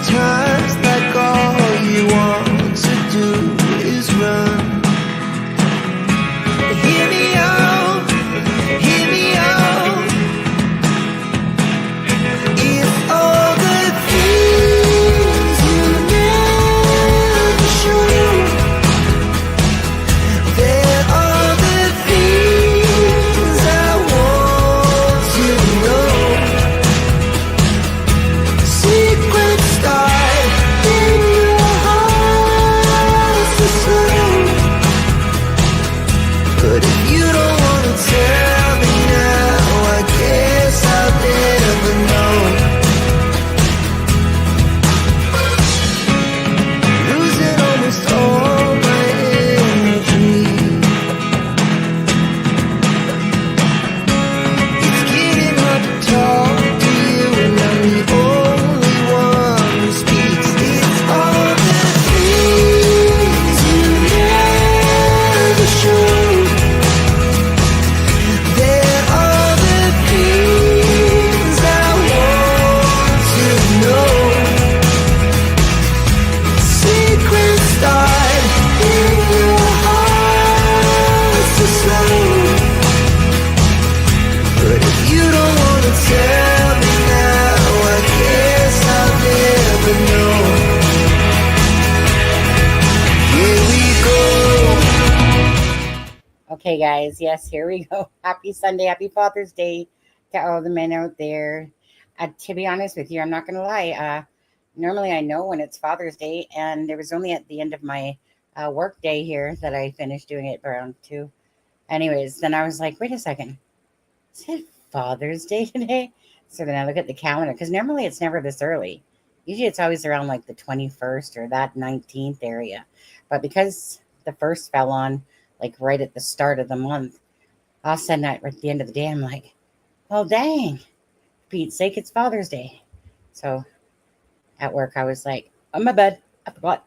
Sometimes like all you want to do is run. Hear me out, hear me out. If all the things you never show, there are the things I want to know. Secrets start in your heart to slow. But if you don't want to tell me now, I guess I'll never know. Losing almost all my energy. It's getting hard to talk to you, and I'm the only one who speaks. It's all the things you never show. There are the things I want to know. Secrets start in your heart to slow. But if you don't want to tell me now, I guess I'll never know. Here we go. Okay, guys. Yes, here we go. Happy Sunday. Happy Father's Day to all the men out there. To be honest with you, I'm not going to lie. Normally, I know when it's Father's Day, and it was only at the end of my work day here that I finished doing it around 2. Anyways, then I was like, wait a second. Is it Father's Day today? So then I look at the calendar, because normally it's never this early. Usually it's always around like the 21st or that 19th area. But because the first fell on like right at the start of the month, all of a sudden at the end of the day, I'm like, well, dang, for Pete's sake, it's Father's Day. So at work, I was like, oh, my bad, I forgot.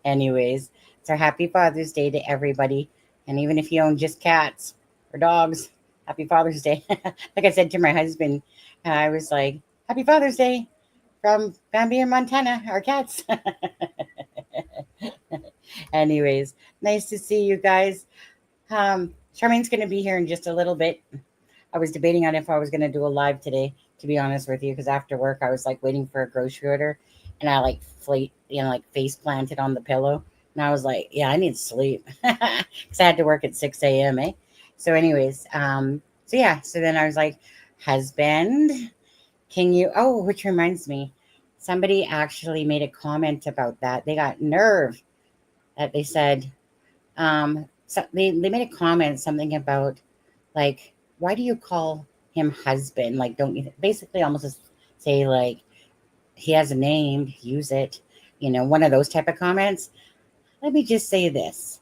Anyways, so happy Father's Day to everybody. And even if you own just cats or dogs, happy Father's Day. Like I said to my husband, I was like, happy Father's Day from Bambi and Montana, our cats. Anyways, nice to see you guys. Charmaine's going to be here in just a little bit. I was debating on if I was going to do a live today, to be honest with you, because after work I was like waiting for a grocery order, and I like face planted on the pillow, and I was like, yeah, I need sleep because I had to work at 6 a.m. So anyways, so then I was like, husband, can you? Oh, which reminds me, somebody actually made a comment about that. They got nerve that they said, so they made a comment, something about like, why do you call him husband? Like, don't you basically almost just say like he has a name, use it, one of those type of comments. Let me just say this: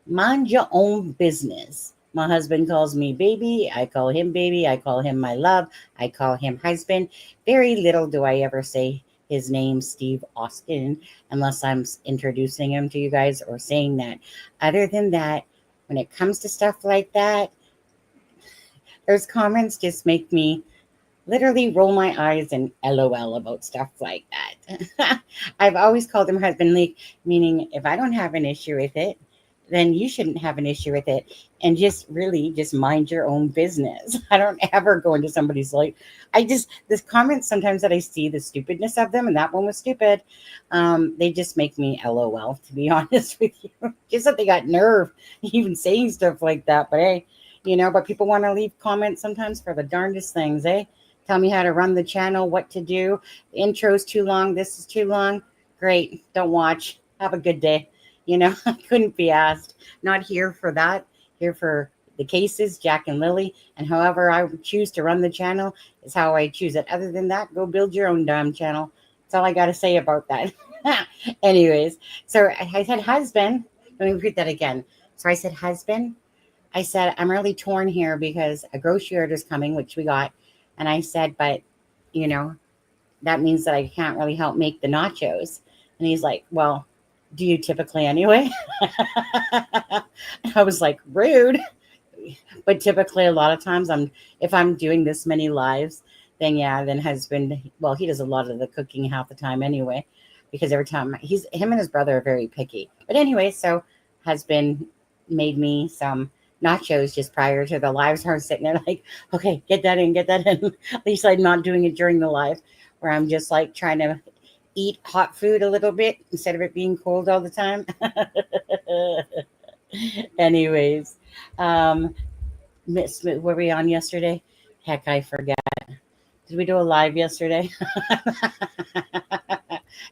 mind your own business. My husband calls me baby. I call him baby. I call him my love. I call him husband. Very little do I ever say his name, Steve Austin, unless I'm introducing him to you guys or saying that. Other than that, when it comes to stuff like that, those comments just make me literally roll my eyes and LOL about stuff like that. I've always called him husband, like, meaning if I don't have an issue with it, then you shouldn't have an issue with it. And just mind your own business. I don't ever go into somebody's life. This comments sometimes that I see the stupidness of them, and that one was stupid. They just make me LOL, to be honest with you. Just that they got nerve even saying stuff like that. But hey, but people want to leave comments sometimes for the darndest things, eh? Tell me how to run the channel, what to do. The intro's too long. This is too long. Great. Don't watch. Have a good day. I couldn't be asked. Not here for that. Here for the cases, Jack and Lily. And however I choose to run the channel is how I choose it. Other than that, go build your own damn channel. That's all I got to say about that. Anyways, so I said husband. Let me repeat that again. So I said husband. I said, I'm really torn here because a grocery order is coming, which we got. And I said, but, that means that I can't really help make the nachos. And he's like, well, do you typically anyway? I was like, rude. But typically a lot of times if I'm doing this many lives, then husband, well, he does a lot of the cooking half the time anyway, because every time him and his brother are very picky. But anyway, so husband made me some nachos just prior to the live. So I was sitting there like, okay, get that in, get that in. At least I'm not doing it during the live, where I'm just like trying to eat hot food a little bit instead of it being cold all the time. Anyways, Miss, were we on yesterday? Heck, I forget. Did we do a live yesterday?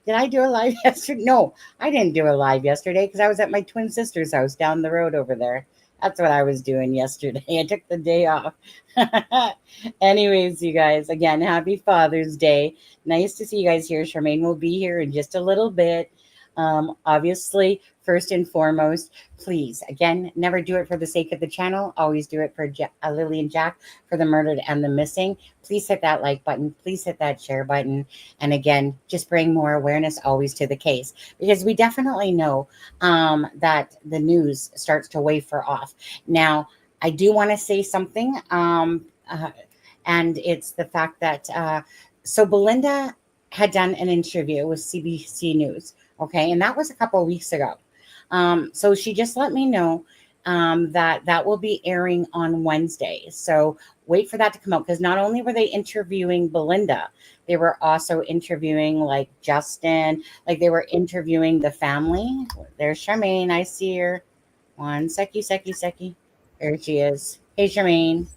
Did I do a live yesterday? No, I didn't do a live yesterday because I was at my twin sister's house down the road over there. That's what I was doing yesterday. I took the day off. Anyways, you guys, again, happy Father's Day. Nice to see you guys here. Charmaine will be here in just a little bit. Obviously, first and foremost, please, again, never do it for the sake of the channel. Always do it for Lily and Jack, for the murdered and the missing. Please hit that like button. Please hit that share button. And again, just bring more awareness always to the case, because we definitely know that the news starts to wafer off. Now, I do want to say something, and it's the fact that so Belinda had done an interview with CBC News, okay, and that was a couple of weeks ago. So she just let me know that will be airing on Wednesday. So wait for that to come out, because not only were they interviewing Belinda, they were also interviewing like Justin, like they were interviewing the family. There's Charmaine. I see her. One second. There she is. Hey, Charmaine.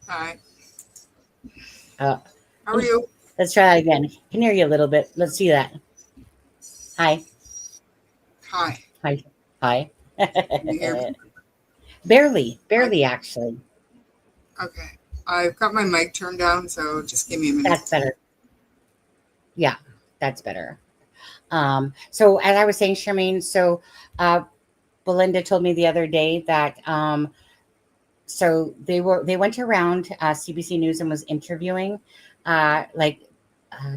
Hi. How are you? Let's try that again. I can hear you a little bit. Let's see that. Hi. Can you hear me? Barely, actually. Okay. I've got my mic turned down, so just give me a minute. That's better. Yeah, that's better. So as I was saying, Charmaine, so Belinda told me the other day that so they went around CBC News and was interviewing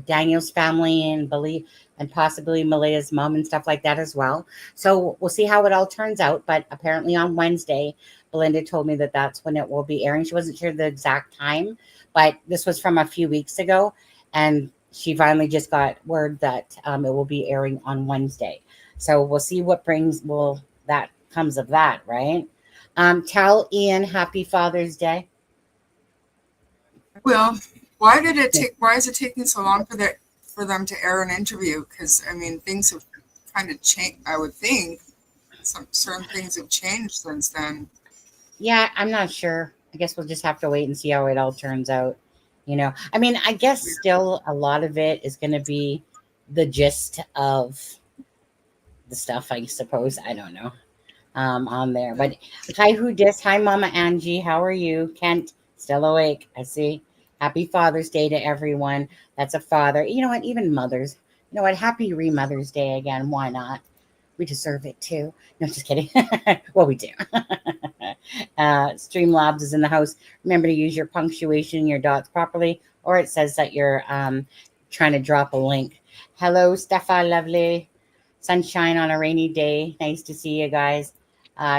Daniel's family and Billy and possibly Malaya's mom and stuff like that as well. So we'll see how it all turns out. But apparently on Wednesday, Belinda told me that that's when it will be airing. She wasn't sure the exact time, but this was from a few weeks ago. And she finally just got word that it will be airing on Wednesday. So we'll see what that comes of that, right? Tell Ian happy Father's Day. Well, why is it taking so long for them to air an interview? Because I mean, things have kind of changed. I would think some certain things have changed since then. Yeah, I'm not sure. I guess we'll just have to wait and see how it all turns out. I mean, I guess still a lot of it is going to be the gist of the stuff, I suppose. I don't know. On there. But hi, who dis? Hi, Mama Angie. How are you? Kent, still awake. I see. Happy Father's Day to everyone. That's a father. You know what? Even mothers. You know what? Happy Mother's Day again. Why not? We deserve it too. No, just kidding. Well, we do. Streamlabs is in the house. Remember to use your punctuation, your dots properly, or it says that you're trying to drop a link. Hello, Stepha, lovely. Sunshine on a rainy day. Nice to see you guys.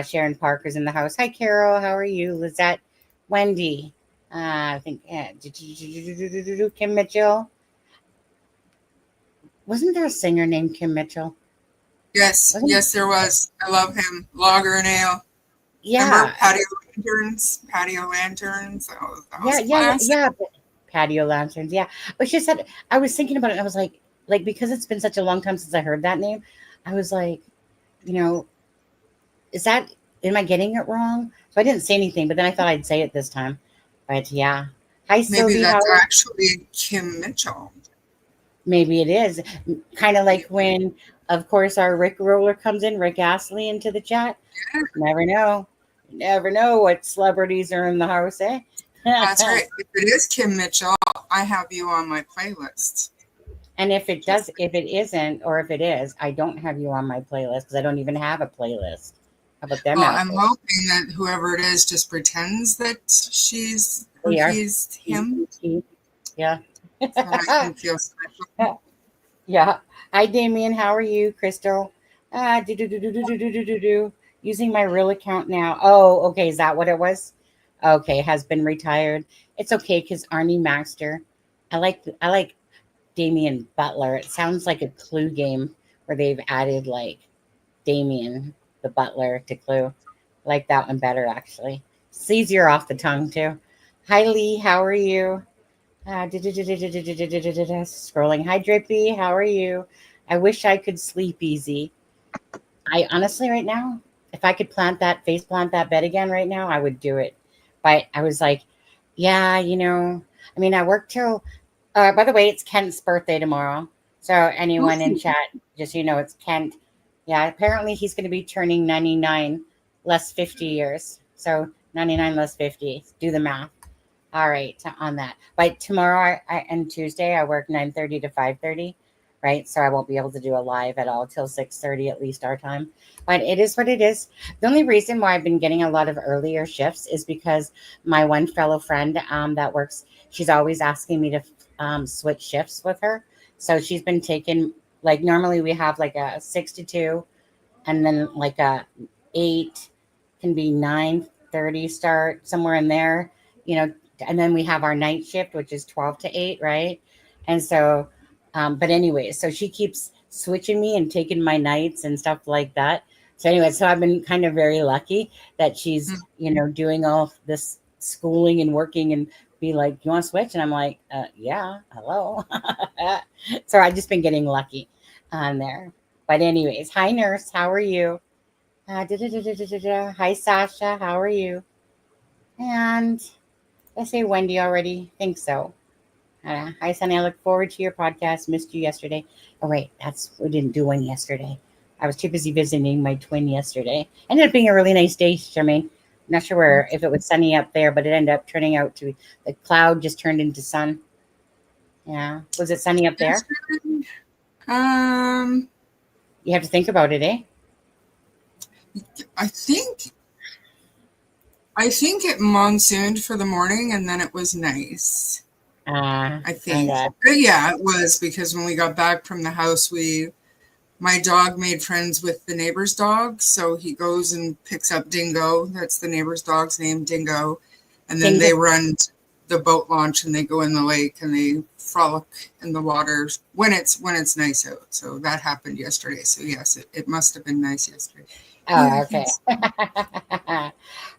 Sharon Parker's in the house. Hi, Carol. How are you? Lizette, Wendy. I think Kim Mitchell. Wasn't there a singer named Kim Mitchell? Yes, there was. I love him. Lager and Ale. Yeah. Remember Patio Lanterns. Yeah. Patio Lanterns. Yeah. But she said, I was thinking about it. And I was like, because it's been such a long time since I heard that name, I was like, am I getting it wrong? So I didn't say anything, but then I thought I'd say it this time. But yeah. Hi, maybe Sylvie. That's actually Kim Mitchell. Maybe it is. Kind of like when, of course, our Rick Roller comes in, Rick Astley into the chat. Yeah. Never know. Never know what celebrities are in the house, eh? That's right. If it is Kim Mitchell, I have you on my playlist. And if it isn't, or if it is, I don't have you on my playlist because I don't even have a playlist. How about them? Well, I'm hoping that whoever it is just pretends that he's him. Yeah. So I can feel special. Yeah. Hi, Damien. How are you, Crystal? Using my real account now. Oh, okay. Is that what it was? Okay, has been retired. It's okay because Arnie Maxter. I like Damien Butler. It sounds like a Clue game where they've added like Damien the Butler to Clue. I like that one better actually. It's easier off the tongue too. Hi Lee, how are you? Scrolling. Hi Drippy, how are you? I wish I could sleep easy. I honestly, right now, if I could plant that bed again right now, I would do it. But I was like, yeah, I mean, I work till, by the way, it's Kent's birthday tomorrow. So anyone in Ooh. chat, just so you know, it's Kent. Yeah, apparently he's going to be turning 99 less 50 years. So 99 less 50. Do the math. All right, on that. But tomorrow and Tuesday, I work 9:30 to 5:30, right? So I won't be able to do a live at all till 6:30 at least our time. But it is what it is. The only reason why I've been getting a lot of earlier shifts is because my one fellow friend that works, she's always asking me to switch shifts with her. So she's been taking, like, normally we have like a 6 to 2, and then like a 8 can be 9:30 start, somewhere in there, you know, and then we have our night shift, which is 12 to 8, right? And so, but anyway, so she keeps switching me and taking my nights and stuff like that. So anyway, so I've been kind of very lucky that she's, doing all this schooling and working and be like, you want to switch? And I'm like, yeah, hello. So I've just been getting lucky on there. But anyways, hi nurse, how are you? Hi Sasha, how are you? And did I say Wendy already? Think so. Hi Sunny, I look forward to your podcast. Missed you yesterday. Oh wait, we didn't do one yesterday. I was too busy visiting my twin yesterday. Ended up being a really nice day, Charmaine. Not sure if it was sunny up there, but it ended up turning out to the cloud just turned into sun. Yeah. Was it sunny up there? You have to think about it, eh? I think it monsooned for the morning and then it was nice. I think. But yeah, it was, because when we got back from the house, my dog made friends with the neighbor's dog. So he goes and picks up Dingo. That's the neighbor's dog's name, Dingo. And then they run the boat launch and they go in the lake and they frolic in the water when it's nice out. So that happened yesterday. So yes, it must have been nice yesterday. Oh, okay.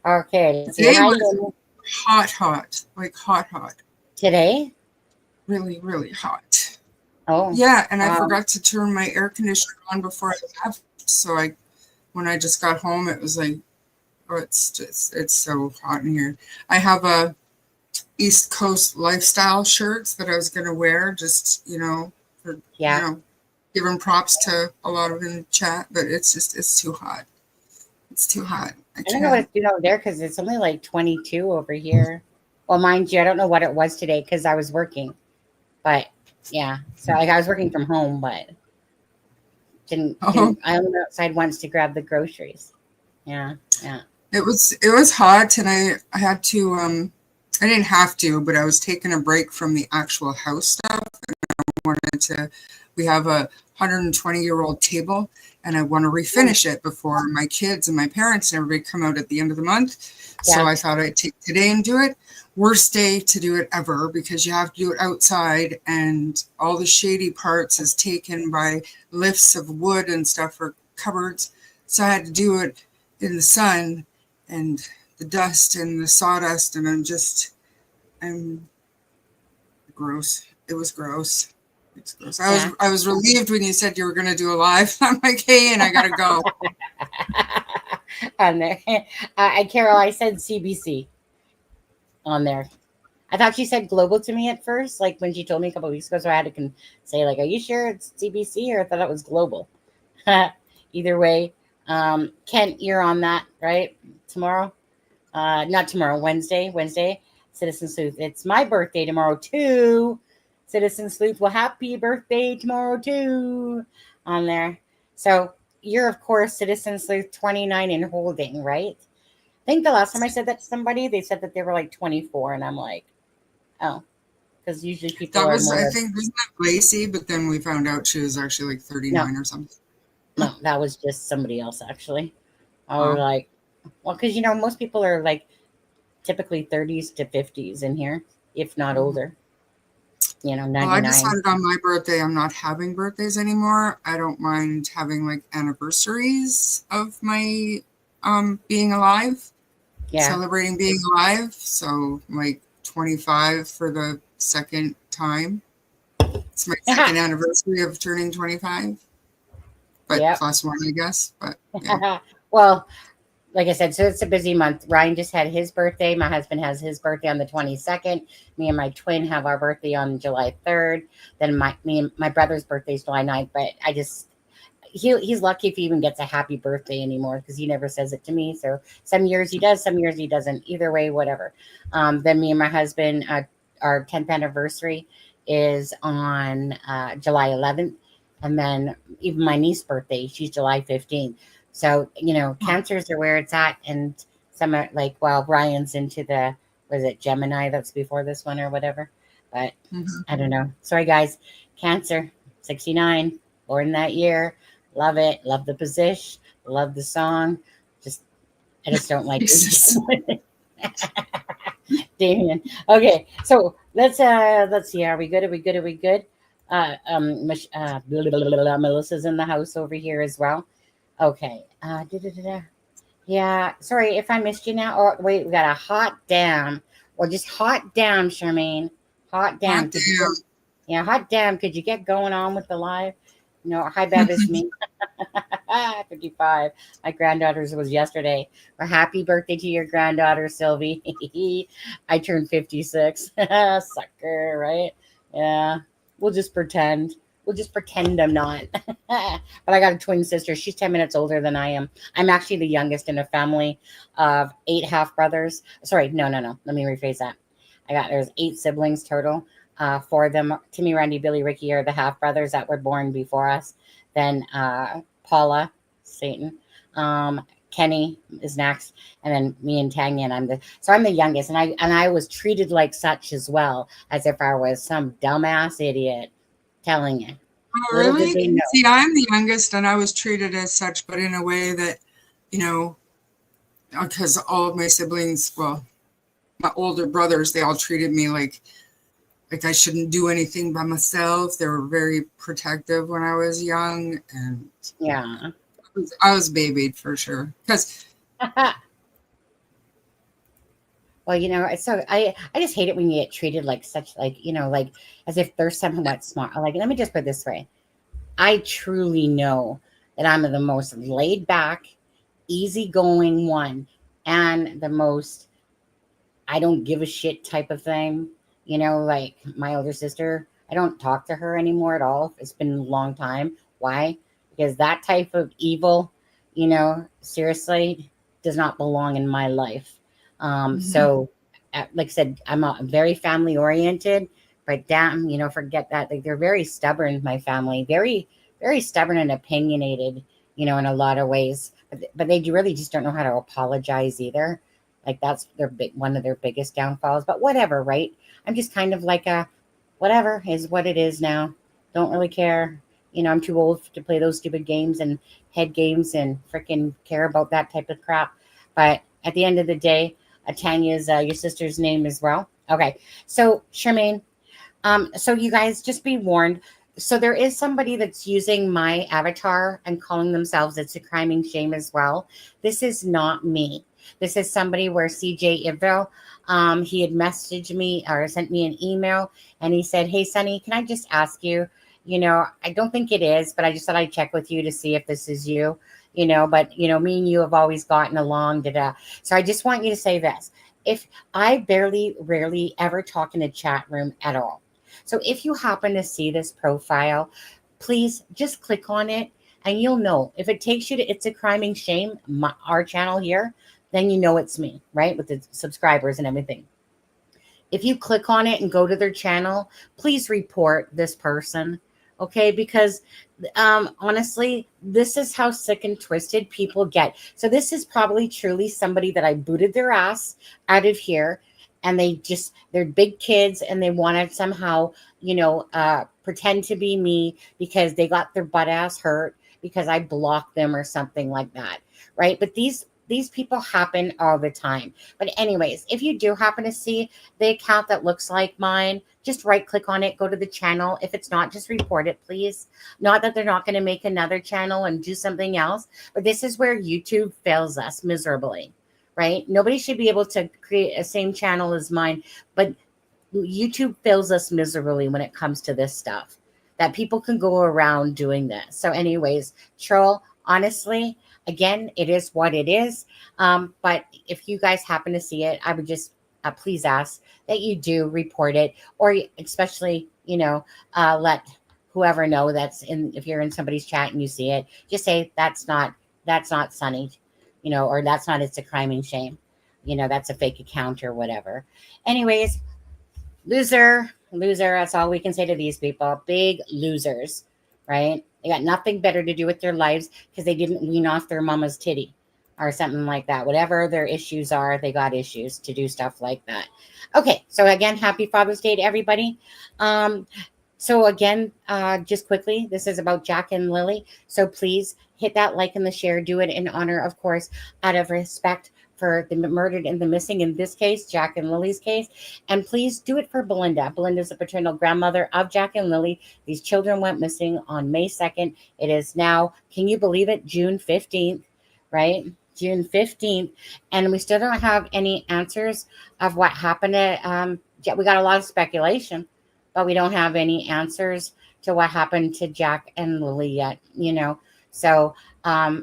Okay. Today was hot, like hot. Today? Really, really hot. Oh. Yeah, and I forgot to turn my air conditioner on before I left. So when I just got home, it was like, oh, it's so hot in here. I have a East Coast lifestyle shirts that I was going to wear, just, giving props to a lot of in the chat, but it's too hot. It's too hot. I don't know what it's doing over there because it's only like 22 over here. Well, mind you, I don't know what it was today because I was working. But yeah, so I was working from home, but didn't I only went outside once to grab the groceries. Yeah. It was hot, and I had to I didn't have to, but I was taking a break from the actual house stuff, and I wanted to. We have a 120-year-old table, and I want to refinish it before my kids and my parents and everybody come out at the end of the month. Yeah. So I thought I'd take today and do it. Worst day to do it ever, because you have to do it outside, and all the shady parts is taken by lifts of wood and stuff or cupboards. So I had to do it in the sun and the dust and the sawdust, and I'm gross. It was gross. It's gross. I was relieved when you said you were going to do a live. I'm like, hey, and I got to go. On there. Carol, I said CBC on there. I thought she said global to me at first, like when she told me a couple of weeks ago. So I had to say, like, are you sure it's CBC, or I thought it was global? Either way, Kent, you're on that, right? Tomorrow? Not tomorrow, Wednesday. Citizen Sleuth. It's my birthday tomorrow, too. Citizen Sleuth. Well, happy birthday tomorrow, too. On there. So you're, of course, Citizen Sleuth 29 and holding, right? I think the last time I said that to somebody, they said that they were like 24, and I'm like, oh, because usually people that are was, more. I think, wasn't that Lacey? But then we found out she was actually like 39 or something. No, that was just somebody else, actually. I was like, well, because, most people are like typically 30s to 50s in here, if not Mhm. older. You know, Well, I 99. decided on my birthday I'm not having birthdays anymore. I don't mind having like anniversaries of my being alive, Yeah. celebrating being alive. So like 25 for the second time. It's my second anniversary of turning 25, but Yep. plus one, I guess. But yeah. Well, like I said, so it's a busy month. Ryan just had his birthday. My husband has his birthday on the 22nd. Me and my twin have our birthday on July 3rd. Then me and my brother's birthday is July 9th. But I just he's lucky if he even gets a happy birthday anymore because he never says it to me. So some years he does, some years he doesn't. Either way, whatever. Then me and my husband, our 10th anniversary is on July 11th. And then even my niece's birthday, she's July 15th. So, you know, cancers are where it's at. And some are like, well, Brian's into the, was it Gemini that's before this one or whatever? But Mhm. I don't know. Sorry, guys. Cancer, 69, born that year. Love it. Love the position. Love the song. Just, I just don't like Jesus. Damien. Okay, so let's see. Are we good? Are we good? Are we good? Melissa's in the house over here as well. Okay. Yeah. Sorry if I missed you now. Oh, wait, we got a hot damn. Or just hot damn, Charmaine. Hot damn. Hot Could you get, damn. yeah, hot damn. Could you get going on with the live? No, hi, Bev, it's me. 55. My granddaughter's was yesterday. Well, happy birthday to your granddaughter, Sylvie. I turned 56. Sucker, right? Yeah. We'll just pretend. We'll just pretend I'm not. But I got a twin sister. She's 10 minutes older than I am. I'm actually the youngest in a family of 8 half brothers. Sorry, no. Let me rephrase that. There's 8 siblings total. 4 of them, Timmy, Randy, Billy, Ricky, are the half brothers that were born before us. Then Paula, Satan, Kenny is next, and then me and Tanya, and I'm the youngest, and I was treated like such as well, as if I was some dumbass idiot. Telling you, Oh, little did really? they know. See, I'm the youngest and I was treated as such, but in a way that, you know, because all of my siblings, well, my older brothers, they all treated me like I shouldn't do anything by myself. They were very protective when I was young, and Yeah. I was babied for sure. Because Well, you know, so I just hate it when you get treated like such, like, you know, like as if they're somewhat smart. Like, let me just put it this way: I truly know that I'm the most laid back, easygoing one, and the most I don't give a shit type of thing. You know, like my older sister, I don't talk to her anymore at all. It's been a long time. Why? Because that type of evil, you know, seriously, does not belong in my life. So, like I said, I'm very family oriented, but damn, you know, forget that. Like they're very stubborn, my family, very, very stubborn and opinionated, you know, in a lot of ways. But they really just don't know how to apologize either. Like that's one of their biggest downfalls. But whatever, right? I'm just kind of like a whatever is what it is now. Don't really care. You know, I'm too old to play those stupid games and head games and freaking care about that type of crap. But at the end of the day, Tanya's your sister's name as well. Okay, so Charmaine, so you guys just be warned. So there is somebody that's using my avatar and calling themselves it's a crime and shame as well. This is not me. This is somebody where CJ Iville, he had messaged me or sent me an email and he said, "Hey Sunny, can I just ask you, you know, I don't think it is, but I just thought I'd check with you to see if this is you, you know, but you know, me and you have always gotten along, da. So I just want you to say this. If I rarely ever talk in a chat room at all. So if you happen to see this profile, please just click on it and you'll know. If it takes you to It's a Crime and Shame, our channel here, then you know it's me, right? With the subscribers and everything. If you click on it and go to their channel, please report this person, okay? Because honestly, this is how sick and twisted people get. So this is probably truly somebody that I booted their ass out of here, and they're big kids and they want to somehow, you know, pretend to be me because they got their butt ass hurt because I blocked them or something like that, right? But these these people happen all the time. But anyways, if you do happen to see the account that looks like mine, just right click on it, go to the channel. If it's not, just report it, please. Not that they're not going to make another channel and do something else, but this is where YouTube fails us miserably, right? Nobody should be able to create a same channel as mine, but YouTube fails us miserably when it comes to this stuff, that people can go around doing this. So anyways, troll, honestly, again, it is what it is. But if you guys happen to see it, I would just please ask that you do report it, or especially, let whoever know that's in, if you're in somebody's chat and you see it, just say that's not Sunny, or that's not, it's a crime and shame. That's a fake account or whatever. Anyways, loser, that's all we can say to these people. Big losers, right? They got nothing better to do with their lives because they didn't wean off their mama's titty or something like that. Whatever their issues are, they got issues to do stuff like that. Okay, so again, happy Father's Day to everybody. So again, just quickly, this is about Jack and Lily. So please hit that like and the share. Do it in honor, of course, out of respect for the murdered and the missing, in this case, Jack and Lily's case. And please do it for Belinda. Belinda's the paternal grandmother of Jack and Lily. These children went missing on May 2nd. It is now, can you believe it, June 15th, right? June 15th. And we still don't have any answers of what happened to, we got a lot of speculation, but we don't have any answers to what happened to Jack and Lily yet, So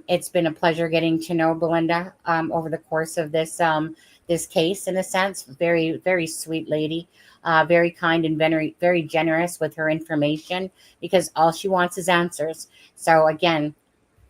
it's been a pleasure getting to know Belinda over the course of this this case, in a sense. Very, very sweet lady, very kind and very, very generous with her information, because all she wants is answers. So again,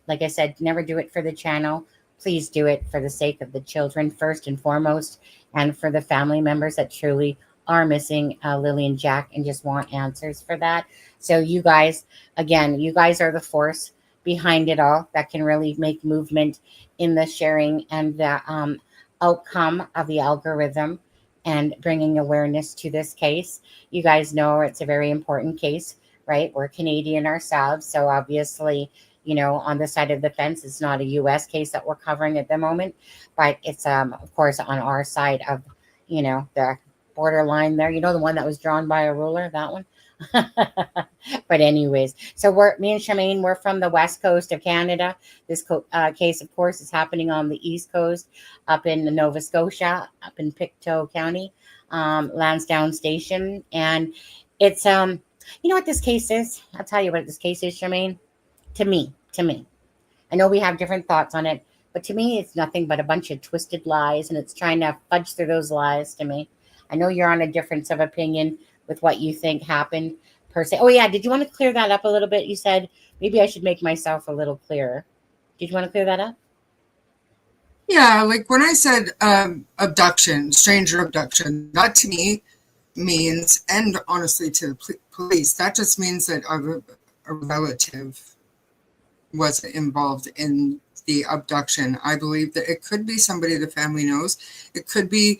like I said, never do it for the channel. Please do it for the sake of the children first and foremost, and for the family members that truly are missing Lily and Jack and just want answers for that. So you guys, again, you guys are the force behind it all that can really make movement in the sharing and the outcome of the algorithm and bringing awareness to this case. You guys know it's a very important case, right? We're Canadian ourselves, so obviously, on the side of the fence, it's not a U.S. case that we're covering at the moment, but it's of course on our side of the borderline there, the one that was drawn by a ruler, that one. But anyways, so me and Charmaine, we're from the west coast of Canada. This case, of course, is happening on the east coast, up in Nova Scotia, up in Pictou County, Lansdowne Station. And it's you know what this case is? I'll tell you what this case is, Charmaine. To me, I know we have different thoughts on it, but to me, it's nothing but a bunch of twisted lies, and it's trying to fudge through those lies to me. I know you're on a difference of opinion with what you think happened per se. Oh yeah, did you want to clear that up a little bit? You said maybe I should make myself a little clearer. Did you want to clear that up? Yeah, like when I said abduction, stranger abduction, that to me means, and honestly to the police, that just means that a relative was involved in the abduction. I believe that it could be somebody the family knows. It could be,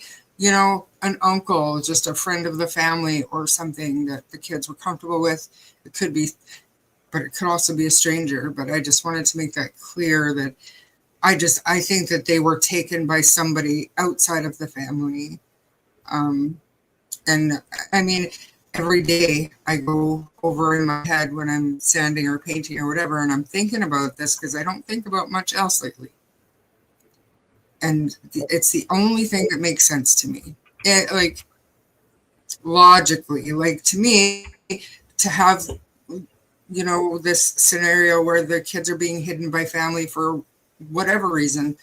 an uncle, just a friend of the family or something that the kids were comfortable with. It could be, but it could also be a stranger. But I just wanted to make that clear that I think that they were taken by somebody outside of the family. And I mean, every day I go over in my head when I'm sanding or painting or whatever, and I'm thinking about this because I don't think about much else lately. And it's the only thing that makes sense to me. Like, logically, to me, to have, this scenario where the kids are being hidden by family for whatever reason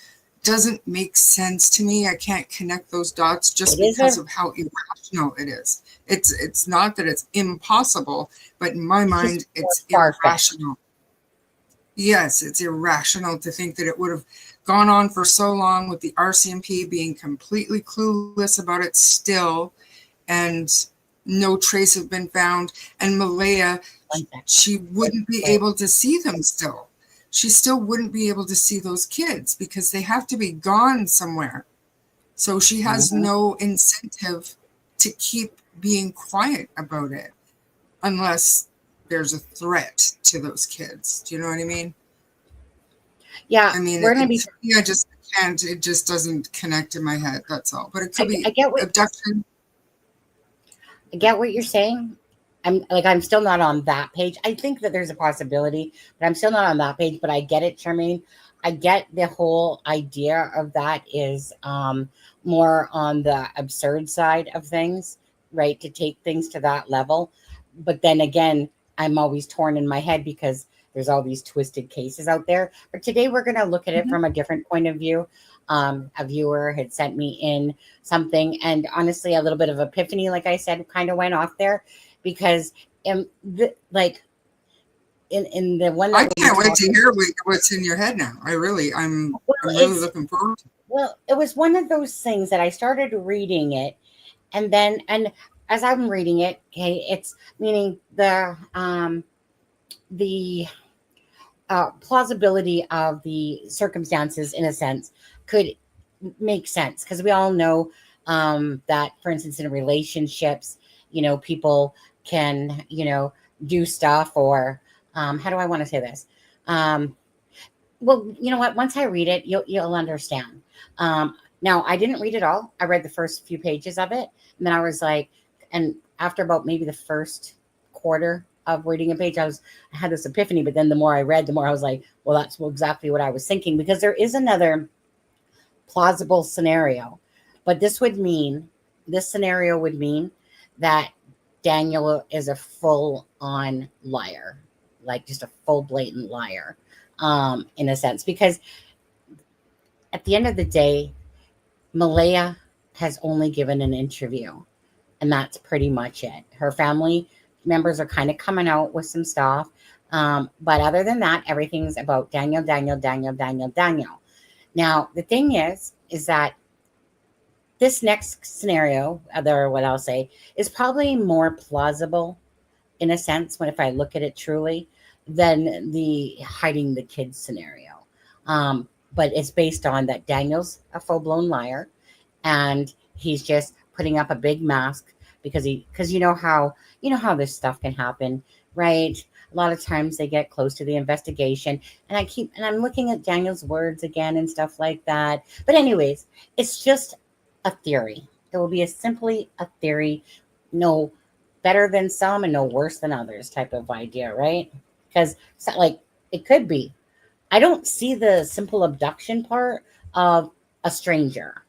doesn't make sense to me. I can't connect those dots just because of how irrational it is. It's not that it's impossible, but in my mind, it's irrational. Yes, it's irrational to think that it would have gone on for so long with the RCMP being completely clueless about it still, and no trace have been found. And Malaya, she wouldn't be able to see them still. She still wouldn't be able to see those kids because they have to be gone somewhere. So she has no incentive to keep being quiet about it unless there's a threat to those kids. Do you know what I mean? Yeah. I mean, we're going to be. I just can't. It just doesn't connect in my head. That's all. But it could be I get what abduction. I get what you're saying. I'm still not on that page. I think that there's a possibility, but I'm still not on that page. But I get it, Charmaine. I get the whole idea of that is more on the absurd side of things, right? To take things to that level. But then again, I'm always torn in my head because there's all these twisted cases out there. But today we're going to look at it from a different point of view. A viewer had sent me in something, and honestly, a little bit of epiphany, like I said, kind of went off there because like in the one that I can't wait to hear what's in your head now. I'm really looking forward to it. Well, it was one of those things that I started reading it, and as I'm reading it, okay, it's meaning the plausibility of the circumstances, in a sense, could make sense because we all know that, for instance, in relationships, people can, do stuff, or how do I want to say this? Well, you know what? Once I read it, you'll understand. Now, I didn't read it all. I read the first few pages of it, and then I was like, and after about maybe the first quarter of reading a page, I had this epiphany. But then the more I read, the more I was like, well, that's exactly what I was thinking, because there is another plausible scenario. But this scenario would mean that Daniel is a full-on liar, like just a full blatant liar, in a sense, because at the end of the day, Malaya has only given an interview, and that's pretty much it. Her family members are kind of coming out with some stuff, but other than that, everything's about Daniel. Now, the thing is that this next scenario, what I'll say, is probably more plausible, in a sense, if I look at it truly, than the hiding the kids scenario. But it's based on that Daniel's a full-blown liar, and he's just putting up a big mask because you know how this stuff can happen, right? A lot of times they get close to the investigation, and I'm looking at Daniel's words again and stuff like that. But anyways, it's just a theory. It will be simply a theory, no better than some and no worse than others type of idea, right? Because it's not like it could be. I don't see the simple abduction part of a stranger.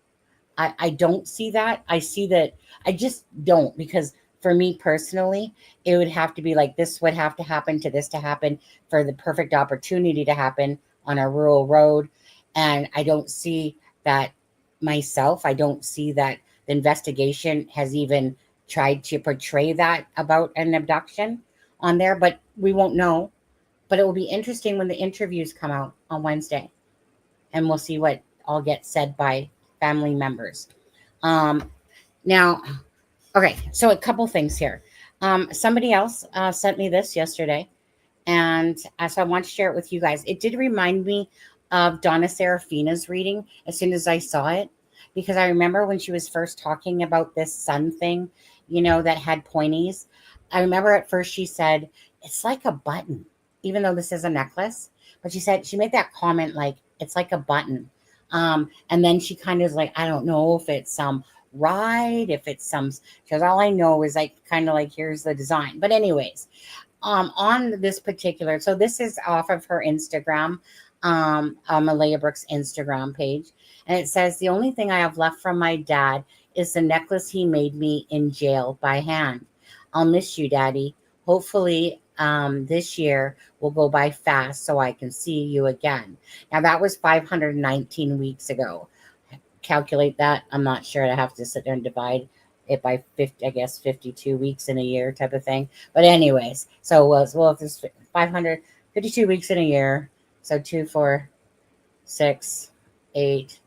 I don't see that. I see that. I just don't, because for me personally, it would have to be like this would have to happen to this to happen for the perfect opportunity to happen on a rural road. And I don't see that myself. I don't see that the investigation has even tried to portray that about an abduction on there, but we won't know. But it will be interesting when the interviews come out on Wednesday, and we'll see what all gets said by family members. Now, okay, so a couple things here. Somebody else sent me this yesterday, and so I want to share it with you guys. It did remind me of Donna Serafina's reading as soon as I saw it, because I remember when she was first talking about this sun thing, that had pointies. I remember at first she said, it's like a button, even though this is a necklace. But she made that comment like, it's like a button. And then she kind of like, I don't know if it's some ride, if it's some, because all I know is like, kind of like, here's the design. But anyways, on this particular, so this is off of her Instagram, Malaya Brooks' Instagram page. And it says, the only thing I have left from my dad is the necklace he made me in jail by hand. I'll miss you, Daddy. Hopefully, this year will go by fast so I can see you again. Now, that was 519 weeks ago. Calculate that. I'm not sure. I have to sit there and divide it by 50, I guess 52 weeks in a year type of thing. But anyways, so if there's 552 weeks in a year, so 2, 4, 6, 8,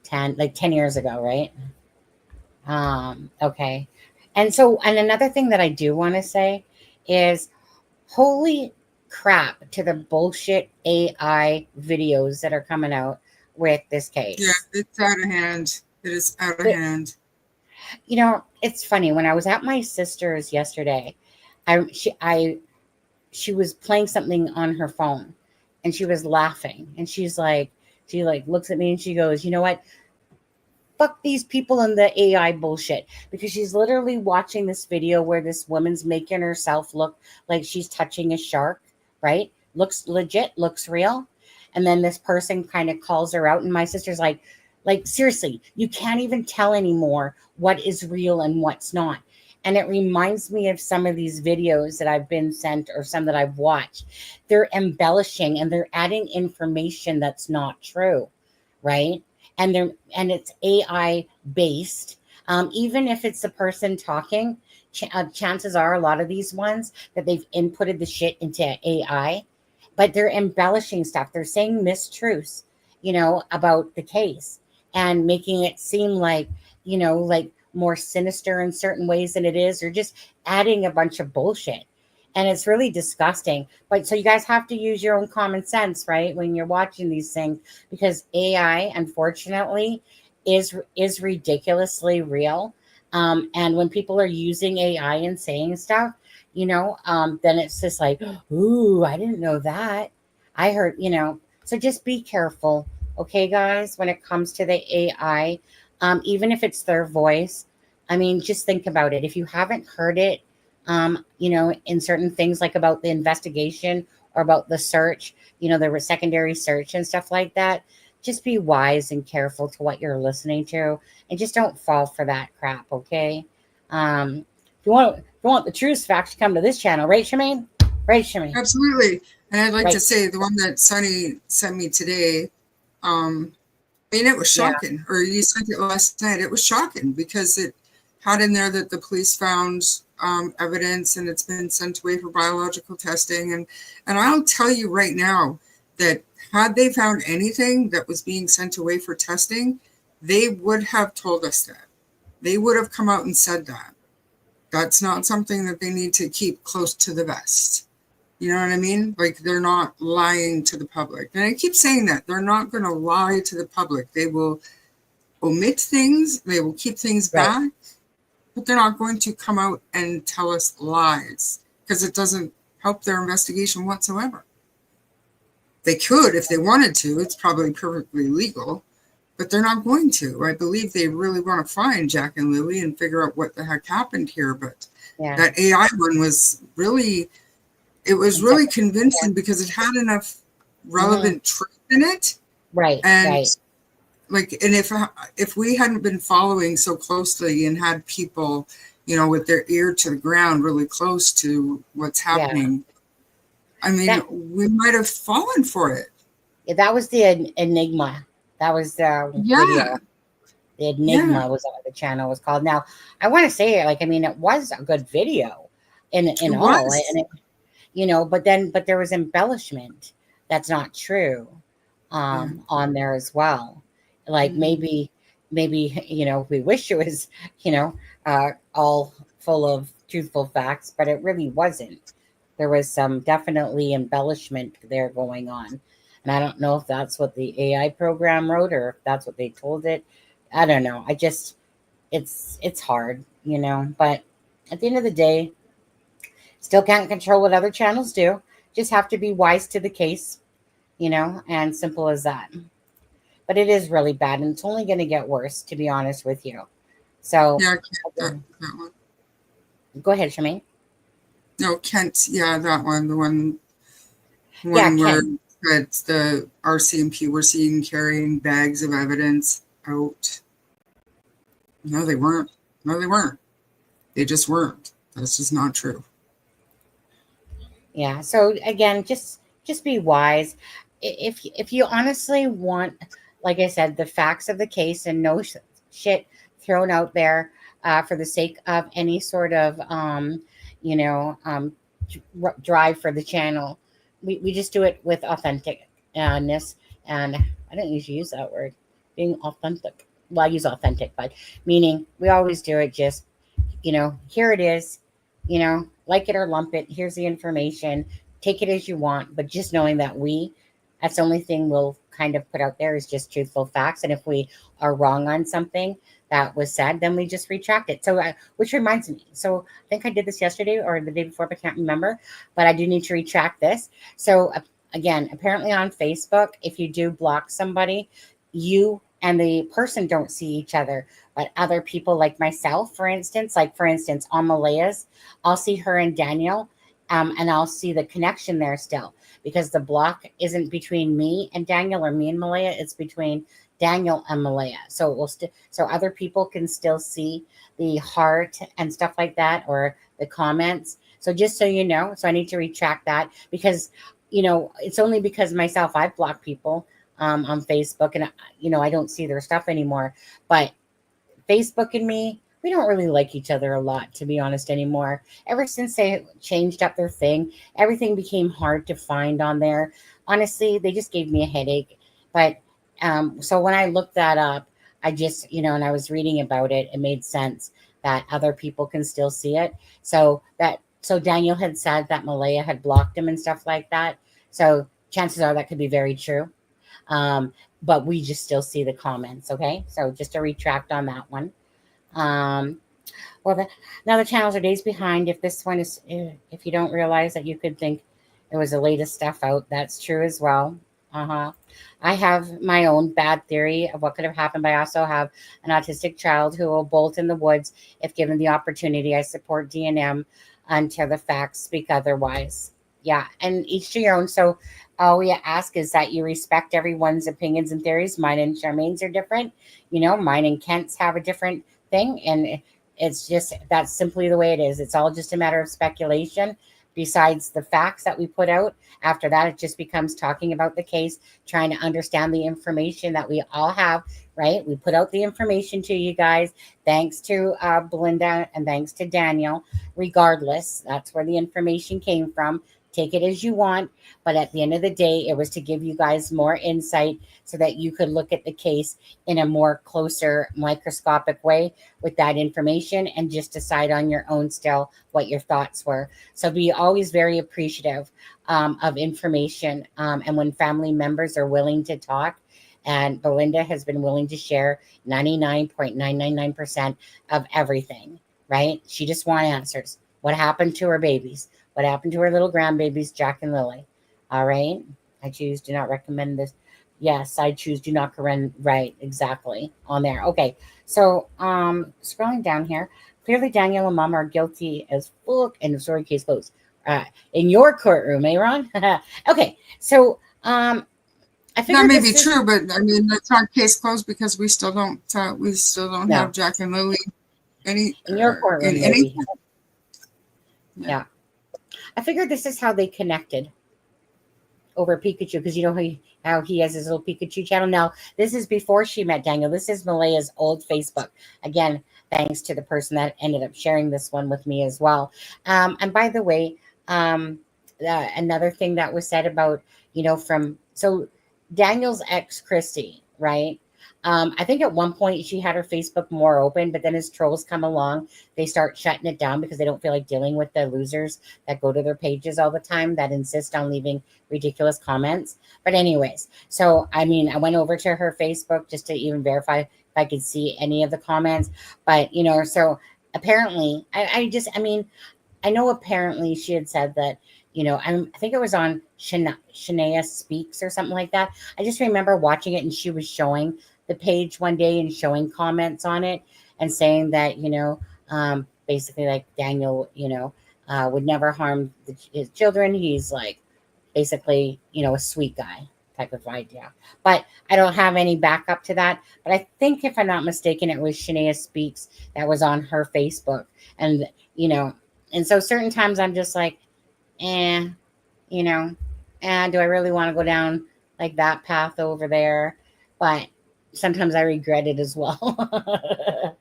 10, like 10 years ago, right? Okay. And another thing that I do want to say is, holy crap to the bullshit AI videos that are coming out with this case. Yeah, it's out of hand. It is out of hand. It's funny. When I was at my sister's yesterday, she was playing something on her phone, and she was laughing, and she's like, she like looks at me and she goes, you know what? Fuck these people in the AI bullshit, because she's literally watching this video where this woman's making herself look like she's touching a shark, right? Looks legit, looks real. And then this person kind of calls her out, and my sister's like seriously, you can't even tell anymore what is real and what's not. And it reminds me of some of these videos that I've been sent or some that I've watched. They're embellishing and they're adding information that's not true, right? And it's AI based. Even if it's the person talking, chances are a lot of these ones that they've inputted the shit into AI, but they're embellishing stuff. They're saying mistruths, about the case and making it seem like, like more sinister in certain ways than it is, or just adding a bunch of bullshit. And it's really disgusting. But so you guys have to use your own common sense, right, when you're watching these things, because AI, unfortunately, is ridiculously real. And when people are using AI and saying stuff, then it's just like, ooh, I didn't know that. I heard, so just be careful, okay, guys, when it comes to the AI, even if it's their voice. I mean, just think about it. If you haven't heard it, in certain things like about the investigation or about the search, the secondary search and stuff like that, just be wise and careful to what you're listening to, and just don't fall for that crap, okay? If you want the truth facts, come to this channel, right, Shemaine? Right, Shemaine? Absolutely. And I'd like Right. to say the one that Sonny sent me today, it was shocking. Or you sent it last night. It was shocking because it had in there that the police found evidence and it's been sent away for biological testing. And I'll tell you right now that had they found anything that was being sent away for testing, they would have told us that. They would have come out and said that. That's not something that they need to keep close to the vest. You know what I mean? Like, they're not lying to the public. And I keep saying that. They're not going to lie to the public. They will omit things. They will keep things back. But they're not going to come out and tell us lies, because it doesn't help their investigation whatsoever. They could if they wanted to. It's probably perfectly legal. But they're not going to. I believe they really want to find Jack and Lily and figure out what the heck happened here. But that AI one was really... It was really convincing because it had enough relevant truth in it. Right. And right. and if we hadn't been following so closely and had people, with their ear to the ground really close to what's happening, we might have fallen for it. Yeah, that was the Enigma. That was the video. The Enigma was what the channel was called. Now, I want to say, it was a good video in all. And but there was embellishment that's not true on there as well. Like maybe we wish it was all full of truthful facts, but it really wasn't. There was some definitely embellishment there going on, and I don't know if that's what the AI program wrote or if that's what they told it. I don't know. It's hard, but at the end of the day, still can't control what other channels do. Just have to be wise to the case, and simple as that. But it is really bad, and it's only going to get worse, to be honest with you. So, that one. Go ahead, Shemaine. No, Kent. Yeah, that one. The one Yeah, where Kent. it's the RCMP were seen carrying bags of evidence out. No, they weren't. No, they weren't. They just weren't. That's just not true. Yeah. So again, just be wise. If you honestly want, like I said, the facts of the case and no shit thrown out there for the sake of any sort of drive for the channel, we just do it with authenticness. And I don't usually use that word, being authentic. Well, I use authentic, but meaning we always do it just, here it is, like it or lump it. Here's the information. Take it as you want, but just knowing that that's the only thing we'll kind of put out there is just truthful facts. And if we are wrong on something that was said, then we just retract it. So, which reminds me, so I think I did this yesterday or the day before, but I can't remember, but I do need to retract this. So again, apparently on Facebook, if you do block somebody, you and the person don't see each other, but other people like myself, for instance, on Malaya's, I'll see her and Daniel, and I'll see the connection there still, because the block isn't between me and Daniel or me and Malaya, it's between Daniel and Malaya. So it will so other people can still see the heart and stuff like that, or the comments. So just so you know, so I need to retract that, because it's only because myself, I've blocked people on Facebook, and I don't see their stuff anymore. But Facebook and me, we don't really like each other a lot, to be honest, anymore. Ever since they changed up their thing, everything became hard to find on there. Honestly, they just gave me a headache. But so when I looked that up, I just, and I was reading about it, it made sense that other people can still see it. So Daniel had said that Malaya had blocked him and stuff like that. So chances are that could be very true. But we just still see the comments. Okay. So just a retract on that one. Now the channels are days behind. If this one is, if you don't realize that, you could think it was the latest stuff out. That's true as well. I have my own bad theory of what could have happened, but I also have an autistic child who will bolt in the woods if given the opportunity. I support D&M until the facts speak otherwise. Yeah, and each to your own. So all we ask is that you respect everyone's opinions and theories. Mine and Charmaine's are different. Mine and Kent's have a different thing, and it's just, that's simply the way it is. It's all just a matter of speculation. Besides the facts that we put out, after that, it just becomes talking about the case, trying to understand the information that we all have, right? We put out the information to you guys, thanks to Belinda and thanks to Daniel. Regardless, that's where the information came from. Take it as you want. But at the end of the day, it was to give you guys more insight so that you could look at the case in a more closer, microscopic way with that information and just decide on your own still what your thoughts were. So be always very appreciative of information. And when family members are willing to talk, and Belinda has been willing to share 99.999% of everything, right? She just wants answers. What happened to her babies? What happened to her little grandbabies, Jack and Lily? All right. I choose do not recommend this. Yes, I choose do not recommend. Right, exactly. On there. Okay. So scrolling down here, clearly Daniel and Mom are guilty as fuck, and the story, case closed. In your courtroom, eh, Ron? Okay. So I figured that may be true, but I mean it's not case closed because we still don't have Jack and Lily in your courtroom. Yeah. I figured this is how they connected over Pictou, because how he has his little Pictou channel. Now, this is before she met Daniel. This is Malaya's old Facebook. Again, thanks to the person that ended up sharing this one with me as well. And by the way, another thing that was said about, so Daniel's ex, Christy, right? I think at one point she had her Facebook more open, but then as trolls come along, they start shutting it down because they don't feel like dealing with the losers that go to their pages all the time that insist on leaving ridiculous comments. But anyways, so I went over to her Facebook just to even verify if I could see any of the comments. But so apparently, I know apparently she had said that, I think it was on Shania Speaks or something like that. I just remember watching it, and she was showing the page one day and showing comments on it and saying that, basically like Daniel, would never harm his children. He's like basically, a sweet guy type of idea. But I don't have any backup to that. But I think, if I'm not mistaken, it was Shania Speaks that was on her Facebook. And, and so certain times I'm just like, do I really want to go down like that path over there? But sometimes I regret it as well.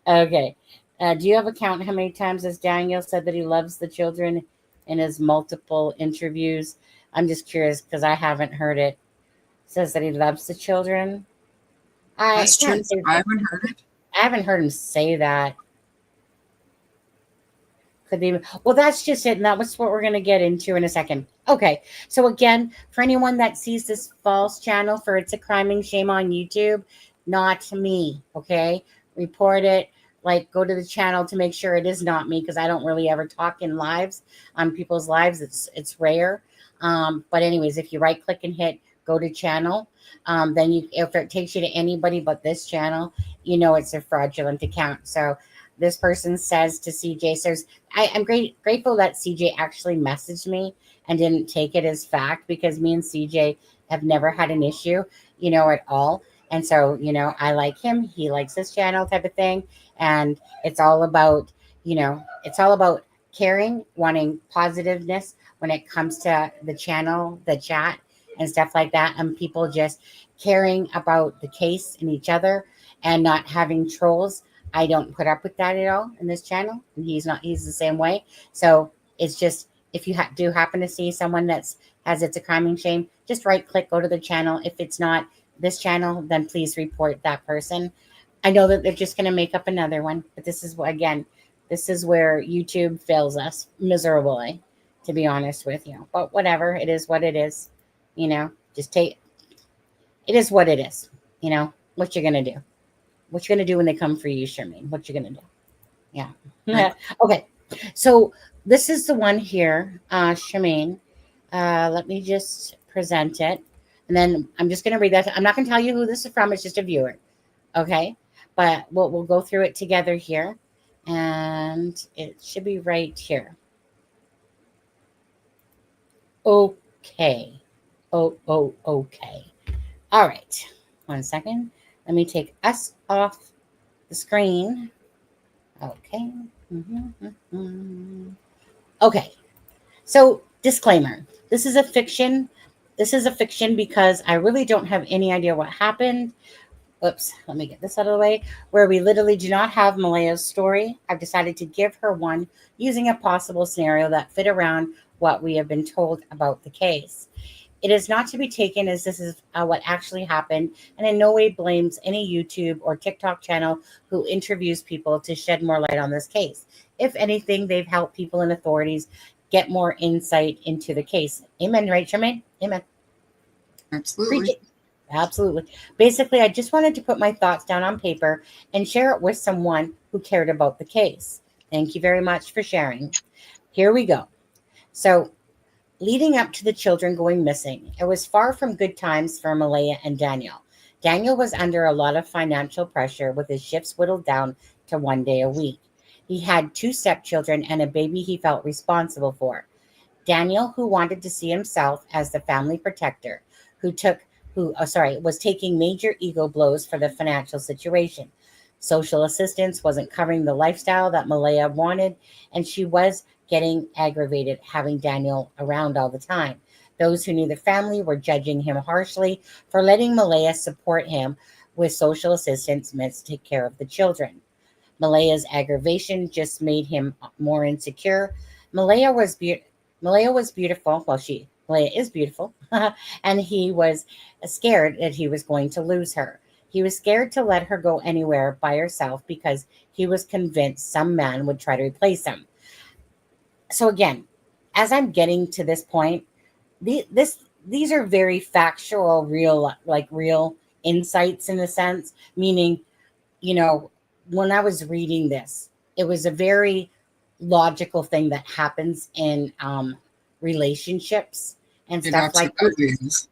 Okay. Do you have a count how many times has Daniel said that he loves the children in his multiple interviews? I'm just curious because I haven't heard it. Says that he loves the children. That's true. I haven't heard it. I haven't heard him say that. Could be. Well, that's just it. And that's what we're going to get into in a second. Okay. So again, for anyone that sees this false channel for It's a Crime and Shame on YouTube, not me. Okay. Report it. Like, go to the channel to make sure it is not me, because I don't really ever talk in lives on people's lives. It's rare. But anyways, if you right click and hit go to channel, then if it takes you to anybody but this channel, it's a fraudulent account. So this person says to CJ, says, I'm grateful that CJ actually messaged me and didn't take it as fact, because me and CJ have never had an issue, at all. And so, I like him, he likes this channel type of thing. And it's all about, caring, wanting positiveness when it comes to the channel, the chat and stuff like that. And people just caring about the case and each other and not having trolls. I don't put up with that at all in this channel. And he's the same way. So it's just, if you do happen to see someone has It's a Crime and Shame, just right click, go to the channel. If it's not this channel, then please report that person. I know that they're just going to make up another one, but this is where YouTube fails us miserably, to be honest with you. But whatever, it is what it is. Just it is what it is. What you're going to do. What you're going to do when they come for you, Charmaine. What you're going to do. Yeah. Right. Okay. So this is the one here, Charmaine. Let me just present it. And then I'm just going to read that. I'm not going to tell you who this is from. It's just a viewer. Okay. But we'll go through it together here. And it should be right here. Okay. Okay. All right. 1 second. Let me take us off the screen. Okay. Okay. So, disclaimer. This is a fiction. This is a fiction because I really don't have any idea what happened. Oops, let me get this out of the way. Where we literally do not have Malaya's story. I've decided to give her one using a possible scenario that fit around what we have been told about the case. It is not to be taken as this is what actually happened, and in no way blames any YouTube or TikTok channel who interviews people to shed more light on this case. If anything, they've helped people and authorities get more insight into the case. Amen, right, Charmaine? Amen. Absolutely. Absolutely. Basically, I just wanted to put my thoughts down on paper and share it with someone who cared about the case. Thank you very much for sharing. Here we go. So, leading up to the children going missing, it was far from good times for Malaya and Daniel. Daniel was under a lot of financial pressure with his shifts whittled down to 1 day a week. He had 2 stepchildren and a baby he felt responsible for. Daniel, who wanted to see himself as the family protector, was taking major ego blows for the financial situation. Social assistance wasn't covering the lifestyle that Malaya wanted, and she was getting aggravated having Daniel around all the time. Those who knew the family were judging him harshly for letting Malaya support him with social assistance meant to take care of the children. Malaya's aggravation just made him more insecure. Malaya was beautiful. Malaya is beautiful, and he was scared that he was going to lose her. He was scared to let her go anywhere by herself because he was convinced some man would try to replace him. So again, as I'm getting to this point, these are very factual, real insights in a sense, meaning, when I was reading this, it was a very logical thing that happens in relationships and stuff like that.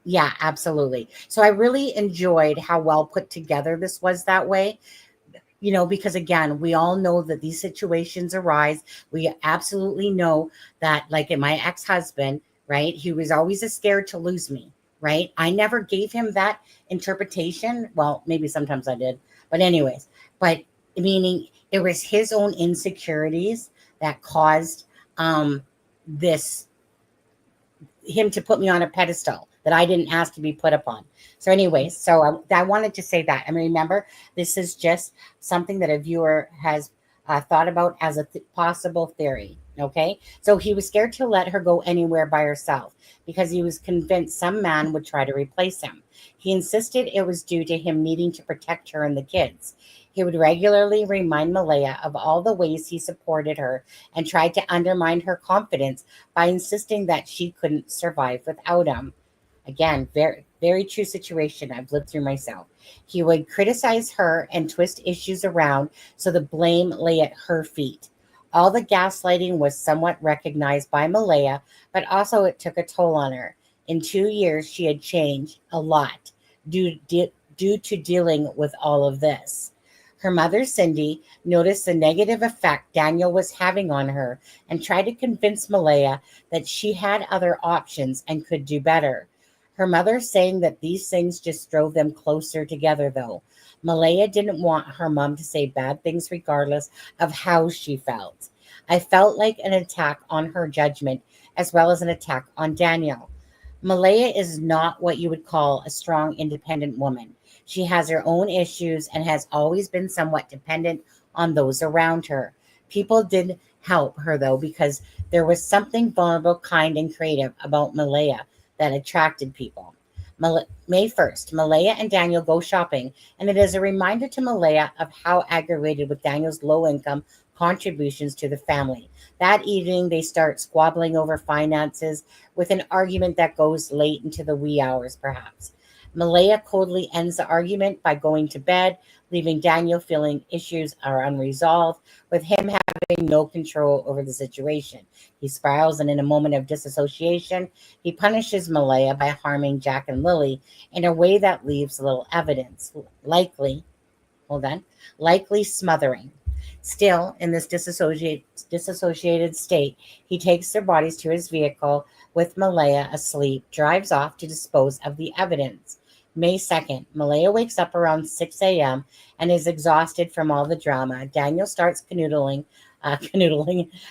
Yeah, absolutely. So I really enjoyed how well put together this was that way. Because again, we all know that these situations arise. We absolutely know that, like in my ex-husband, right? He was always scared to lose me, right? I never gave him that interpretation. Well, maybe sometimes I did, but anyways, meaning it was his own insecurities that caused him to put me on a pedestal that I didn't ask to be put upon. So anyways, so I wanted to say that. And remember, this is just something that a viewer has thought about as a possible theory. Okay. So he was scared to let her go anywhere by herself because he was convinced some man would try to replace him. He insisted it was due to him needing to protect her and the kids. He would regularly remind Malaya of all the ways he supported her and tried to undermine her confidence by insisting that she couldn't survive without him. Again, very, very true situation I've lived through myself. He would criticize her and twist issues around so the blame lay at her feet. All the gaslighting was somewhat recognized by Malaya, but also it took a toll on her. In 2 years, she had changed a lot due to dealing with all of this. Her mother, Cindy, noticed the negative effect Daniel was having on her and tried to convince Malaya that she had other options and could do better. Her mother saying that these things just drove them closer together, though. Malaya didn't want her mom to say bad things regardless of how she felt. I felt like an attack on her judgment as well as an attack on Daniel. Malaya is not what you would call a strong, independent woman. She has her own issues and has always been somewhat dependent on those around her. People did help her, though, because there was something vulnerable, kind, and creative about Malaya that attracted people. May 1st, Malaya and Daniel go shopping, and it is a reminder to Malaya of how aggravated with Daniel's low income contributions to the family. That evening, they start squabbling over finances with an argument that goes late into the wee hours, perhaps. Malaya coldly ends the argument by going to bed, leaving Daniel feeling issues are unresolved, with him having no control over the situation. He spirals, and in a moment of disassociation, he punishes Malaya by harming Jack and Lily in a way that leaves little evidence, likely smothering. Still, in this dissociated state, he takes their bodies to his vehicle with Malaya asleep, drives off to dispose of the evidence. May 2nd, Malaya wakes up around 6 a.m. and is exhausted from all the drama. Daniel starts canoodling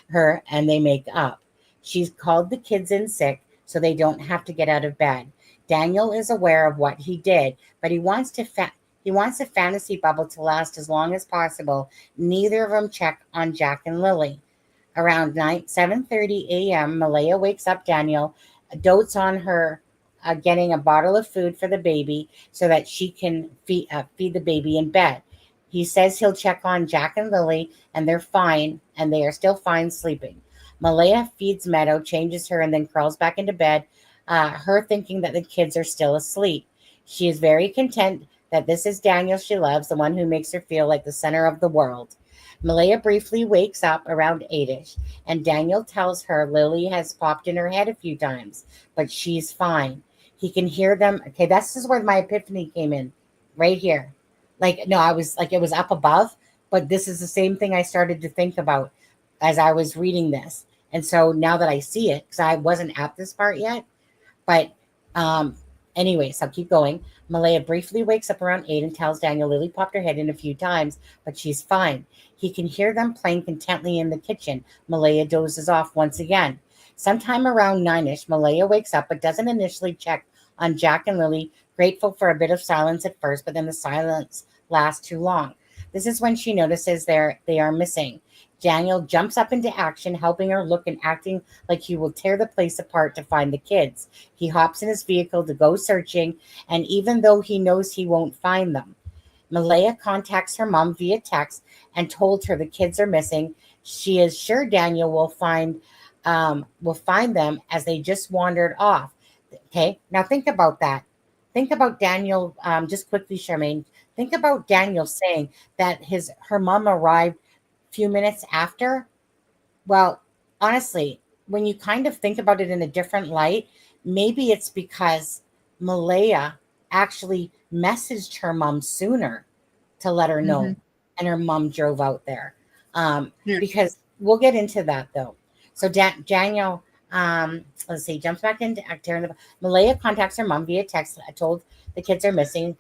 her, and they make up. She's called the kids in sick so they don't have to get out of bed. Daniel is aware of what he did, but he wants a fantasy bubble to last as long as possible. Neither of them check on Jack and Lily. Around 7:30 a.m., Malaya wakes up Daniel, dotes on her getting a bottle of food for the baby so that she can feed the baby in bed. He says he'll check on Jack and Lily, and they're fine, and they are still fine sleeping. Malaya feeds Meadow, changes her, and then crawls back into bed, her thinking that the kids are still asleep. She is very content that this is Daniel she loves, the one who makes her feel like the center of the world. Malaya briefly wakes up around 8ish, and Daniel tells her Lily has popped in her head a few times, but she's fine. He can hear them. Okay, this is where my epiphany came in, right here. Like, no, I was like, it was up above, but this is the same thing I started to think about as I was reading this. And so now that I see it, because I wasn't at this part yet, but anyways, I'll keep going. Malaya briefly wakes up around 8 and tells Daniel Lily popped her head in a few times, but she's fine. He can hear them playing contently in the kitchen. Malaya dozes off once again. Sometime around 9ish, Malaya wakes up but doesn't initially check on Jack and Lily, grateful for a bit of silence at first, but then the silence lasts too long. This is when she notices they are missing. Daniel jumps up into action, helping her look and acting like he will tear the place apart to find the kids. He hops in his vehicle to go searching, and even though he knows he won't find them, Malaya contacts her mom via text and told her the kids are missing. She is sure Daniel will find them as they just wandered off. Okay, now think about that. Think about Daniel, just quickly, Charmaine. Think about Daniel saying that her mom arrived few minutes after. Well, honestly, when you kind of think about it in a different light, maybe it's because Malaya actually messaged her mom sooner to let her know, and her mom drove out there. Yeah. Because we'll get into that though. So Daniel, let's see, jumps back into actor. Malaya contacts her mom via text. Told the kids are missing.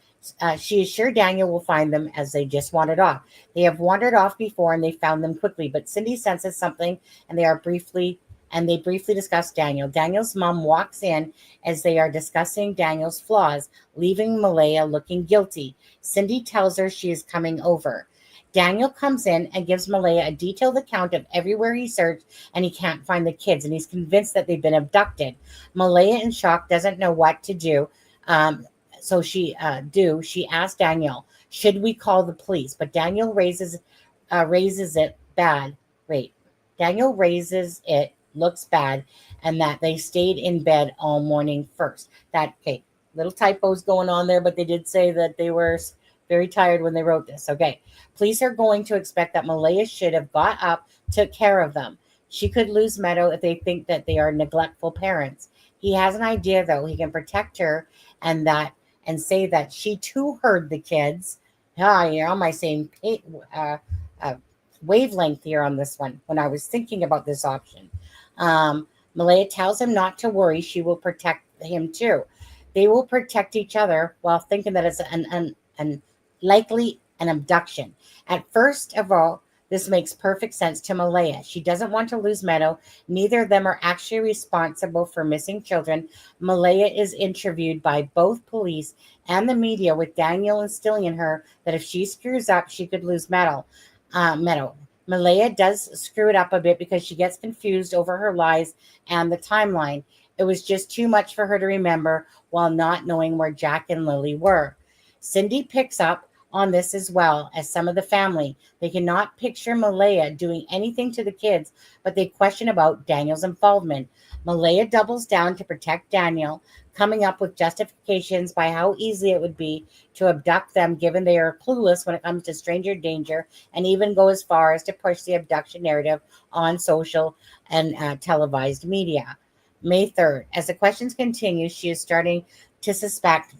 She is sure Daniel will find them as they just wandered off. They have wandered off before and they found them quickly, but Cindy senses something and they briefly discuss Daniel. Daniel's mom walks in as they are discussing Daniel's flaws, leaving Malaya looking guilty. Cindy tells her she is coming over. Daniel comes in and gives Malaya a detailed account of everywhere he searched and he can't find the kids, and he's convinced that they've been abducted. Malaya, in shock, doesn't know what to do. So she asks Daniel, should we call the police? But Daniel raises it bad. Wait, Daniel raises it, looks bad, and that they stayed in bed all morning first. That, okay, little typos going on there, but they did say that they were very tired when they wrote this. Okay. Police are going to expect that Malaya should have got up, took care of them. She could lose Meadow if they think that they are neglectful parents. He has an idea, though. He can protect her and say that she too heard the kids. You're on my same uh, wavelength here on this one when I was thinking about this option. Malaya tells him not to worry. She will protect him too. They will protect each other while thinking that it's an likely an abduction. At first of all, this makes perfect sense to Malaya. She doesn't want to lose Meadow. Neither of them are actually responsible for missing children. Malaya is interviewed by both police and the media, with Daniel instilling in her that if she screws up, she could lose Meadow. Malaya does screw it up a bit because she gets confused over her lies and the timeline. It was just too much for her to remember while not knowing where Jack and Lily were. Cindy picks up on this as well as some of the family. They cannot picture Malaya doing anything to the kids, but they question about Daniel's involvement. Malaya doubles down to protect Daniel, coming up with justifications by how easy it would be to abduct them given they are clueless when it comes to stranger danger, and even go as far as to push the abduction narrative on social and televised media. May 3rd. As the questions continue, she is starting to suspect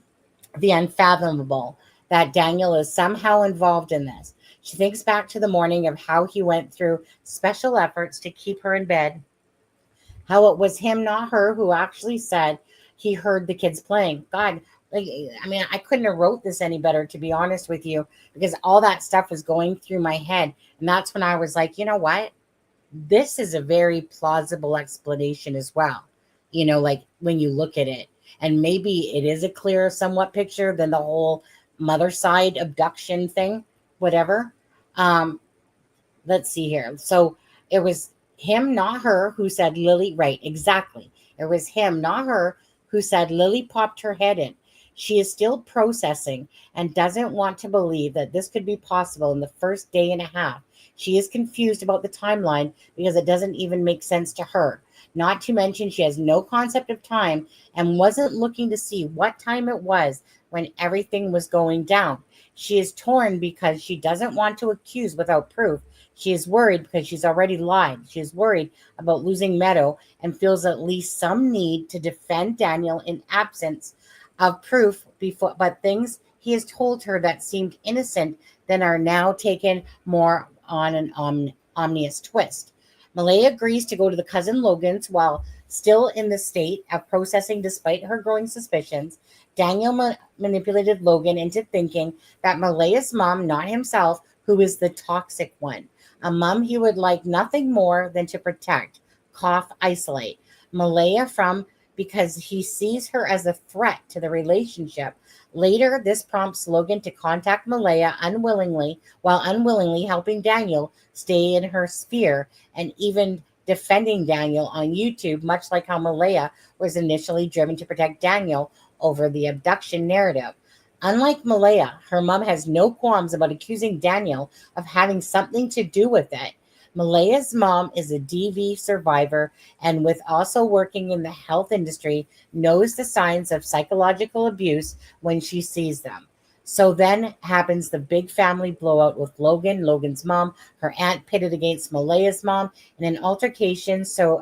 the unfathomable, that Daniel is somehow involved in this. She thinks back to the morning of how he went through special efforts to keep her in bed, how it was him, not her, who actually said he heard the kids playing. God, I couldn't have wrote this any better, to be honest with you, because all that stuff was going through my head. And that's when I was like, you know what? This is a very plausible explanation as well. Like when you look at it, and maybe it is a clearer somewhat picture than the whole mother side abduction thing, whatever. Let's see here. So it was him, not her, who said Lily. Right, exactly. It was him, not her, who said Lily popped her head in. She is still processing and doesn't want to believe that this could be possible in the first day and a half. She is confused about the timeline because it doesn't even make sense to her. Not to mention, she has no concept of time and wasn't looking to see what time it was when everything was going down. She is torn because she doesn't want to accuse without proof. She is worried because she's already lied. She is worried about losing Meadow and feels at least some need to defend Daniel in absence of proof before, but things he has told her that seemed innocent then are now taken more on an ominous twist. Malaya agrees to go to the cousin Logan's while still in the state of processing despite her growing suspicions. Daniel manipulated Logan into thinking that Malaya's mom, not himself, who is the toxic one. A mom he would like nothing more than to protect, cough, isolate. Malaya because he sees her as a threat to the relationship. Later, this prompts Logan to contact Malaya while unwillingly helping Daniel stay in her sphere and even defending Daniel on YouTube, much like how Malaya was initially driven to protect Daniel over the abduction narrative. Unlike Malaya, her mom has no qualms about accusing Daniel of having something to do with it. Malaya's mom is a DV survivor and, with also working in the health industry, knows the signs of psychological abuse when she sees them. So then happens the big family blowout with Logan's mom, her aunt pitted against Malaya's mom in an altercation so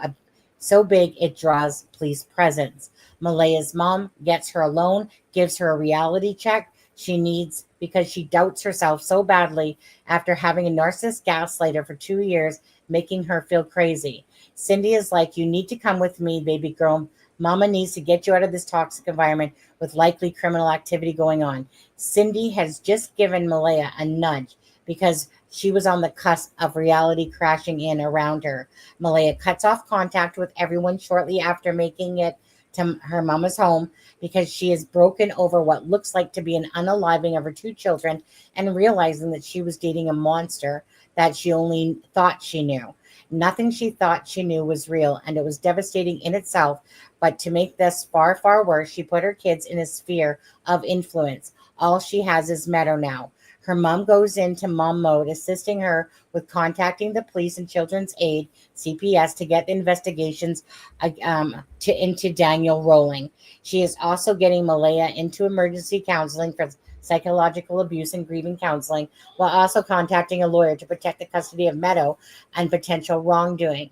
big it draws police presence. Malaya's mom gets her alone, gives her a reality check she needs because she doubts herself so badly after having a narcissist gaslighter for 2 years, making her feel crazy. Cindy is like, you need to come with me, baby girl. Mama needs to get you out of this toxic environment with likely criminal activity going on. Cindy has just given Malaya a nudge because she was on the cusp of reality crashing in around her. Malaya cuts off contact with everyone shortly after making it to her mama's home because she is broken over what looks like to be an unaliving of her 2 children and realizing that she was dating a monster that she only thought she knew. Nothing she thought she knew was real, and it was devastating in itself. But to make this far, far worse, she put her kids in a sphere of influence. All she has is Meadow now. Her mom goes into mom mode, assisting her with contacting the police and Children's Aid, CPS, to get the investigations into Daniel rolling. She is also getting Malaya into emergency counseling for psychological abuse and grieving counseling, while also contacting a lawyer to protect the custody of Meadow and potential wrongdoing.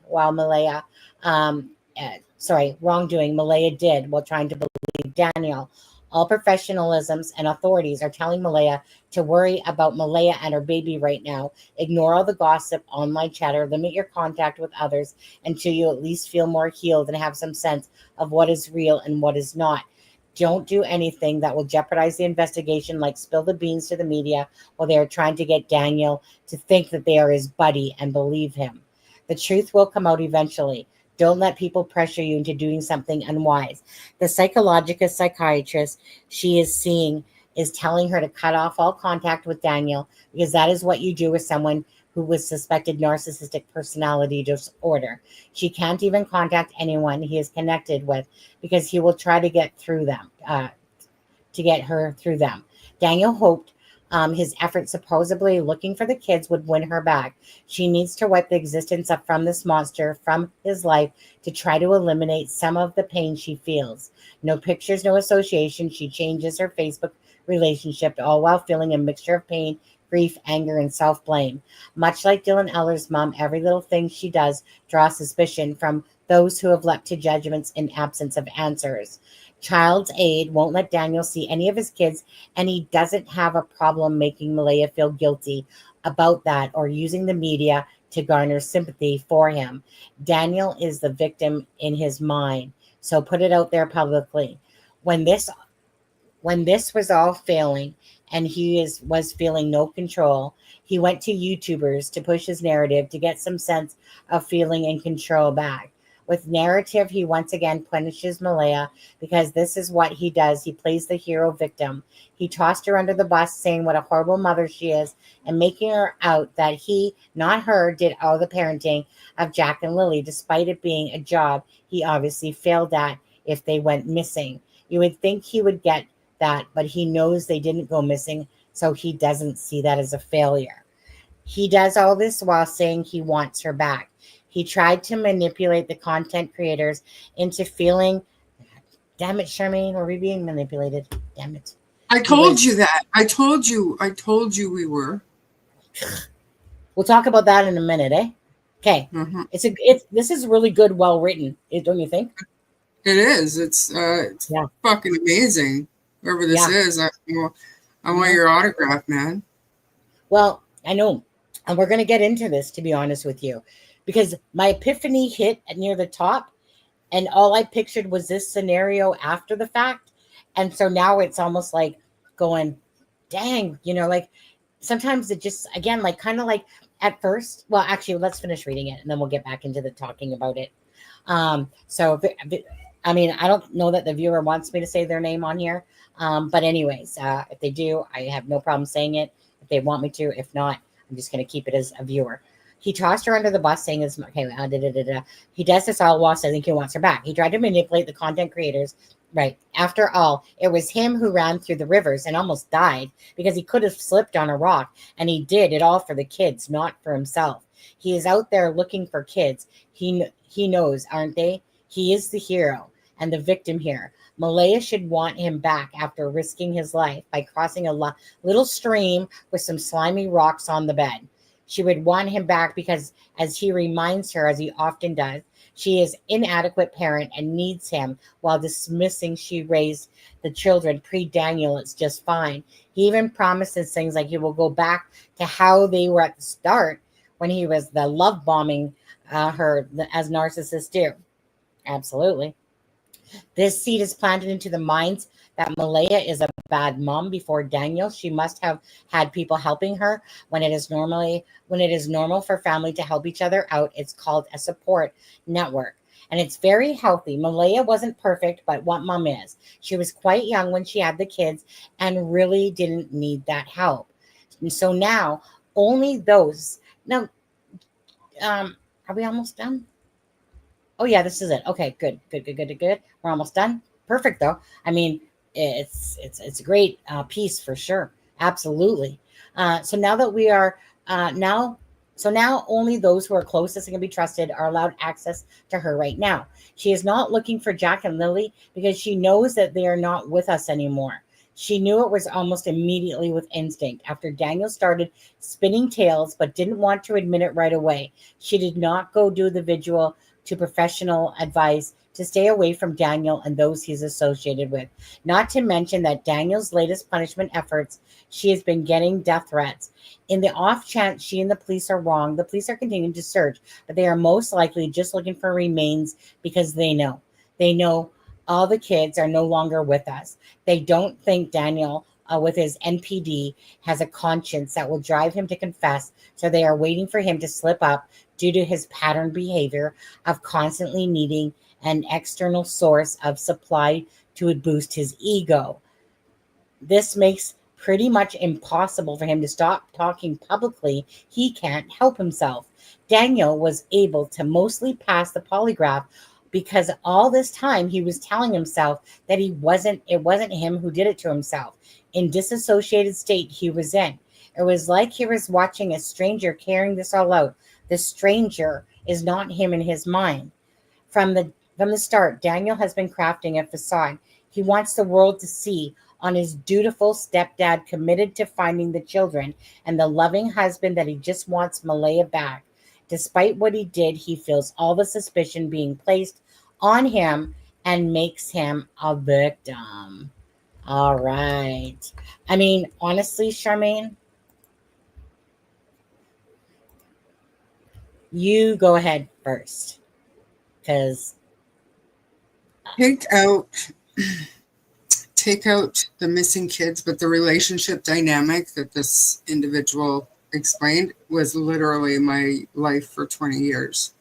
Wrongdoing Malaya did while trying to believe Daniel. All professionalisms and authorities are telling Malaya to worry about Malaya and her baby right now. Ignore all the gossip, online chatter, limit your contact with others until you at least feel more healed and have some sense of what is real and what is not. Don't do anything that will jeopardize the investigation, like spill the beans to the media while they are trying to get Daniel to think that they are his buddy and believe him. The truth will come out eventually. Don't let people pressure you into doing something unwise. The psychiatrist she is seeing is telling her to cut off all contact with Daniel, because that is what you do with someone who was suspected narcissistic personality disorder. She can't even contact anyone he is connected with, because he will try to get her through them. Daniel hoped his efforts supposedly looking for the kids would win her back. She needs to wipe the existence from this monster from his life to try to eliminate some of the pain she feels. No pictures, no association. She changes her Facebook relationship, all while feeling a mixture of pain, grief, anger, and self-blame. Much like Dylan Eller's mom, every little thing she does draws suspicion from those who have leapt to judgments in absence of answers. Child's Aid won't let Daniel see any of his kids, and he doesn't have a problem making Malaya feel guilty about that or using the media to garner sympathy for him. Daniel is the victim in his mind, so put it out there publicly. When this was all failing and he was feeling no control, he went to YouTubers to push his narrative to get some sense of feeling in control back. With narrative, he once again punishes Malaya, because this is what he does. He plays the hero victim. He tossed her under the bus, saying what a horrible mother she is, and making her out that he, not her, did all the parenting of Jack and Lily, despite it being a job he obviously failed at if they went missing. You would think he would get that, but he knows they didn't go missing, so he doesn't see that as a failure. He does all this while saying he wants her back. He tried to manipulate the content creators into feeling, damn it, Charmaine, were we being manipulated? Damn it. I told you that. I told you we were. We'll talk about that in a minute, eh? Okay. Mm-hmm. This is really good, well written, don't you think? It is. It's fucking amazing. Whoever this is, I want your autograph, man. Well, I know. And we're going to get into this, to be honest with you, because my epiphany hit near the top, and all I pictured was this scenario after the fact. And so now it's almost like going, dang, like sometimes it just, again, like kind of like at first, well, actually, let's finish reading it and then we'll get back into the talking about it. I mean, I don't know that the viewer wants me to say their name on here. But anyways, if they do, I have no problem saying it if they want me to. If not, I'm just going to keep it as a viewer. He tossed her under the bus, saying this. Okay, he does this all while saying he wants her back. He tried to manipulate the content creators. Right. After all, it was him who ran through the rivers and almost died, because he could have slipped on a rock, and he did it all for the kids, not for himself. He is out there looking for kids. He knows, aren't they? He is the hero and the victim here. Malaya should want him back after risking his life by crossing a little stream with some slimy rocks on the bed. She would want him back because, as he reminds her, as he often does, she is inadequate parent and needs him, while dismissing she raised the children pre-Daniel. It's just fine. He even promises things like he will go back to how they were at the start, when he was the love bombing her as narcissists do. Absolutely. This seed is planted into the minds that Malaya is a bad mom before Daniel. She must have had people helping her when it is normal for family to help each other out. It's called a support network, and it's very healthy. Malaya wasn't perfect, but what mom is. She was quite young when she had the kids and really didn't need that help. And so now only those. Now, are we almost done? Oh yeah, this is it. Okay, good. We're almost done. Perfect though. I mean, it's a great piece for sure. Absolutely. So now that we are now only those who are closest and can be trusted are allowed access to her right now. She is not looking for Jack and Lily because she knows that they are not with us anymore. She knew it was almost immediately with instinct. After Daniel started spinning tales but didn't want to admit it right away, she did not go do the vigil to professional advice to stay away from Daniel and those he's associated with. Not to mention that Daniel's latest punishment efforts, she has been getting death threats. In the off chance she and the police are wrong, the police are continuing to search, but they are most likely just looking for remains because they know. They know all the kids are no longer with us. They don't think Daniel, with his NPD, has a conscience that will drive him to confess, so they are waiting for him to slip up due to his pattern behavior of constantly needing an external source of supply to boost his ego. This makes pretty much impossible for him to stop talking publicly. He can't help himself. Daniel was able to mostly pass the polygraph because all this time he was telling himself that it wasn't him who did it to himself. In disassociated state he was in. It was like he was watching a stranger carrying this all out. The stranger is not him in his mind. From the start, Daniel has been crafting a facade. He wants the world to see on his dutiful stepdad committed to finding the children and the loving husband that he just wants Malaya back. Despite what he did, he feels all the suspicion being placed on him and makes him a victim. All right. I mean, honestly, Charmaine, you go ahead first. Because Take out the missing kids, but the relationship dynamic that this individual explained was literally my life for 20 years.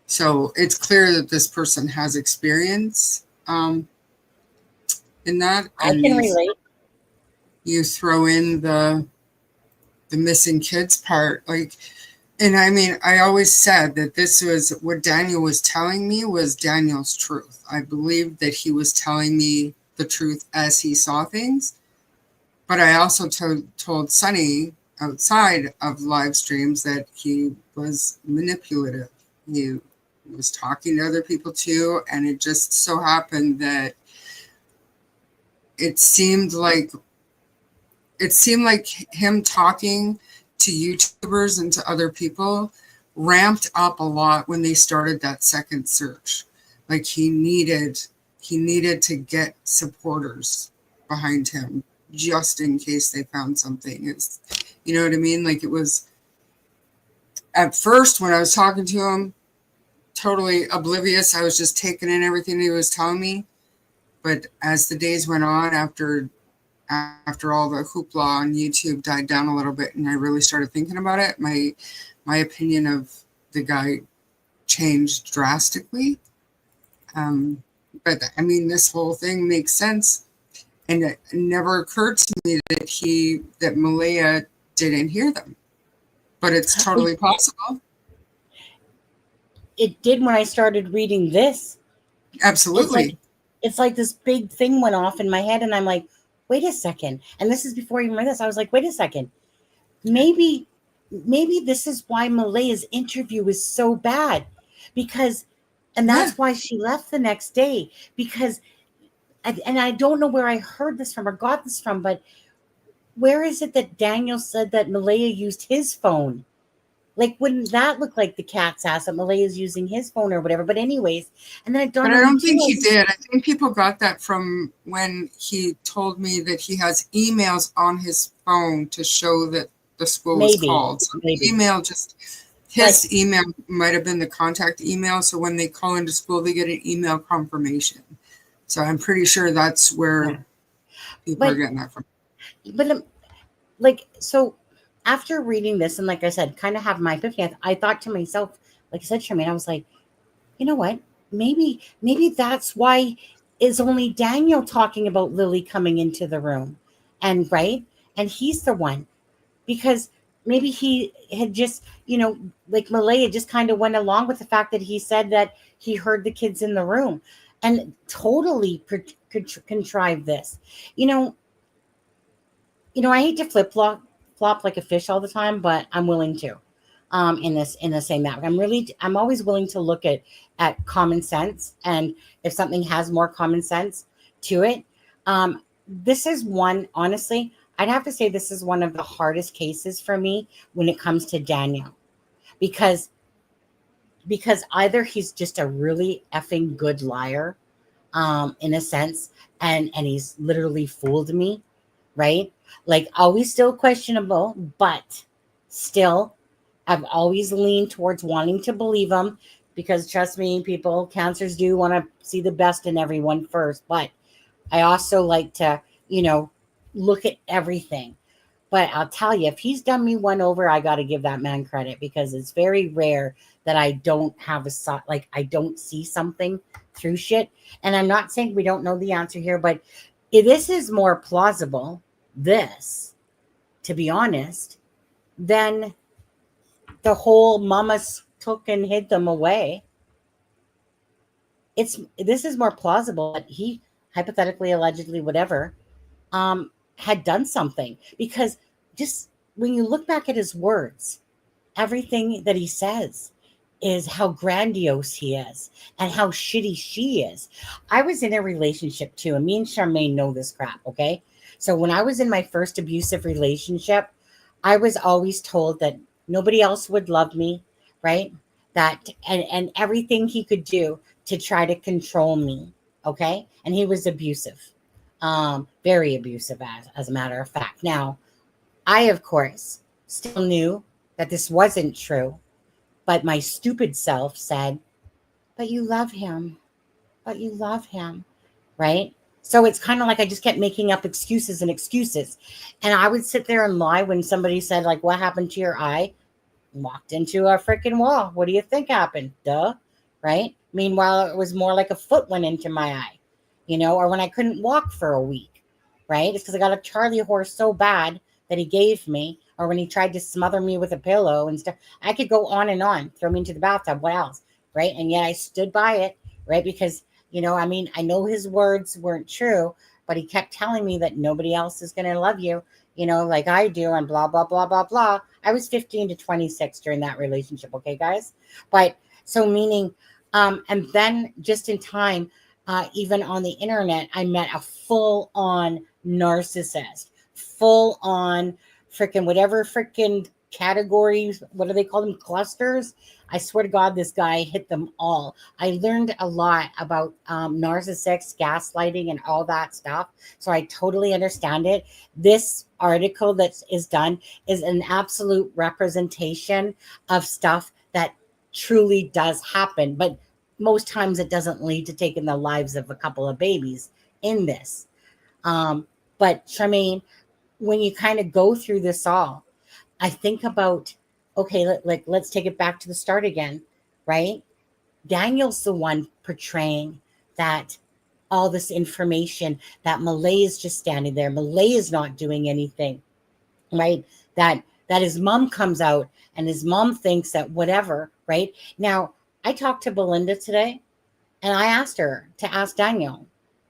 So it's clear that this person has experience in that. I can relate. You throw in the missing kids part, like, and I mean, I always said that this was what Daniel was telling me was Daniel's truth. I believed that he was telling me the truth as he saw things. But I also told Sonny outside of live streams that he was manipulative. He was talking to other people too. And it just so happened that it seemed like him talking to YouTubers and to other people ramped up a lot when they started that second search. Like he needed to get supporters behind him just in case they found something. It's, you know what I mean? Like it was at first when I was talking to him, totally oblivious. I was just taking in everything he was telling me. But as the days went on, after all the hoopla on YouTube died down a little bit and I really started thinking about it, my opinion of the guy changed drastically. But I mean, this whole thing makes sense. And it never occurred to me that Malaya didn't hear them. But it's totally possible. It did when I started reading this. Absolutely. It's like this big thing went off in my head and I'm like, wait a second. And this is before you read this. I was like, wait a second. Maybe this is why Malaya's interview was so bad. And that's why she left the next day. Because, and I don't know where I heard this from or got this from, but where is it that Daniel said that Malaya used his phone? Like, wouldn't that look like the cat's ass that Malaya's using his phone or whatever? But anyways, and then I don't think he did. I think people got that from when he told me that he has emails on his phone to show that the school was called. So the email his email might have been the contact email. So when they call into school, they get an email confirmation. So I'm pretty sure that's where people are getting that from. But so after reading this, and like I said, kind of have my epiphany, I thought to myself, like I said, Charmaine, I was like, you know what? Maybe that's why is only Daniel talking about Lily coming into the room. And he's the one. Because maybe he had just, like Malaya just kind of went along with the fact that he said that he heard the kids in the room and totally contrived this. I hate to flop like a fish all the time, but I'm willing to in the same map. I'm always willing to look at common sense, and if something has more common sense to it, this is one, honestly, I'd have to say this is one of the hardest cases for me when it comes to Daniel, because either he's just a really effing good liar, in a sense, and he's literally fooled me, right? Like, always still questionable, but still, I've always leaned towards wanting to believe him, because trust me, people, cancers do want to see the best in everyone first, but I also like to, look at everything. But I'll tell you, if he's done me one over, I got to give that man credit, because it's very rare that I don't have like I don't see something through shit. And I'm not saying we don't know the answer here, but this is more plausible, this, to be honest, than the whole mamas took and hid them away. This is more plausible that he hypothetically, allegedly, whatever, had done something, because just when you look back at his words, everything that he says is how grandiose he is and how shitty she is. I was in a relationship too, and me and Charmaine know this crap, okay? So when I was in my first abusive relationship, I was always told that nobody else would love me, right? That and everything he could do to try to control me, okay? And he was abusive. Very abusive, as a matter of fact. Now, I, of course, still knew that this wasn't true, but my stupid self said, but you love him, but you love him, right? So it's kind of like I just kept making up excuses and excuses. And I would sit there and lie when somebody said, like, what happened to your eye? Walked into a freaking wall. What do you think happened? Duh, right? Meanwhile, it was more like a foot went into my eye, or when I couldn't walk for a week, right? It's because I got a Charlie horse so bad that he gave me, or when he tried to smother me with a pillow and stuff. I could go on, throw me into the bathtub. What else, right? And yet I stood by it, right? Because, I know his words weren't true, but he kept telling me that nobody else is going to love you, like I do, and blah, blah, blah, blah, blah. I was 15 to 26 during that relationship, okay, guys? But so meaning, and then just in time, even on the internet, I met a full-on narcissist, full-on freaking whatever freaking categories, what do they call them, clusters? I swear to God, this guy hit them all. I learned a lot about narcissists, gaslighting, and all that stuff. So I totally understand it. This article that is done is an absolute representation of stuff that truly does happen. But most times it doesn't lead to taking the lives of a couple of babies in this. But Charmaine, when you kind of go through this all, I think about, okay, let's take it back to the start again, right? Daniel's the one portraying that all this information, that Malay is just standing there. Malay is not doing anything, right? That his mom comes out and his mom thinks that whatever, right? Now, I talked to Belinda today, and I asked her to ask Daniel,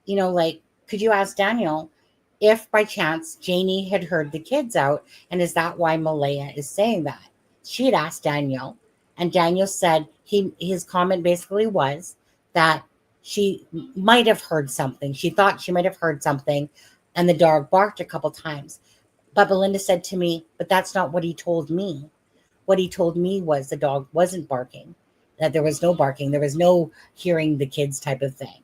could you ask Daniel if by chance Janie had heard the kids out, and is that why Malaya is saying that? She had asked Daniel, and Daniel said his comment basically was that she might have heard something. She thought she might have heard something, and the dog barked a couple times. But Belinda said to me, but that's not what he told me. What he told me was the dog wasn't barking, that there was no barking, there was no hearing the kids type of thing,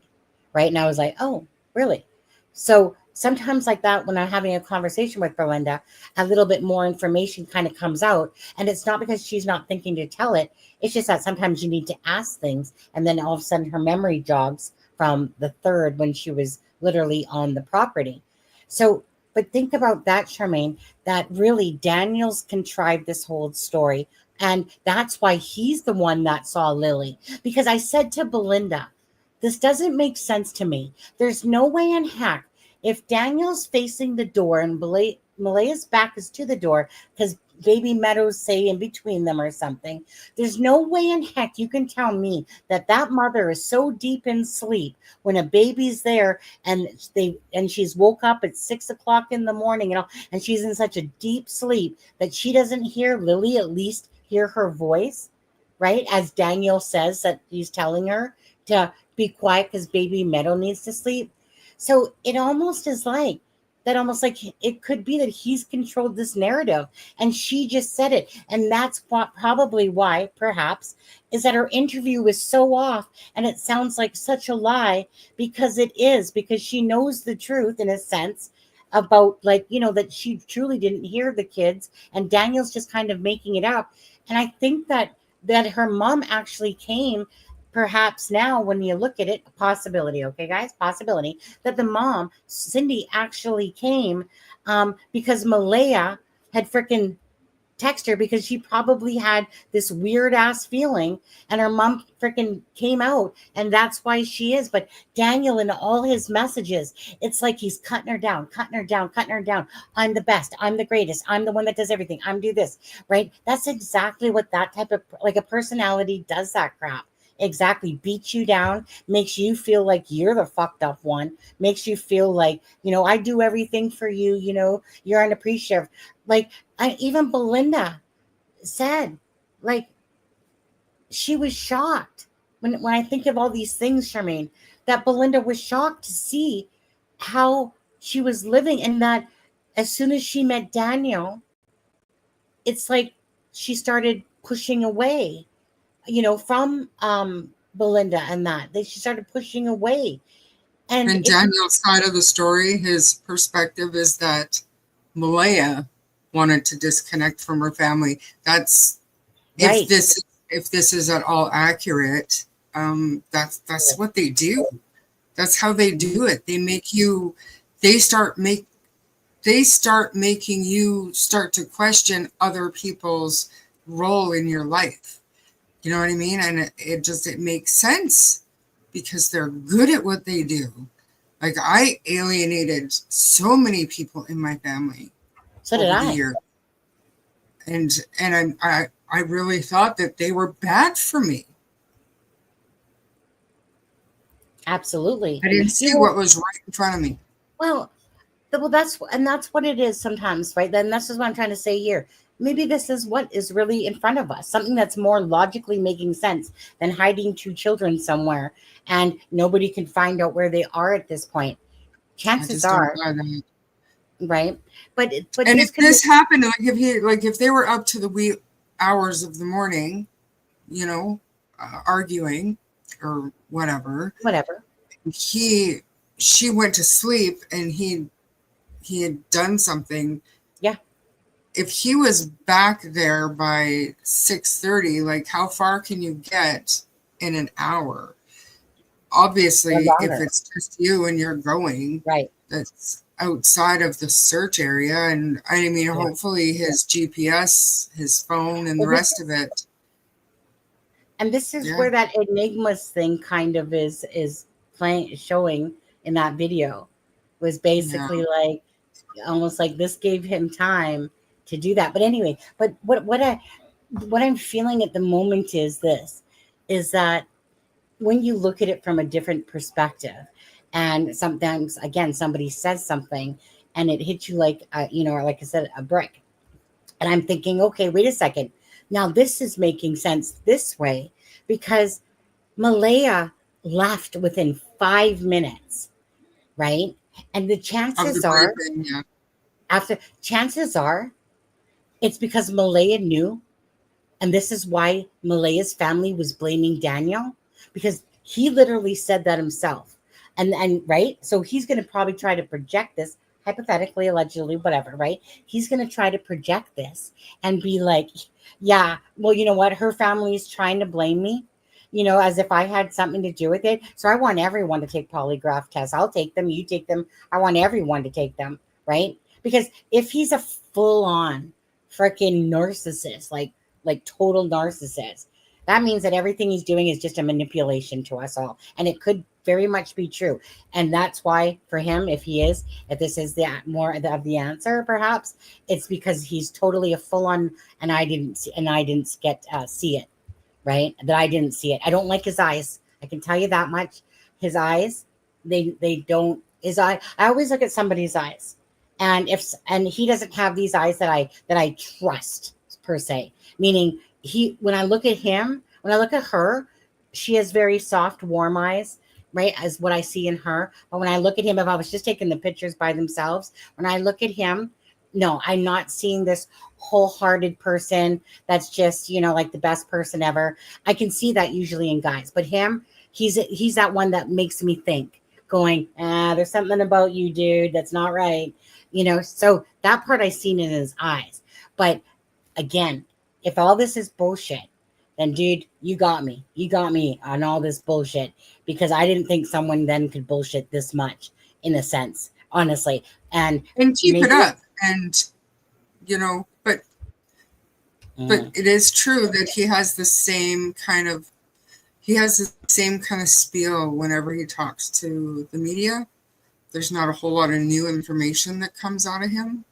right? And I was like, oh, really? So sometimes like that, when I'm having a conversation with Belinda, a little bit more information kind of comes out. And it's not because she's not thinking to tell it. It's just that sometimes you need to ask things. And then all of a sudden her memory jogs from the third when she was literally on the property. So, but think about that, Charmaine, that really Daniel's contrived this whole story. And that's why he's the one that saw Lily. Because I said to Belinda, this doesn't make sense to me. There's no way in heck, if Daniel's facing the door and Malaya's back is to the door because baby meadows say in between them or something, there's no way in heck you can tell me that mother is so deep in sleep when a baby's there and she's woke up at 6 o'clock in the morning and she's in such a deep sleep that she doesn't hear Lily, at least hear her voice, right? As Daniel says that he's telling her to be quiet because baby Meadow needs to sleep. So it almost is like that almost like it could be that he's controlled this narrative and she just said it. And that's what probably why, perhaps, is that her interview was so off and it sounds like such a lie, because it is, because she knows the truth in a sense about, like, that she truly didn't hear the kids and Daniel's just kind of making it up. And I think that her mom actually came, perhaps now when you look at it, a possibility, okay guys, possibility that the mom, Cindy, actually came because Malaya had freaking texted her, because she probably had this weird ass feeling and her mom freaking came out, and that's why she is. But Daniel, in all his messages, it's like he's cutting her down, cutting her down, cutting her down. I'm the best, I'm the greatest, I'm the one that does everything, I'm do this, right? That's exactly what that type of, like, a personality does, that crap. Exactly. Beats you down, makes you feel like you're the fucked up one, makes you feel like, I do everything for you, you're unappreciative. Like, even Belinda said, like, she was shocked when I think of all these things, Charmaine, that Belinda was shocked to see how she was living, and that as soon as she met Daniel, it's like she started pushing away, from Belinda, and that she started pushing away. And Daniel's side of the story, his perspective is that Malaya wanted to disconnect from her family. That's right. If this is at all accurate, that's what they do. That's how they do it. They start making you start to question other people's role in your life. You know what I mean? And it makes sense because they're good at what they do. Like, I alienated so many people in my family. So did I. Year. And I really thought that they were bad for me. Absolutely. I didn't see what was right in front of me. Well, that's what it is sometimes, right? Then that's just what I'm trying to say here. Maybe this is what is really in front of us, something that's more logically making sense than hiding two children somewhere and nobody can find out where they are at this point. Chances are, right? But and if this happened, if they were up to the wee hours of the morning, arguing or whatever, she went to sleep and he had done something. Yeah. If he was back there by 6:30, like, how far can you get in an hour? Obviously, if it's just you and you're going, right, that's outside of the search area. And I mean, hopefully his GPS, his phone, and the rest of it. And this is where that Enigmas thing kind of is showing in that video, was basically like, almost like this gave him time to do that. But anyway, but what I'm feeling at the moment is that when you look at it from a different perspective, and sometimes, again, somebody says something and it hits you like, or like I said, a brick. And I'm thinking, okay, wait a second. Now this is making sense this way, because Malaya left within 5 minutes, right? And the chances are, chances are, it's because Malaya knew, and this is why Malaya's family was blaming Daniel, because he literally said that himself. And right, so he's going to probably try to project this, hypothetically, allegedly, whatever, right? He's going to try to project this and be like, yeah, well, you know what? Her family is trying to blame me, as if I had something to do with it. So I want everyone to take polygraph tests. I'll take them. You take them. I want everyone to take them, right? Because if he's a full-on freaking narcissist, like total narcissist, that means that everything he's doing is just a manipulation to us all. And it could very much be true. And that's why, for him, if this is the more of the answer, perhaps it's because he's totally a full-on, and I didn't get see it, right? That I didn't see it. I don't like his eyes. I can tell you that much. His eyes, they don't. I always look at somebody's eyes, and he doesn't have these eyes that I trust per se. Meaning, when I look at him, when I look at her, she has very soft, warm eyes. right, as what I see in her. But when I look at him, if I was just taking the pictures by themselves, when I look at him, no, I'm not seeing this wholehearted person that's just, like the best person ever. I can see that usually in guys, but him, he's that one that makes me think, going, there's something about you, dude, that's not right. So that part I seen in his eyes. But again, if all this is bullshit, then dude, you got me. You got me on all this bullshit, because I didn't think someone then could bullshit this much, in a sense, honestly. And keep maybe it up. And, but it is true that he has the same kind of spiel whenever he talks to the media. There's not a whole lot of new information that comes out of him.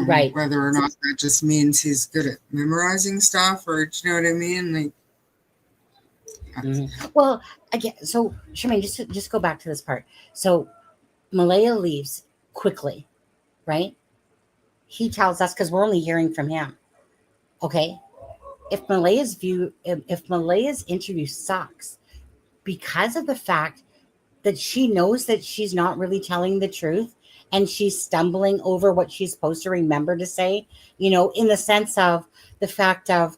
right. Whether or not that just means he's good at memorizing stuff, or do you know what I mean? Like, Well, again, so Charmaine, just go back to this part. So Malaya leaves quickly, right? He tells us, because we're only hearing from him. Okay, if Malaya's interview sucks, because of the fact that she knows that she's not really telling the truth, and she's stumbling over what she's supposed to remember to say, in the sense of the fact of,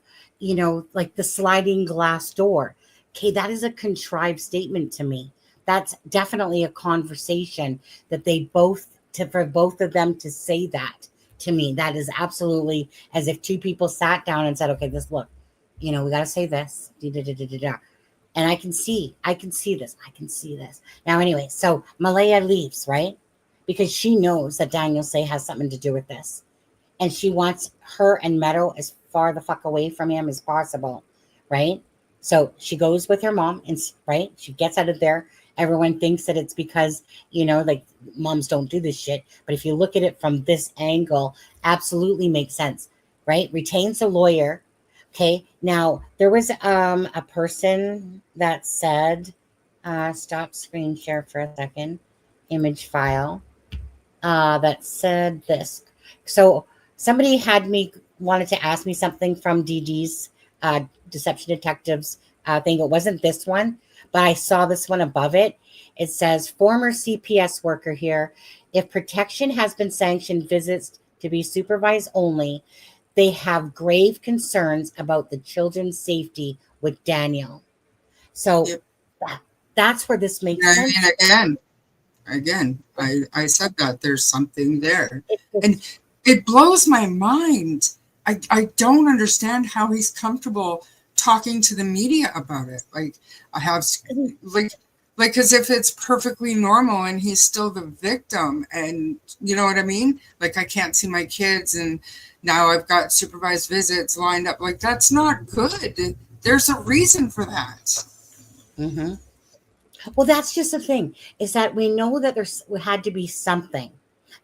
like the sliding glass door. Okay, that is a contrived statement to me. That's definitely a conversation that for both of them to say that to me. That is absolutely as if two people sat down and said, okay, we got to say this. And I can see this. Now, anyway, so Malaya leaves, right? Because she knows that Daniel Say has something to do with this. And she wants her and Meadow as far the fuck away from him as possible, right? So she goes with her mom, and right, she gets out of there. Everyone thinks that it's because, like moms don't do this shit. But if you look at it from this angle, absolutely makes sense, right? Retains a lawyer. Okay. Now there was a person that said, stop screen share for a second, image file, that said this. So somebody wanted to ask me something from DD's Deception Detectives thing. It wasn't this one, but I saw this one above it. It says, former CPS worker here. If protection has been sanctioned visits to be supervised only, they have grave concerns about the children's safety with Daniel. So Yep. that's where this makes sense. Again, I said that there's something there. And it blows my mind. I don't understand how he's comfortable talking to the media about it. Like, like as if it's perfectly normal and he's still the victim. And you know what I mean? Like, I can't see my kids and now I've got supervised visits lined up. Like, that's not good. There's a reason for that. Mm-hmm. Well, that's just the thing, is that we know that there had to be something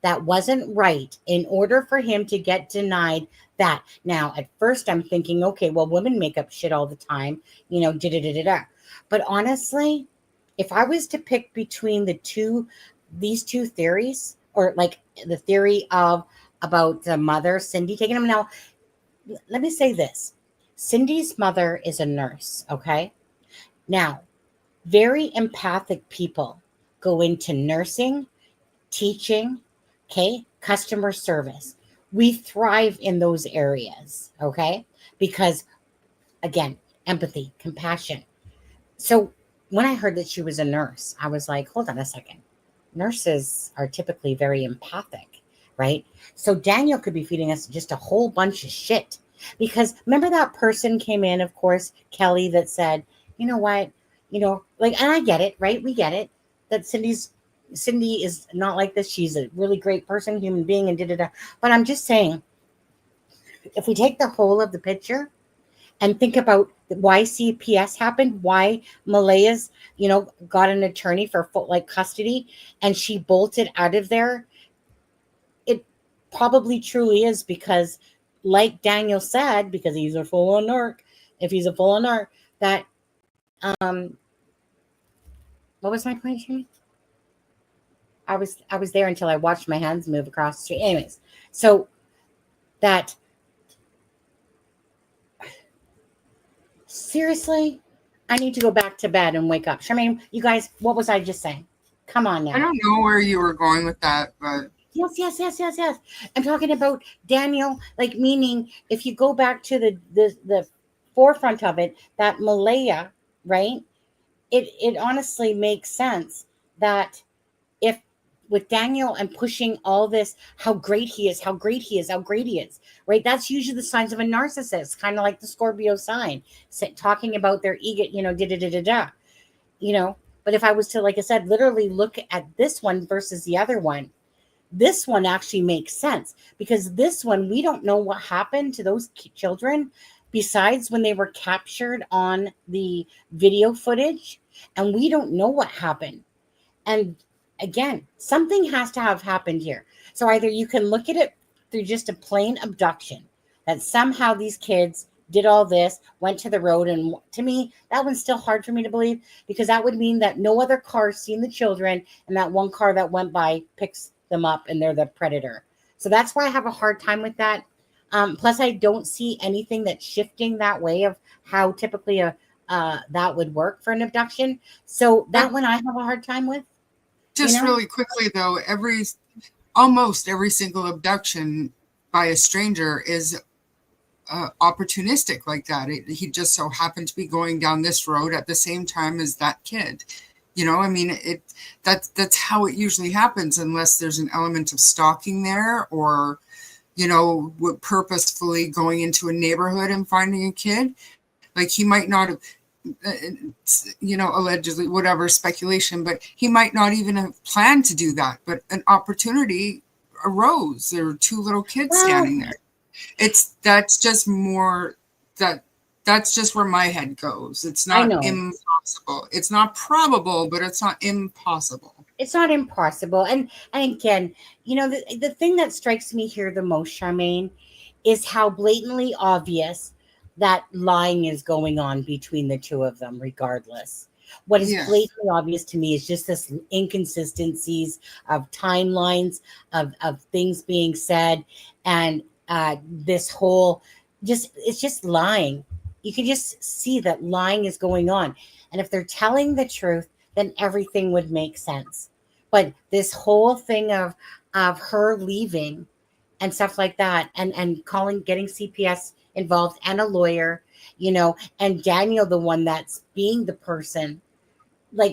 that wasn't right in order for him to get denied that. Now, at first I'm thinking, okay, well, women make up shit all the time, But honestly, if I was to pick between these two theories, or like the theory about the mother, Cindy, taking him. Now, let me say this. Cindy's mother is a nurse, okay? Now, very empathic people go into nursing, teaching, okay, customer service. We thrive in those areas, okay? Because, again, empathy, compassion. So when I heard that she was a nurse, I was like, hold on a second. Nurses are typically very empathic, right? So Daniel could be feeding us just a whole bunch of shit. Because remember that person came in, of course, Kelly, that said, you know what? And I get it, right? We get it that Cindy is not like this. She's a really great person, human being, and da-da-da. But I'm just saying, if we take the whole of the picture and think about why CPS happened, why Malaya's, got an attorney for full custody, and she bolted out of there, it probably truly is because, like Daniel said, because he's a full-on narc, that what was my point, Shane? I was there until I watched my hands move across the street. Anyways, so that seriously, I need to go back to bed and wake up. Charmaine, you guys, what was I just saying? Come on I now. don't know where you were going with that, but Yes. I'm talking about Daniel, like meaning if you go back to the forefront of it, that Malaya, right? It honestly makes sense that if with Daniel and pushing all this, how great he is, how great he is, how great he is, right? That's usually the signs of a narcissist, kind of like the Scorpio sign, talking about their ego, da da da da da, you know. But if I was to, like I said, literally look at this one versus the other one, this one actually makes sense because this one, we don't know what happened to those children besides when they were captured on the video footage, and we don't know what happened. And again, something has to have happened here. So either you can look at it through just a plain abduction, that somehow these kids did all this, went to the road. And to me, that one's still hard for me to believe because that would mean that no other car seen the children and that one car that went by picks them up and they're the predator. So that's why I have a hard time with that. Plus, I don't see anything that's shifting that way of how typically that would work for an abduction. So that one I have a hard time with. just really quickly though, almost every single abduction by a stranger is opportunistic like that. He just so happened to be going down this road at the same time as that kid. I mean, that's how it usually happens, unless there's an element of stalking there, or purposefully going into a neighborhood and finding a kid. Like he might not have, allegedly, whatever speculation, but he might not even have planned to do that. But an opportunity arose. There were two little kids standing there. That's just where my head goes. It's not impossible. It's not probable, but it's not impossible. It's not impossible. And again, the thing that strikes me here the most, Charmaine, is how blatantly obvious that lying is going on between the two of them, regardless. What is blatantly obvious to me is just this inconsistencies of timelines of things being said, and this whole it's just lying. You can just see that lying is going on. And if they're telling the truth, then everything would make sense. But this whole thing of her leaving and stuff like that, and getting CPS involved and a lawyer, and Daniel, the one that's being the person,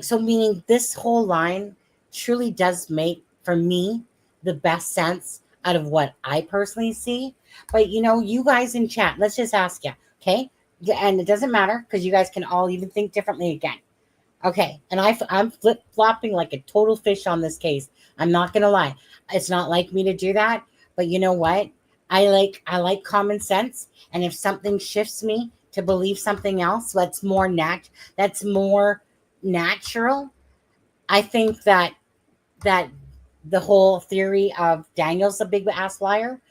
so meaning this whole line truly does make, for me, the best sense out of what I personally see. But you guys in chat, let's just ask you, okay? And it doesn't matter because you guys can all even think differently again. Okay, and I'm flip-flopping like a total fish on this case. I'm not gonna lie. It's not like me to do that, but you know what? I like common sense, and if something shifts me to believe something else that's more natural, I think that the whole theory of Daniel's a big ass liar,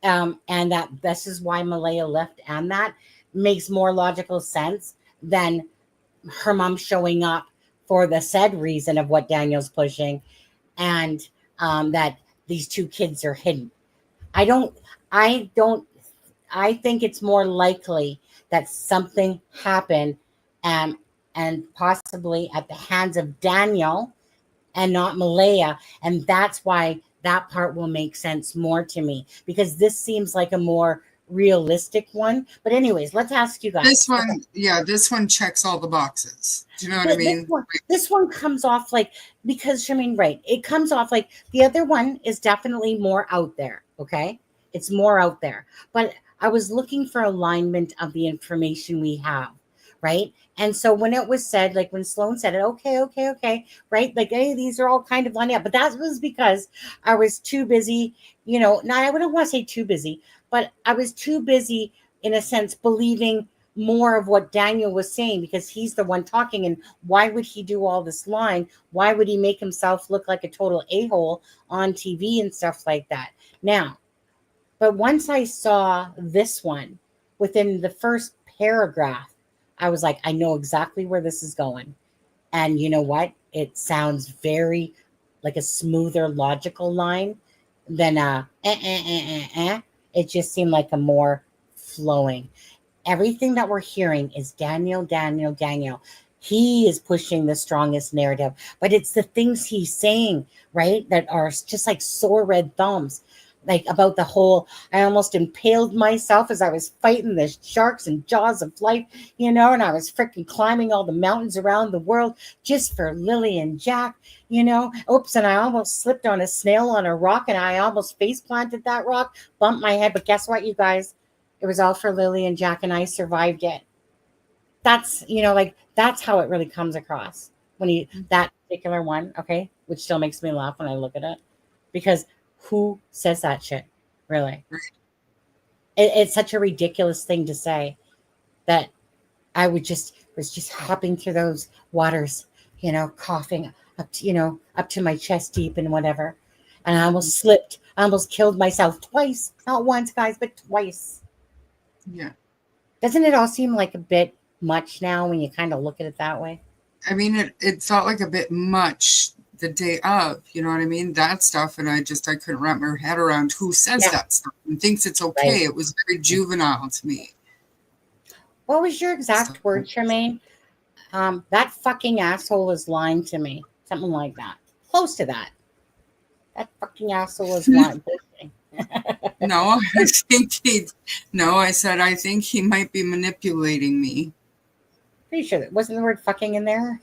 and that this is why Malaya left, and that makes more logical sense than her mom showing up for the said reason of what Daniel's pushing, and that these two kids are hidden. I think it's more likely that something happened, and possibly at the hands of Daniel and not Malaya. And that's why that part will make sense more to me, because this seems like a more realistic one. But anyways, let's ask you guys. This one checks all the boxes. Do you know what I mean? This one comes off like, because Charmaine, right, it comes off like the other one is definitely more out there. Okay, it's more out there. But I was looking for alignment of the information we have, right? And so when it was said, like when Sloan said it, okay, right? Like, hey, these are all kind of lining up. But that was because I was too busy, I wouldn't want to say too busy, but I was too busy in a sense believing more of what Daniel was saying, because he's the one talking. And why would he do all this lying? Why would he make himself look like a total a-hole on TV and stuff like that? Now, but once I saw this one within the first paragraph, I was like, I know exactly where this is going. And you know what? It sounds very like a smoother, logical line than It just seemed like a more flowing. everything that we're hearing is Daniel, Daniel, Daniel. He is pushing the strongest narrative, but it's the things he's saying, right, that are just like sore red thumbs. Like about the whole, I almost impaled myself as I was fighting the sharks and jaws of life, and I was freaking climbing all the mountains around the world just for Lily and Jack, Oops, and I almost slipped on a snail on a rock and I almost face planted that rock, bumped my head. But guess what, you guys? It was all for Lily and Jack and I survived it. That's, that's how it really comes across when that particular one, okay, which still makes me laugh when I look at it, because who says that shit? Really? It's such a ridiculous thing to say that I was just hopping through those waters, coughing up to, up to my chest deep and whatever. And I almost slipped. I almost killed myself twice. Not once, guys, but twice. Yeah. Doesn't it all seem like a bit much now when you kind of look at it that way? I mean, it felt like a bit much the day of, you know what I mean? That stuff. And I couldn't wrap my head around who says that stuff and thinks it's okay. Right. It was very juvenile to me. What was your exact word, Charmaine? That fucking asshole is lying to me. Something like that. Close to that. That fucking asshole is lying to me. No, I said, I think he might be manipulating me. Pretty sure that wasn't the word fucking in there.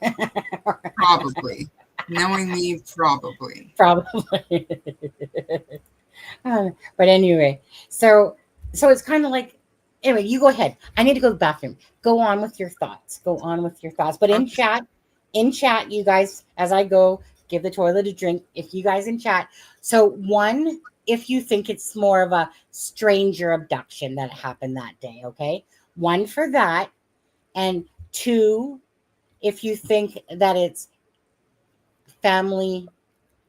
Probably. Knowing me, probably. Probably. But anyway, so it's kind of like, anyway, you go ahead. I need to go to the bathroom. Go on with your thoughts. But in chat, you guys, as I go, give the toilet a drink. If you guys in chat. So one, if you think it's more of a stranger abduction that happened that day, okay? One for that. And two, if you think that it's family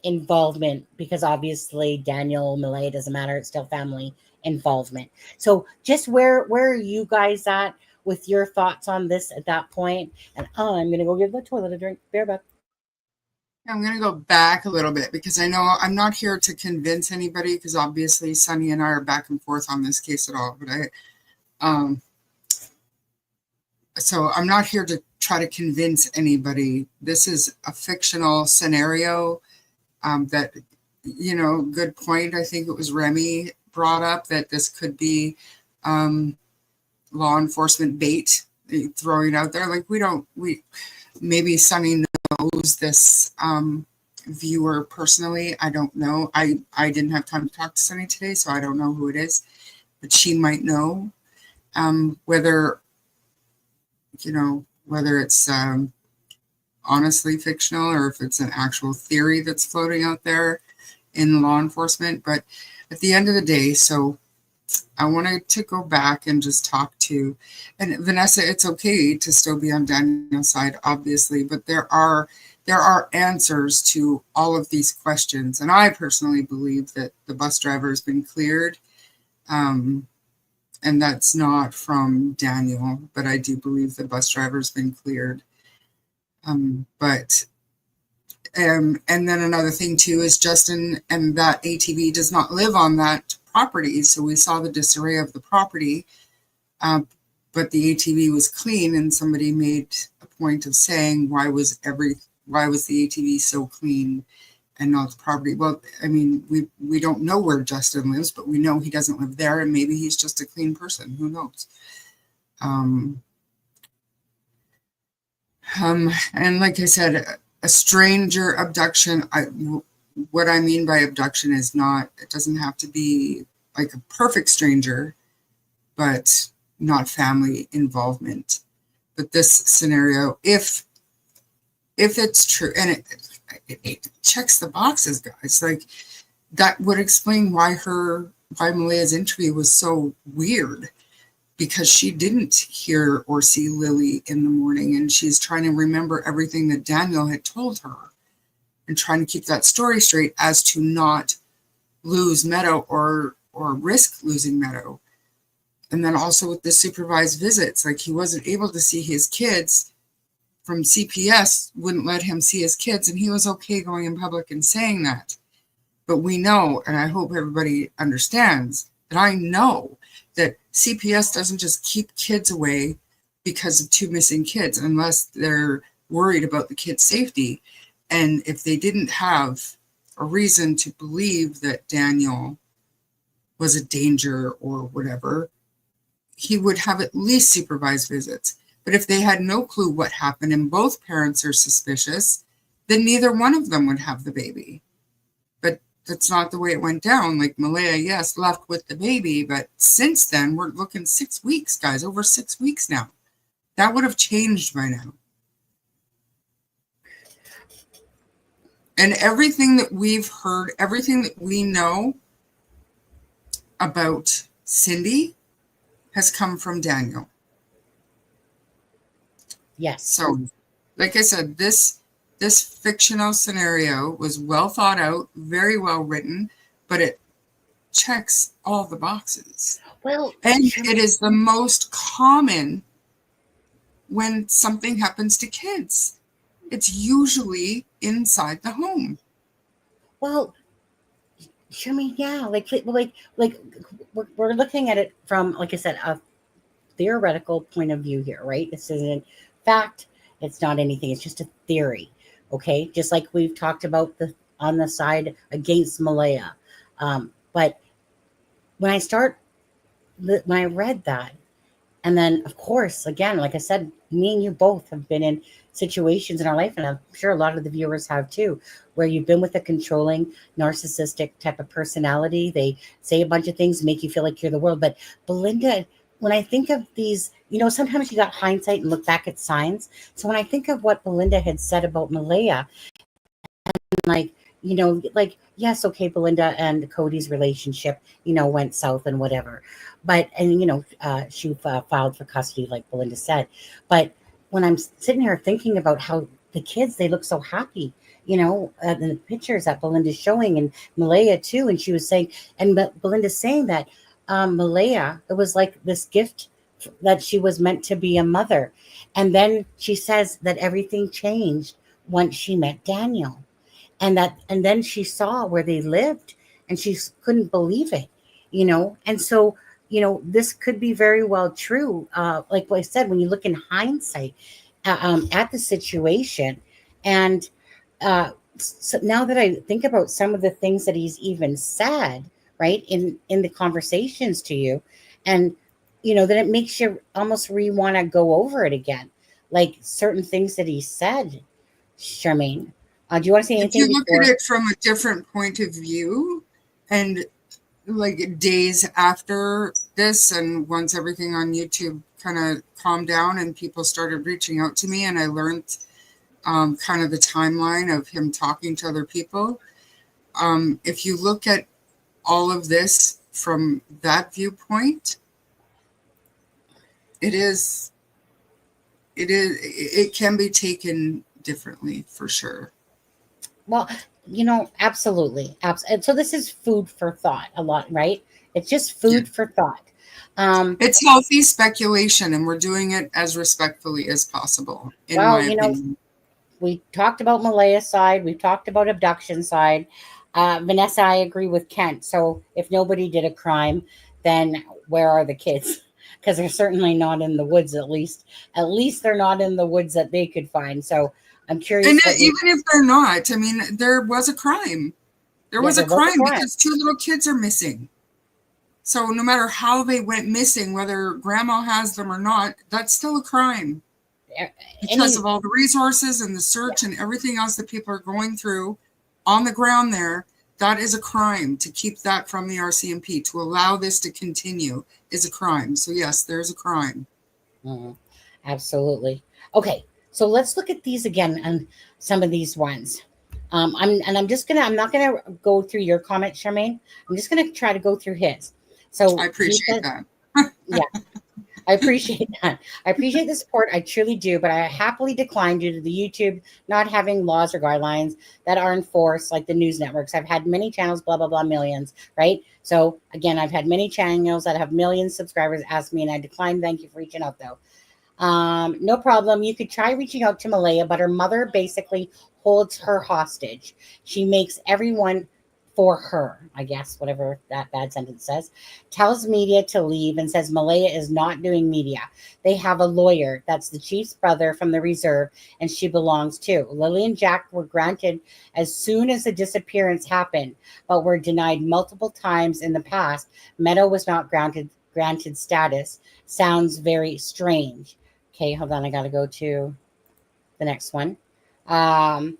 involvement, because obviously Daniel Millay, doesn't matter, it's still family involvement. So just where are you guys at with your thoughts on this at that point? And I'm gonna go give the toilet a drink. Bear back. I'm going to go back a little bit because I know I'm not here to convince anybody, because obviously Sunny and I are back and forth on this case at all. But so I'm not here to try to convince anybody. This is a fictional scenario that, good point. I think it was Remy brought up that this could be law enforcement bait throwing out there. Like maybe Sunny knows this viewer personally. I don't know. I didn't have time to talk to Sunny today, so I don't know who it is, but she might know whether it's honestly fictional or if it's an actual theory that's floating out there in law enforcement. But at the end of the day, so I wanted to go back and just talk to, and Vanessa, it's okay to still be on Daniel's side, obviously, but there are answers to all of these questions. And I personally believe that the bus driver has been cleared. And that's not from Daniel, but I do believe the bus driver has been cleared. And then another thing too is Justin and that ATV does not live on that property. So we saw the disarray of the property, but the ATV was clean, and somebody made a point of saying, why was the ATV so clean and not the property? Well, I mean, we don't know where Justin lives, but we know he doesn't live there, and maybe he's just a clean person. Who knows? And like I said, a stranger abduction, what I mean by abduction is it doesn't have to be like a perfect stranger, but not family involvement. But this scenario, if it's true, and it checks the boxes, guys, like that would explain why Malaya's interview was so weird, because she didn't hear or see Lily in the morning, and she's trying to remember everything that Daniel had told her and trying to keep that story straight as to not lose Meadow or risk losing Meadow. And then also with the supervised visits, like he wasn't able to see his kids from CPS, wouldn't let him see his kids, and he was okay going in public and saying that. But we know, and I hope everybody understands, that I know that CPS doesn't just keep kids away because of 2 missing kids unless they're worried about the kids' safety. And if they didn't have a reason to believe that Daniel was a danger or whatever, he would have at least supervised visits. But if they had no clue what happened and both parents are suspicious, then neither one of them would have the baby. But that's not the way it went down. Like Malaya, yes, left with the baby, but since then, we're looking 6 weeks, guys, over 6 weeks now. That would have changed by now. And everything that we've heard, everything that we know about Cindy has come from Daniel. Yes. So, like I said, this fictional scenario was well thought out, very well written, but it checks all the boxes. Well, and it is the most common when something happens to kids. It's usually inside the home. Well, Charmaine, yeah, like we're looking at it from, like I said, a theoretical point of view here, right? This isn't fact. It's not anything. It's just a theory. Okay, just like we've talked about on the side against Malaya. But when I read that, and then of course, again, like I said, me and you both have been in situations in our life, and I'm sure a lot of the viewers have too, where you've been with a controlling, narcissistic type of personality. They say a bunch of things, make you feel like you're the world. But Belinda, when I think of these, sometimes you got hindsight and look back at signs. So when I think of what Belinda had said about Malaya, and yes, okay, Belinda and Cody's relationship, went south and whatever. But, she filed for custody, like Belinda said. But when I'm sitting here thinking about how the kids, they look so happy, the pictures that Belinda's showing, and Malaya too. And she was saying, and Belinda's saying that Malaya, it was like this gift that she was meant to be a mother. And then she says that everything changed once she met Daniel. And then she saw where they lived, and she couldn't believe it, And so, this could be very well true. Like what I said, when you look in hindsight at the situation, and so now that I think about some of the things that he's even said, right, in the conversations to you, and then it makes you almost want to go over it again, like certain things that he said. Charmaine, do you want to say anything? If you look at it from a different point of view, and like days after this, and once everything on YouTube kind of calmed down and people started reaching out to me, and I learned kind of the timeline of him talking to other people. If you look at all of this from that viewpoint, it can be taken differently for sure. Well, absolutely. And so this is food for thought a lot, right? It's just food for thought. It's healthy speculation, and we're doing it as respectfully as possible. We talked about Malaya's side. We've talked about abduction side. Vanessa, I agree with Kent. So if nobody did a crime, then where are the kids? Because they're certainly not in the woods. At least they're not in the woods that they could find. So I'm curious. And even if they're not, I mean, there was a crime. There was a crime because 2 little kids are missing. So no matter how they went missing, whether grandma has them or not, that's still a crime. Because of all the resources and the search and everything else that people are going through on the ground there, that is a crime. To keep that from the RCMP, to allow this to continue, is a crime. So yes, there's a crime. Mm-hmm. Absolutely. Okay. So let's look at these again, and some of these ones. I'm not gonna go through your comment, Charmaine. I'm just gonna try to go through his. So I appreciate that. Yeah, I appreciate that. I appreciate the support. I truly do, but I happily decline due to the YouTube not having laws or guidelines that are enforced, like the news networks. I've had many channels, blah, blah, blah, millions, right? So again, I've had many channels that have millions of subscribers ask me, and I decline. Thank you for reaching out though. No problem. You could try reaching out to Malaya, but her mother basically holds her hostage. She makes everyone for her, I guess, whatever that bad sentence says, tells media to leave and says Malaya is not doing media. They have a lawyer. That's the chief's brother from the reserve, and she belongs to. Lily and Jack were granted as soon as the disappearance happened, but were denied multiple times in the past. Meadow was not granted status. Sounds very strange. Okay, hold on. I got to go to the next one. I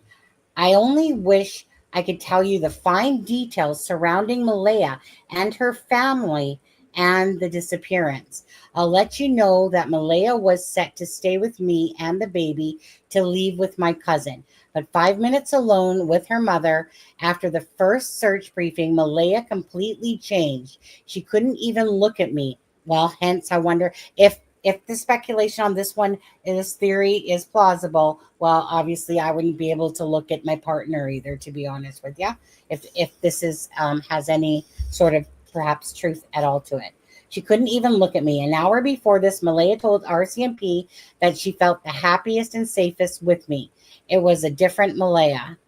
only wish I could tell you the fine details surrounding Malaya and her family and the disappearance. I'll let you know that Malaya was set to stay with me and the baby to leave with my cousin. But 5 minutes alone with her mother after the first search briefing, Malaya completely changed. She couldn't even look at me. Well, hence I wonder if the speculation on this one, this theory is plausible, well, obviously I wouldn't be able to look at my partner either, to be honest with you, if this is has any sort of perhaps truth at all to it. She couldn't even look at me. An hour before this, Malaya told RCMP that she felt the happiest and safest with me. It was a different Malaya.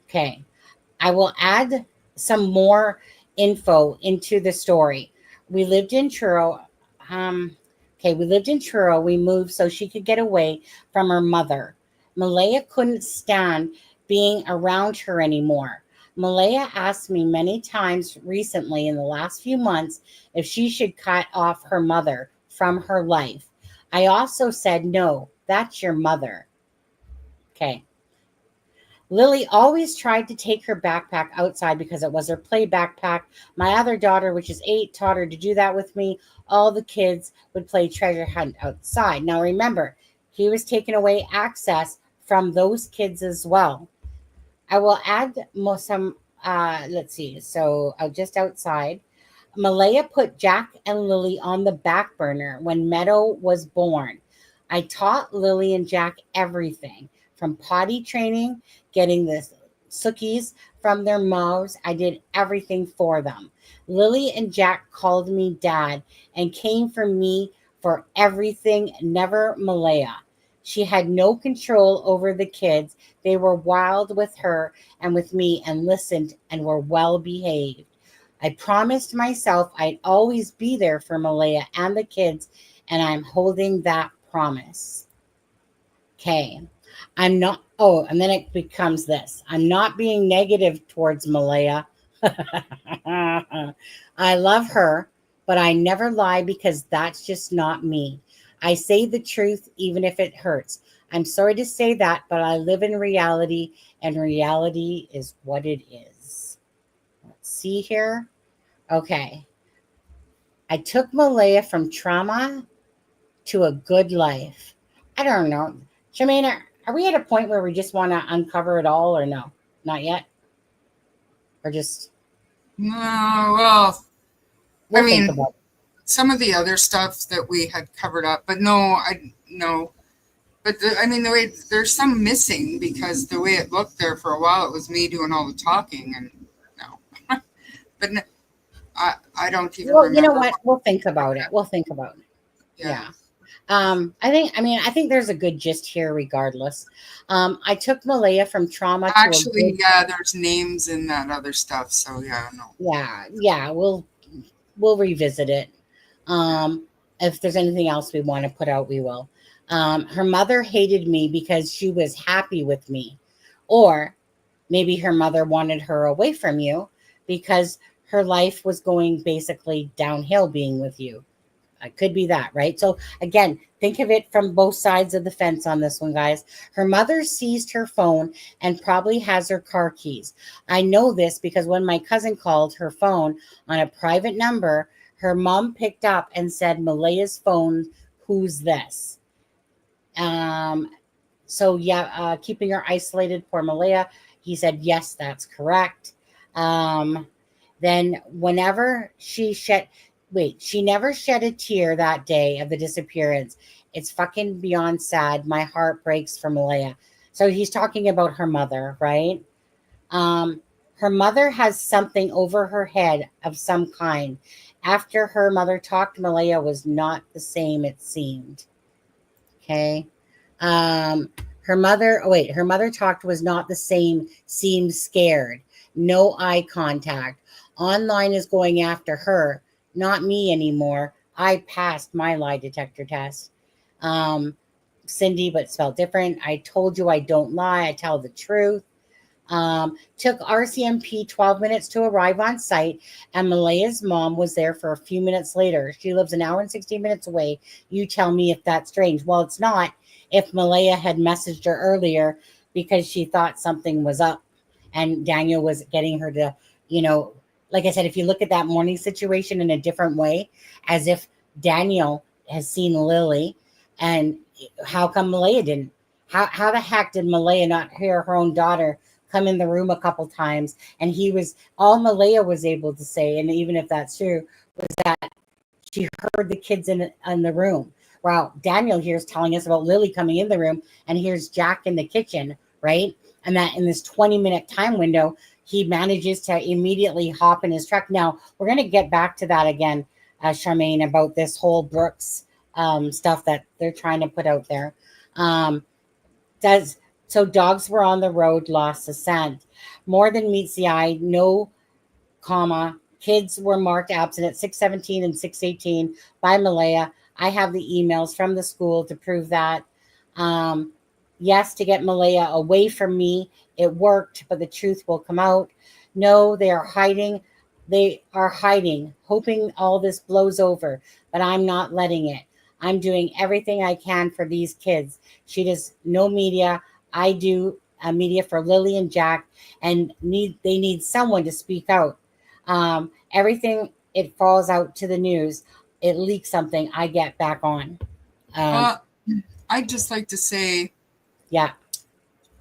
Okay. I will add some more info into the story. We lived in Truro. We lived in Truro. We moved so she could get away from her mother. Malaya couldn't stand being around her anymore. Malaya asked me many times recently in the last few months if she should cut off her mother from her life. I also said, no, that's your mother. Okay. Lily always tried to take her backpack outside because it was her play backpack. My other daughter, which is 8, taught her to do that with me. All the kids would play treasure hunt outside. Now remember, he was taking away access from those kids as well. I will add some, let's see. So just outside, Malaya put Jack and Lily on the back burner when Meadow was born. I taught Lily and Jack everything from potty training, getting the sookies from their mouths. I did everything for them. Lily and Jack called me dad and came for me for everything, never Malaya. She had no control over the kids. They were wild with her and with me and listened and were well behaved. I promised myself I'd always be there for Malaya and the kids, and I'm holding that promise. Okay. I'm not, and then it becomes this. I'm not being negative towards Malaya. I love her, but I never lie because that's just not me. I say the truth even if it hurts. I'm sorry to say that, but I live in reality, and reality is what it is. Let's see here. Okay. I took Malaya from trauma to a good life. I don't know. Shemaine, are we at a point where we just want to uncover it all or no? Not yet? Or just... No, well, we'll I mean, think about it. some of the other stuff that we had covered up, but no. But the way there's some missing because the way it looked there for a while, it was me doing all the talking, and no. But no, I don't even remember. You know what? We'll think about it. Yeah. I think there's a good gist here regardless. I took Malaya from trauma Actually, there's names in that other stuff, so no. We'll revisit it. If there's anything else we want to put out, we will. Her mother hated me because she was happy with me, or maybe her mother wanted her away from you because her life was going basically downhill being with you. It could be that, right? So again, think of it from both sides of the fence on this one, guys. Her mother seized her phone and probably has her car keys. I know this because when my cousin called her phone on a private number, her mom picked up and said, Malaya's phone, who's this? Keeping her isolated, poor Malaya. He said, yes, that's correct. Then whenever she never shed a tear that day of the disappearance. It's fucking beyond sad. My heart breaks for Malaya. So he's talking about her mother, right? Her mother has something over her head of some kind. After her mother talked, Malaya was not the same, it seemed. Okay. Her mother talked was not the same, seemed scared. no eye contact. Online is going after her, not me anymore. I passed my lie detector test. Cindy, but spelled different. I told you I don't lie. I tell the truth. Took RCMP 12 minutes to arrive on site, and Malaya's mom was there for a few minutes later. She lives an hour and 16 minutes away. You tell me if that's strange. Well, it's not if Malaya had messaged her earlier because she thought something was up and Daniel was getting her to, like I said, if you look at that morning situation in a different way, as if Daniel has seen Lily, and how come Malaya didn't? How the heck did Malaya not hear her own daughter come in the room a couple times? And all Malaya was able to say, and even if that's true, was that she heard the kids in the room. Wow, Daniel here is telling us about Lily coming in the room, and here's Jack in the kitchen, right? And that in this 20-minute time window, he manages to immediately hop in his truck. Now, we're going to get back to that again, Charmaine, about this whole Brooks stuff that they're trying to put out there. So dogs were on the road, lost a scent. More than meets the eye, no comma. Kids were marked absent at 6:17 and 6:18 by Malaya. I have the emails from the school to prove that. Yes, to get Malaya away from me. It worked, but the truth will come out. No, they are hiding. They are hiding, hoping all this blows over, but I'm not letting it. I'm doing everything I can for these kids. She does no media. I do media for Lilly&Jack, and they need someone to speak out. Everything, it falls out to the news. It leaks something, I get back on. I'd just like to say,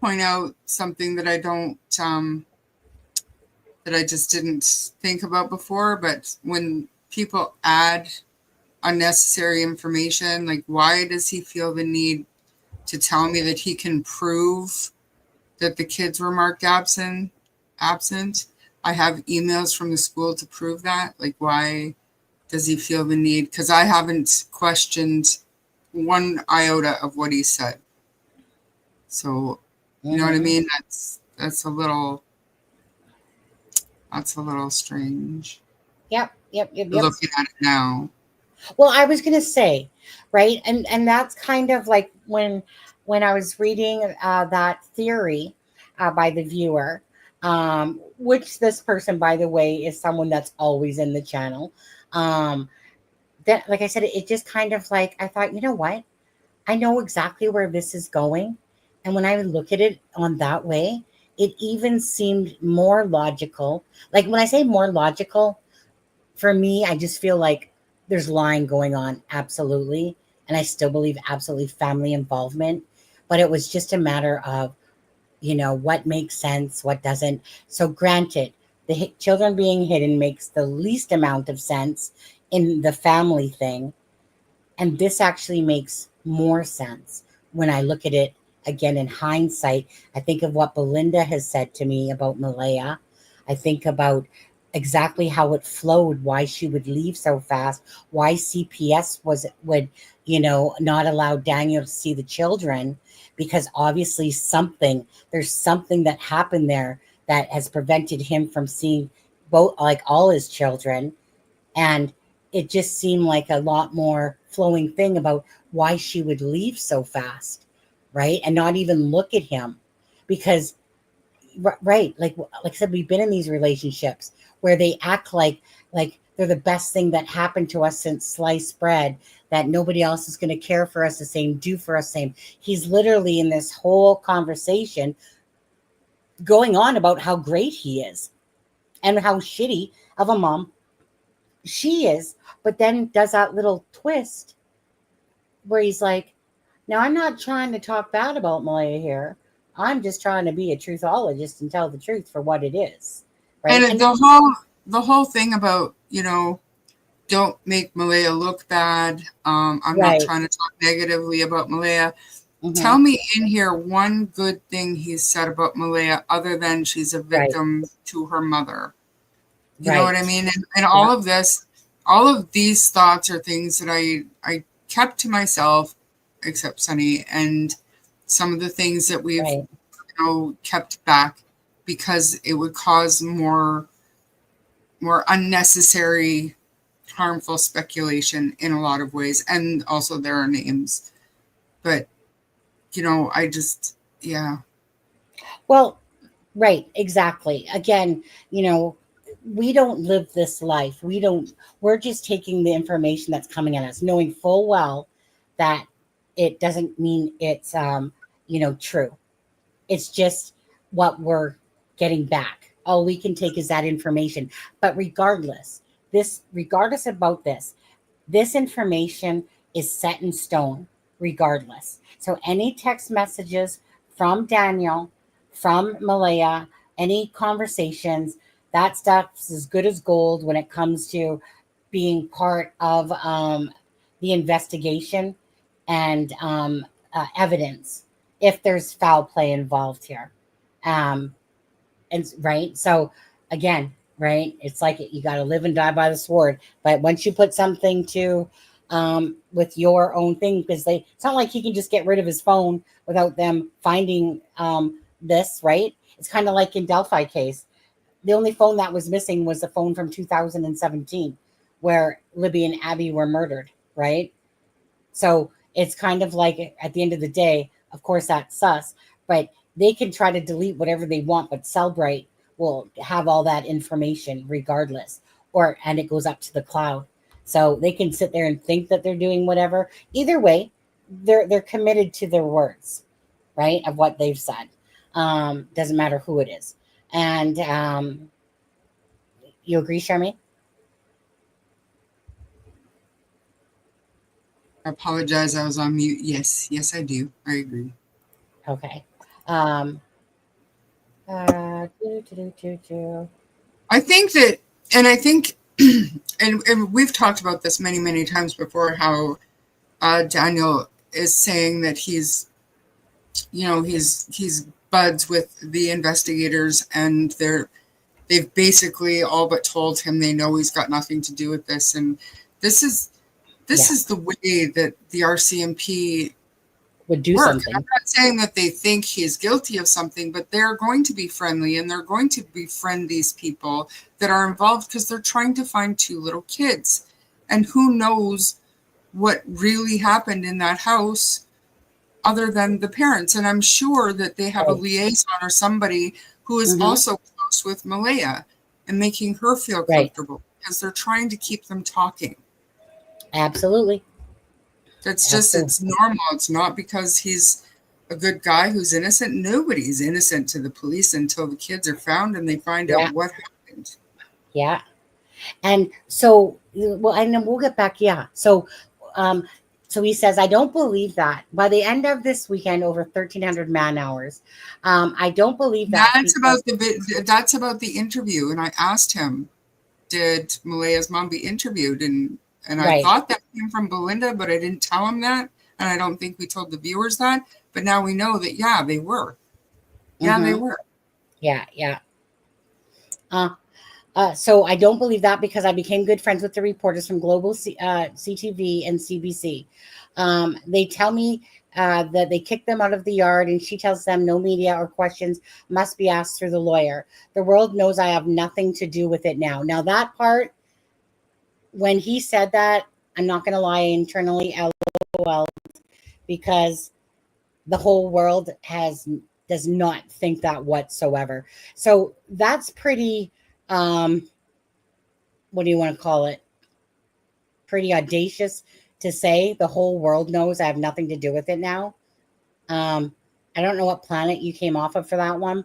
point out something that I don't, that I just didn't think about before. But when people add unnecessary information, like, why does he feel the need to tell me that he can prove that the kids were marked absent? I have emails from the school to prove that. Like, why does he feel the need? Because I haven't questioned one iota of what he said. So, you know what I mean? That's a little strange. Yep. Looking at it now. Well, I was going to say, right, and that's kind of like when I was reading that theory by the viewer, which this person, by the way, is someone that's always in the channel. That, like I said, it just kind of like, I thought, you know what? I know exactly where this is going. And when I look at it on that way, it even seemed more logical. Like, when I say more logical, for me, I just feel like there's lying going on. Absolutely. And I still believe absolutely family involvement. But it was just a matter of, what makes sense, what doesn't. So granted, the children being hidden makes the least amount of sense in the family thing. And this actually makes more sense when I look at it again in hindsight. I think of what Belinda has said to me about Malaya. I think about exactly how it flowed, why she would leave so fast, why CPS would not allow Daniel to see the children, because obviously there's something that happened there that has prevented him from seeing both, like, all his children. And it just seemed like a lot more flowing thing about why she would leave so fast, right? And not even look at him, because right, like I said, we've been in these relationships where they act like they're the best thing that happened to us since sliced bread, that nobody else is going to care for us the same, do for us the same. He's literally in this whole conversation going on about how great he is and how shitty of a mom she is, but then does that little twist where he's like, now, I'm not trying to talk bad about Malaya here. I'm just trying to be a truthologist and tell the truth for what it is. Right? And the whole thing about, don't make Malaya look bad. I'm not trying to talk negatively about Malaya. Mm-hmm. Tell me in here one good thing he's said about Malaya other than she's a victim to her mother. You know what I mean? And all of this, all of these thoughts are things that I kept to myself, except Sunny, and some of the things that we've kept back because it would cause more unnecessary harmful speculation in a lot of ways, and also there are names. But I just, yeah. Well, right, exactly. Again, we don't live this life. We're just taking the information that's coming at us, knowing full well that it doesn't mean it's true. It's just what we're getting back. All we can take is that information. But regardless about this information is set in stone regardless. So any text messages from Daniel, from Malaya, any conversations, that stuff's as good as gold when it comes to being part of the investigation and evidence if there's foul play involved here. And right. So again, right. It's like you got to live and die by the sword. But once you put something to with your own thing, because it's not like he can just get rid of his phone without them finding this, right? It's kind of like in Delphi case. The only phone that was missing was the phone from 2017 where Libby and Abby were murdered, right? So it's kind of like at the end of the day, of course, that's sus, but they can try to delete whatever they want, but Cellbrite will have all that information regardless, and it goes up to the cloud. So they can sit there and think that they're doing whatever. Either way, they're committed to their words, right, of what they've said. Doesn't matter who it is. And you agree, Charmaine? I apologize, I was on mute. Yes, I do. I agree. Okay. I think that, and we've talked about this many, many times before, how Daniel is saying that he's buds with the investigators, and they've basically all but told him they know he's got nothing to do with this. And this is the way that the RCMP would do work. something. I'm not saying that they think he's guilty of something, but they're going to be friendly and they're going to befriend these people that are involved because they're trying to find two little kids. And who knows what really happened in that house other than the parents. And I'm sure that they have a liaison or somebody who is also close with Malaya and making her feel comfortable because they're trying to keep them talking. Absolutely. That's just, it's normal. It's not because he's a good guy who's innocent. Nobody's innocent to the police until the kids are found and they find out what happened. Yeah. And so, well, and then we'll get back. Yeah. So, so he says, I don't believe that by the end of this weekend, over 1,300 man hours. I don't believe that. That's about the interview. And I asked him, did Malaya's mom be interviewed? And I thought that came from Belinda, but I didn't tell him that. And I don't think we told the viewers that. But now we know that, yeah, they were. Yeah, they were. Yeah. So I don't believe that because I became good friends with the reporters from Global CTV and CBC. They tell me that they kicked them out of the yard, and she tells them no media or questions must be asked through the lawyer. The world knows I have nothing to do with it now. Now that part, when he said that, I'm not going to lie, internally, LOL, because the whole world does not think that whatsoever. So that's pretty, what do you want to call it? Pretty audacious to say the whole world knows I have nothing to do with it now. I don't know what planet you came off of for that one,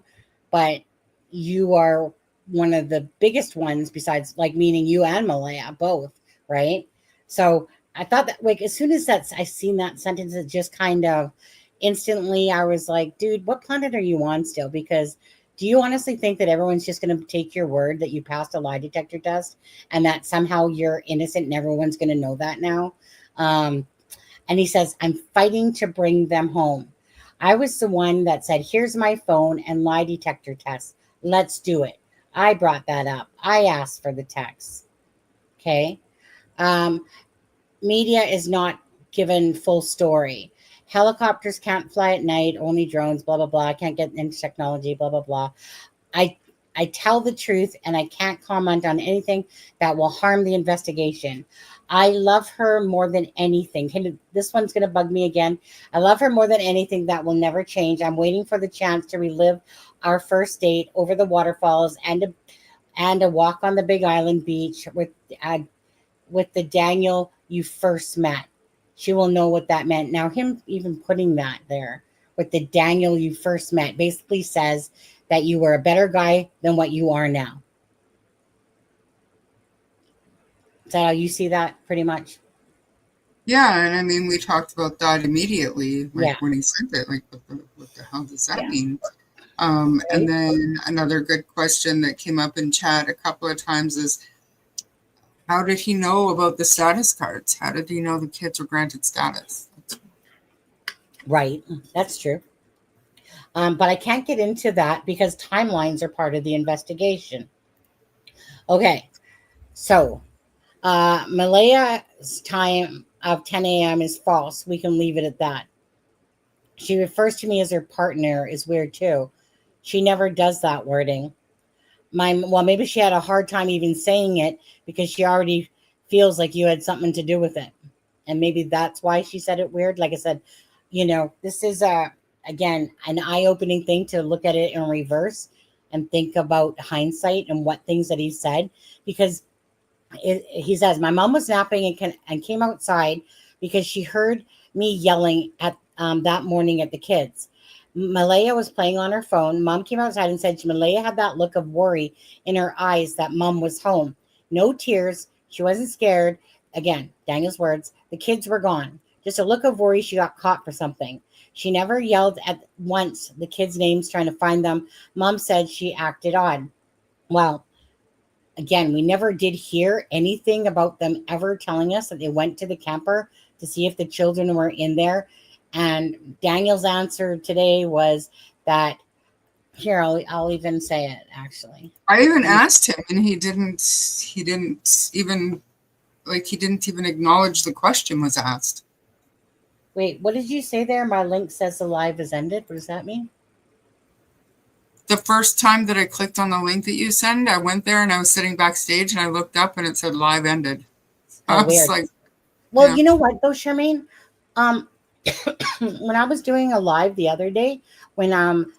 but you are one of the biggest ones besides, like, meaning you and Malaya both, right? So I thought that, like, as soon as I seen that sentence, it just kind of instantly, I was like, dude, what planet are you on still? Because do you honestly think that everyone's just going to take your word that you passed a lie detector test and that somehow you're innocent and everyone's going to know that now? And he says, I'm fighting to bring them home. I was the one that said, here's my phone and lie detector test. Let's do it. I brought that up. I asked for the text. Okay. Media is not given full story. Helicopters can't fly at night, only drones, blah, blah, blah. I can't get into technology, blah, blah, blah. I I tell the truth and I can't comment on anything that will harm the investigation. I love her more than anything. This one's going to bug me again. I love her more than anything. That will never change. I'm waiting for the chance to relive our first date over the waterfalls and a walk on the Big Island beach with the Daniel you first met. She will know what that meant. Now, him even putting that there with the Daniel you first met basically says that you were a better guy than what you are now. Is that how you see that pretty much? Yeah, and I mean, we talked about that immediately, like Yeah. when he sent it, like what the hell does that Yeah. mean? Right? And then another good question that came up in chat a couple of times is, how did he know about the status cards? How did he know the kids were granted status? Right. That's true. But I can't get into that because timelines are part of the investigation. Okay. So, Malaya's time of 10 a.m. is false. We can leave it at that. She refers to me as her partner is weird too. She never does that wording. Well, maybe she had a hard time even saying it because she already feels like you had something to do with it. And maybe that's why she said it weird. Like I said, this is again an eye-opening thing to look at it in reverse and think about hindsight and what things that he said, because he says my mom was napping and came outside because she heard me yelling at that morning at the kids. Malaya was playing on her phone. Mom came outside and said Malaya had that look of worry in her eyes that mom was home. No tears. She wasn't scared. Again, Daniel's words. The kids were gone. Just a look of worry she got caught for something. She never yelled at once the kids' names trying to find them. Mom said she acted odd. Well, again, we never did hear anything about them ever telling us that they went to the camper to see if the children were in there. And Daniel's answer today was that, here, I'll even say it, actually. I even asked him, and he didn't even acknowledge the question was asked. Wait, what did you say there? My link says the live is ended. What does that mean? The first time that I clicked on the link that you send, I went there and I was sitting backstage and I looked up and it said live ended. I was Weird. like, well, yeah. You know what though, Charmaine? When I was doing a live the other day, when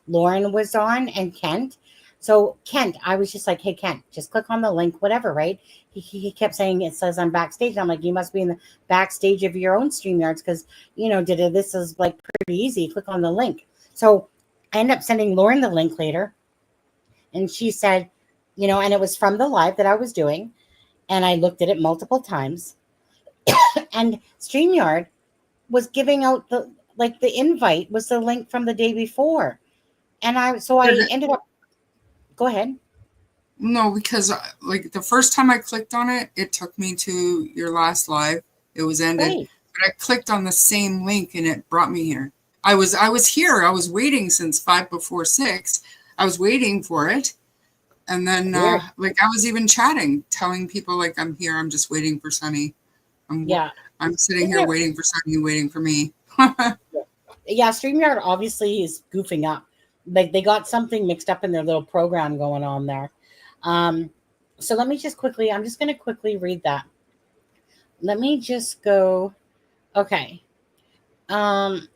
Lauren was on and Kent. So Kent, I was just like, hey Kent, just click on the link, whatever, right? He kept saying it says I'm backstage. I'm like, you must be in the backstage of your own StreamYards because this is like pretty easy. Click on the link. So I ended up sending Lauren the link later, and she said, and it was from the live that I was doing, and I looked at it multiple times, and StreamYard was giving out the invite was the link from the day before, and I ended up. Go ahead. No, because like the first time I clicked on it, it took me to your last live. It was ended, Right. but I clicked on the same link and it brought me here. I was here. I was waiting since 5 before 6. I was waiting for it, and then I was even chatting, telling people like I'm here. I'm just waiting for Sunny. I'm sitting here waiting for Sunny, waiting for me. Yeah, StreamYard obviously is goofing up. Like they got something mixed up in their little program going on there. So let me just quickly. I'm just going to quickly read that. Let me just go. Okay. Belinda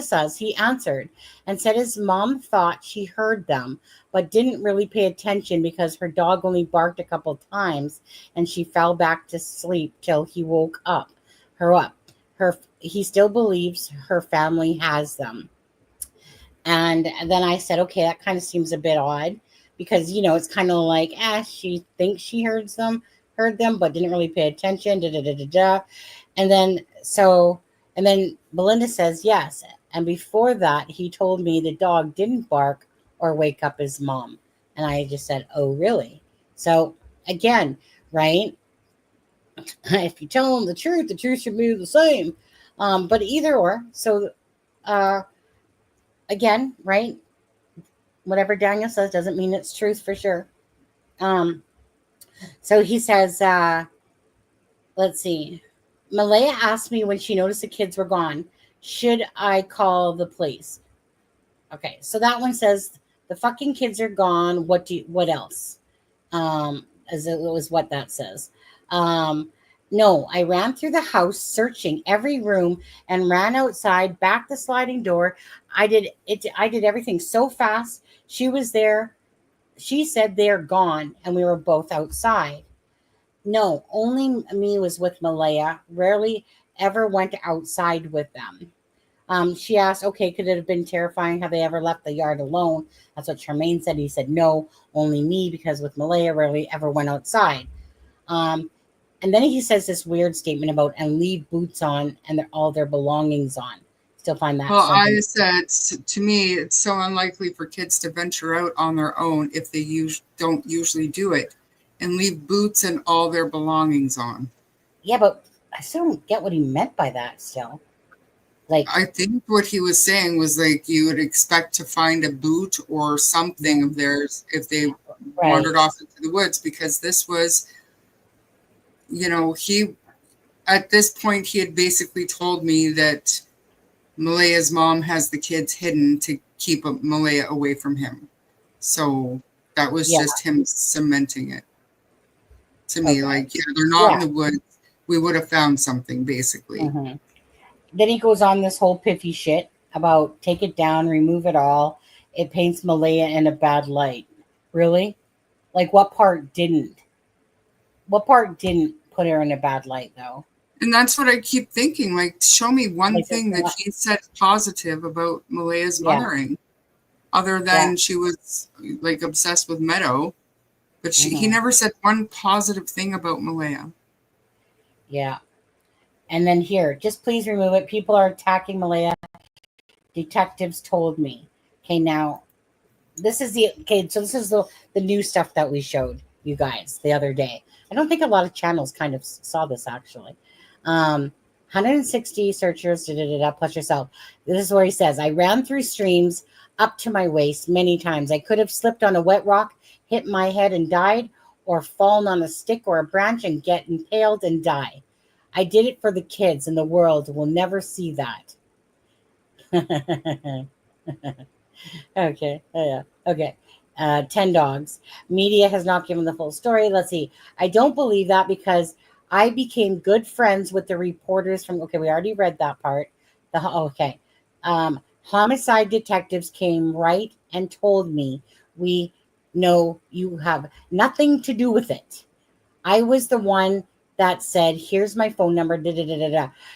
says he answered and said his mom thought she heard them, but didn't really pay attention because her dog only barked a couple times and she fell back to sleep till he woke her up. He still believes her family has them. And then I said, okay, that kind of seems a bit odd because, it's kind of like, she thinks she heard them, but didn't really pay attention. Da, da, da, da, da. And then Belinda says, yes. And before that, he told me the dog didn't bark or wake up his mom. And I just said, oh, really? So again, right? If you tell them the truth should be the same. But either or. So, again, right? Whatever Daniel says doesn't mean it's truth for sure. So he says, let's see. Malaya asked me when she noticed the kids were gone, should I call the police? Okay, so that one says The fucking kids are gone. What else? As it was what that says. No, I ran through the house searching every room and ran outside, back the sliding door. I did everything so fast. She was there. She said they're gone, and we were both outside. No, only me was with Malaya. Rarely ever went outside with them. She asked, okay, could it have been terrifying? Have they ever left the yard alone? That's what Charmaine said. He said, no, only me, because with Malaya, rarely ever went outside. And then he says this weird statement about, and leave boots on and all their belongings on. Still find that. Well, I said, to me, it's so unlikely for kids to venture out on their own if they don't usually do it, and leave boots and all their belongings on. Yeah, but I still don't get what he meant by that still. Like, I think what he was saying was like you would expect to find a boot or something of theirs if they wandered off into the woods, because this was, he, at this point, he had basically told me that Malaya's mom has the kids hidden to keep Malaya away from him. So that was just him cementing it to me. Like, they're not in the woods. We would have found something, basically. Mm-hmm. Then he goes on this whole piffy shit about take it down, remove it all. It paints Malaya in a bad light. Really? Like, what part didn't? What part didn't put her in a bad light, though? And that's what I keep thinking. Like, show me one thing that he said positive about Malaya's mothering, other than she was like obsessed with Meadow. But he never said one positive thing about Malaya. Yeah. And then here, just please remove it. People are attacking Malaya. Detectives told me. Okay, now this is the new stuff that we showed you guys the other day. I don't think a lot of channels kind of saw this actually. 160 searchers, plus yourself. This is where he says, I ran through streams up to my waist many times. I could have slipped on a wet rock, hit my head and died, or fallen on a stick or a branch and get impaled and die. I did it for the kids, and the world will never see that. Okay. Yeah. Okay. 10 dogs. Media has not given the full story. Let's see. I don't believe that because I became good friends with the reporters from. Okay, we already read that part. Homicide detectives came right and told me, we know you have nothing to do with it. I was the one that said, here's my phone number.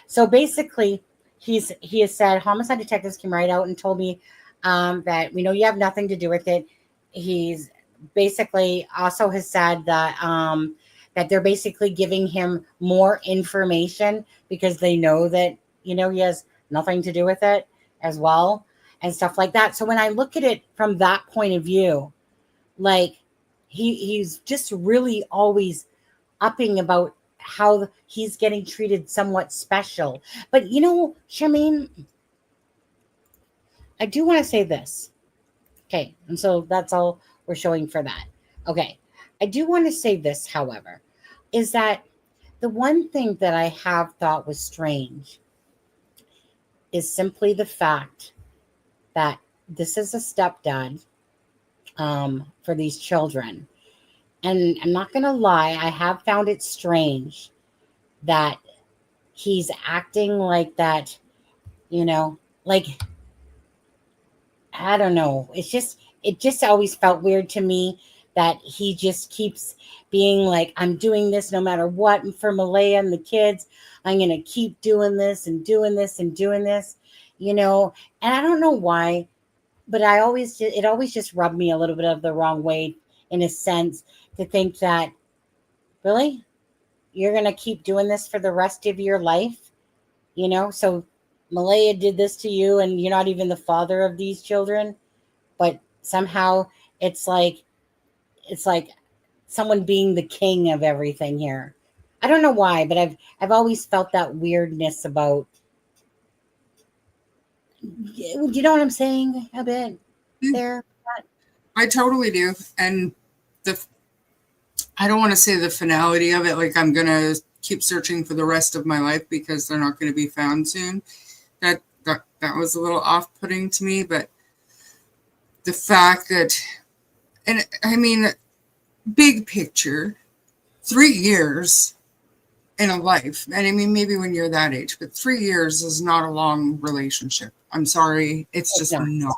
So basically, he has said homicide detectives came right out and told me that we know you have nothing to do with it. He's basically also has said that that they're basically giving him more information because they know that he has nothing to do with it as well and stuff like that. So when I look at it from that point of view, like he's just really always upping about how he's getting treated somewhat special. But Charmaine, I do want to say this. Okay, and so that's all we're showing for that. Okay, I do want to say this, however, is that the one thing that I have thought was strange is simply the fact that this is a stepdad for these children. And I'm not going to lie, I have found it strange that he's acting like that, like, I don't know. It just always felt weird to me that he just keeps being like, I'm doing this no matter what. And for Malaya and the kids, I'm going to keep doing this and doing this and doing this, and I don't know why, but it always just rubbed me a little bit of the wrong way in a sense to think that, really, you're going to keep doing this for the rest of your life, so Malaya did this to you and you're not even the father of these children, but somehow it's like someone being the king of everything here. I don't know why, but I've always felt that weirdness about, you know what I'm saying a bit there? I totally do. And I don't want to say the finality of it, like I'm going to keep searching for the rest of my life because they're not going to be found soon. That was a little off-putting to me, but the fact that, and I mean, big picture, 3 years in a life, and I mean, maybe when you're that age, but 3 years is not a long relationship. I'm sorry, it's just not.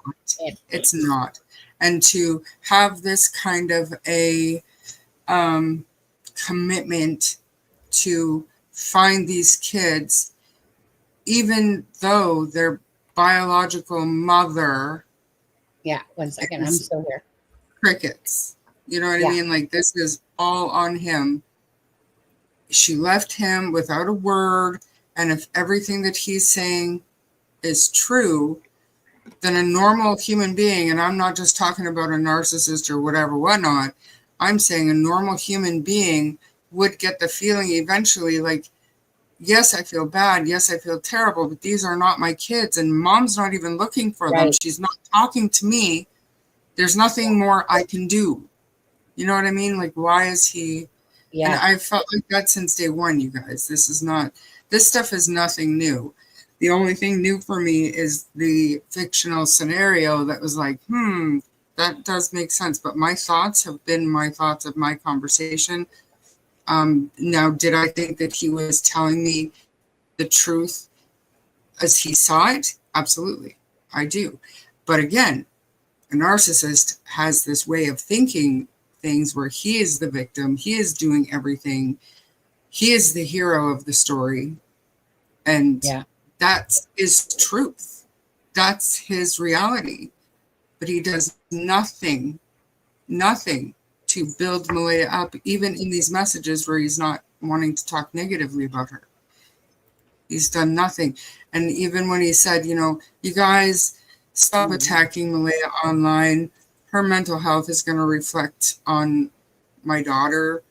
It's not. And to have this kind of a commitment to find these kids, even though their biological mother. Yeah, 1 second, I'm still here. Crickets. You know what I mean? Like, this is all on him. She left him without a word, and if everything that he's saying is true, then a normal human being, and I'm not just talking about a narcissist or whatnot, I'm saying a normal human being would get the feeling eventually like, yes, I feel bad. Yes, I feel terrible, but these are not my kids, and mom's not even looking for them. She's not talking to me. There's nothing more I can do. You know what I mean? Like, why is he? Yeah. And I've felt like that since day one, you guys. This stuff is nothing new. The only thing new for me is the fictional scenario that was like, that does make sense. But my thoughts have been my thoughts of my conversation. Now, did I think that he was telling me the truth as he saw it? Absolutely. I do. But again, a narcissist has this way of thinking things where he is the victim. He is doing everything. He is the hero of the story. And that's his truth. That's his reality. But he does nothing to build Malaya up, even in these messages where he's not wanting to talk negatively about her. He's done nothing. And even when he said, you guys stop attacking Malaya online, her mental health is going to reflect on my daughter.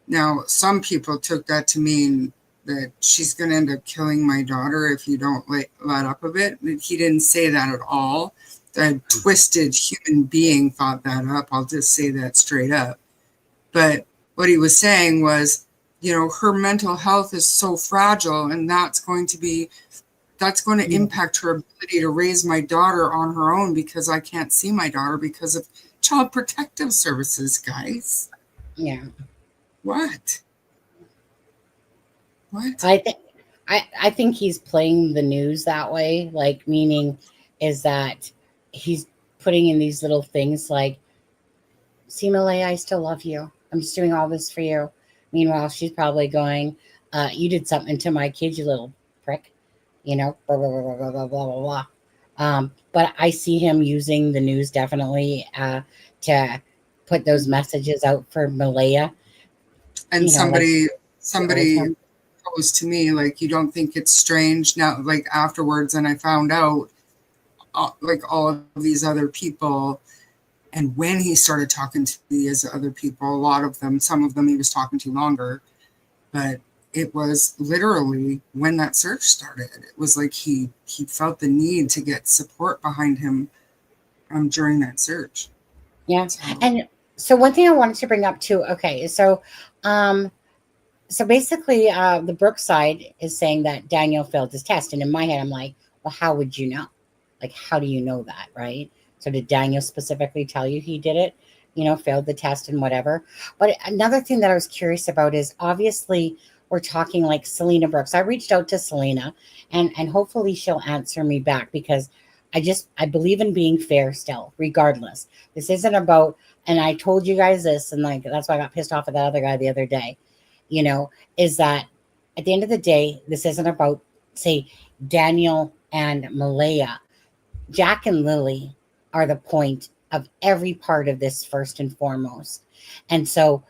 Now, some people took that to mean that she's going to end up killing my daughter if you don't let up a bit. He didn't say that at all. The twisted human being thought that up. I'll just say that straight up. But what he was saying was, her mental health is so fragile, and that's going to impact her ability to raise my daughter on her own, because I can't see my daughter because of child protective services, guys. Yeah. What? I think he's playing the news that way, like, meaning is that he's putting in these little things like, see, Malaya, I still love you. I'm just doing all this for you. Meanwhile, she's probably going, you did something to my kid, you little prick. Blah, blah, blah, blah, blah, blah, blah, blah. But I see him using the news definitely to put those messages out for Malaya. And somebody posed to me, like, you don't think it's strange now, like, afterwards, and I found out, like, all of these other people, and when he started talking to these other people, a lot of them, some of them he was talking to longer, but it was literally when that search started. It was like he felt the need to get support behind him during that search. Yeah. And so one thing I wanted to bring up too, okay, so basically the Brookside is saying that Daniel failed his test, and in my head I'm like, well, how would you know? Like, how do you know that, right? So did Daniel specifically tell you he did it, failed the test and whatever? But another thing that I was curious about is, obviously we're talking like Selena Brooks. I reached out to Selena, and hopefully she'll answer me back, because I believe in being fair still, regardless. This isn't about, and I told you guys this, and like, that's why I got pissed off at that other guy the other day, is that at the end of the day, this isn't about, say, Daniel and Malaya. Jack and Lily are the point of every part of this, first and foremost. And so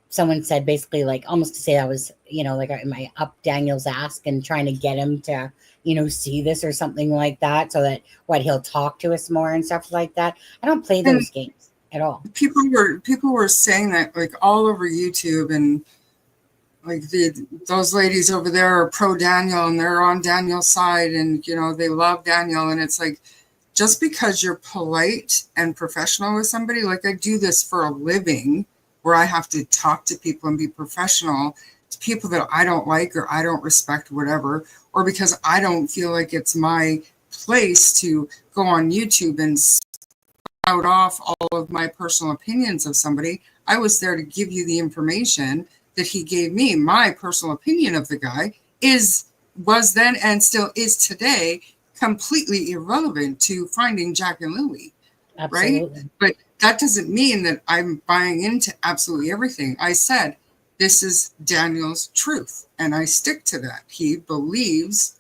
someone said, basically, like, almost to say I was, like, am I up Daniel's ass and trying to get him to, see this or something like that, so that he'll talk to us more and stuff like that. I don't play those games at all. People were saying that, like, all over YouTube, and like those ladies over there are pro Daniel and they're on Daniel's side, and they love Daniel, and it's like, just because you're polite and professional with somebody, like, I do this for a living, where I have to talk to people and be professional to people that I don't like or I don't respect, whatever, or because I don't feel like it's my place to go on YouTube and spout off all of my personal opinions of somebody. I was there to give you the information that he gave me. My personal opinion of the guy was then and still is today completely irrelevant to finding Jack and Lily. Absolutely. Right? But that doesn't mean that I'm buying into absolutely everything. I said, this is Daniel's truth, and I stick to that. He believes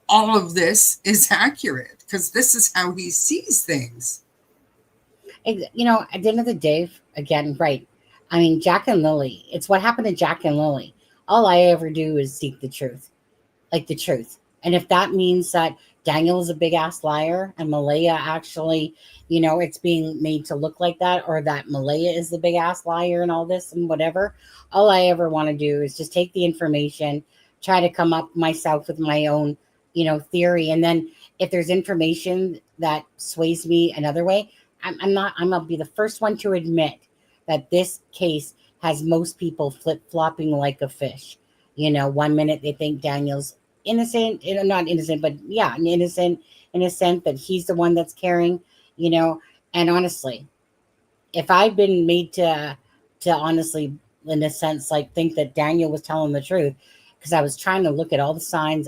all of this is accurate because this is how he sees things. You know, at the end of the day, again, right. I mean, Jack and Lily, it's what happened to Jack and Lily. All I ever do is seek the truth, like the truth. And if that means that Daniel is a big ass liar and Malaya actually, you know, it's being made to look like that, or that Malaya is the big ass liar and all this and whatever, all I ever want to do is just take the information, try to come up myself with my own, you know, theory. And then if there's information that sways me another way, I'm gonna be the first one to admit that this case has most people flip-flopping like a fish. You know, one minute they think Daniel's innocent, not innocent, but yeah, innocent in a sense that he's the one that's carrying, you know. And honestly, if I've been made to honestly, in a sense, like think that Daniel was telling the truth, because I was trying to look at all the signs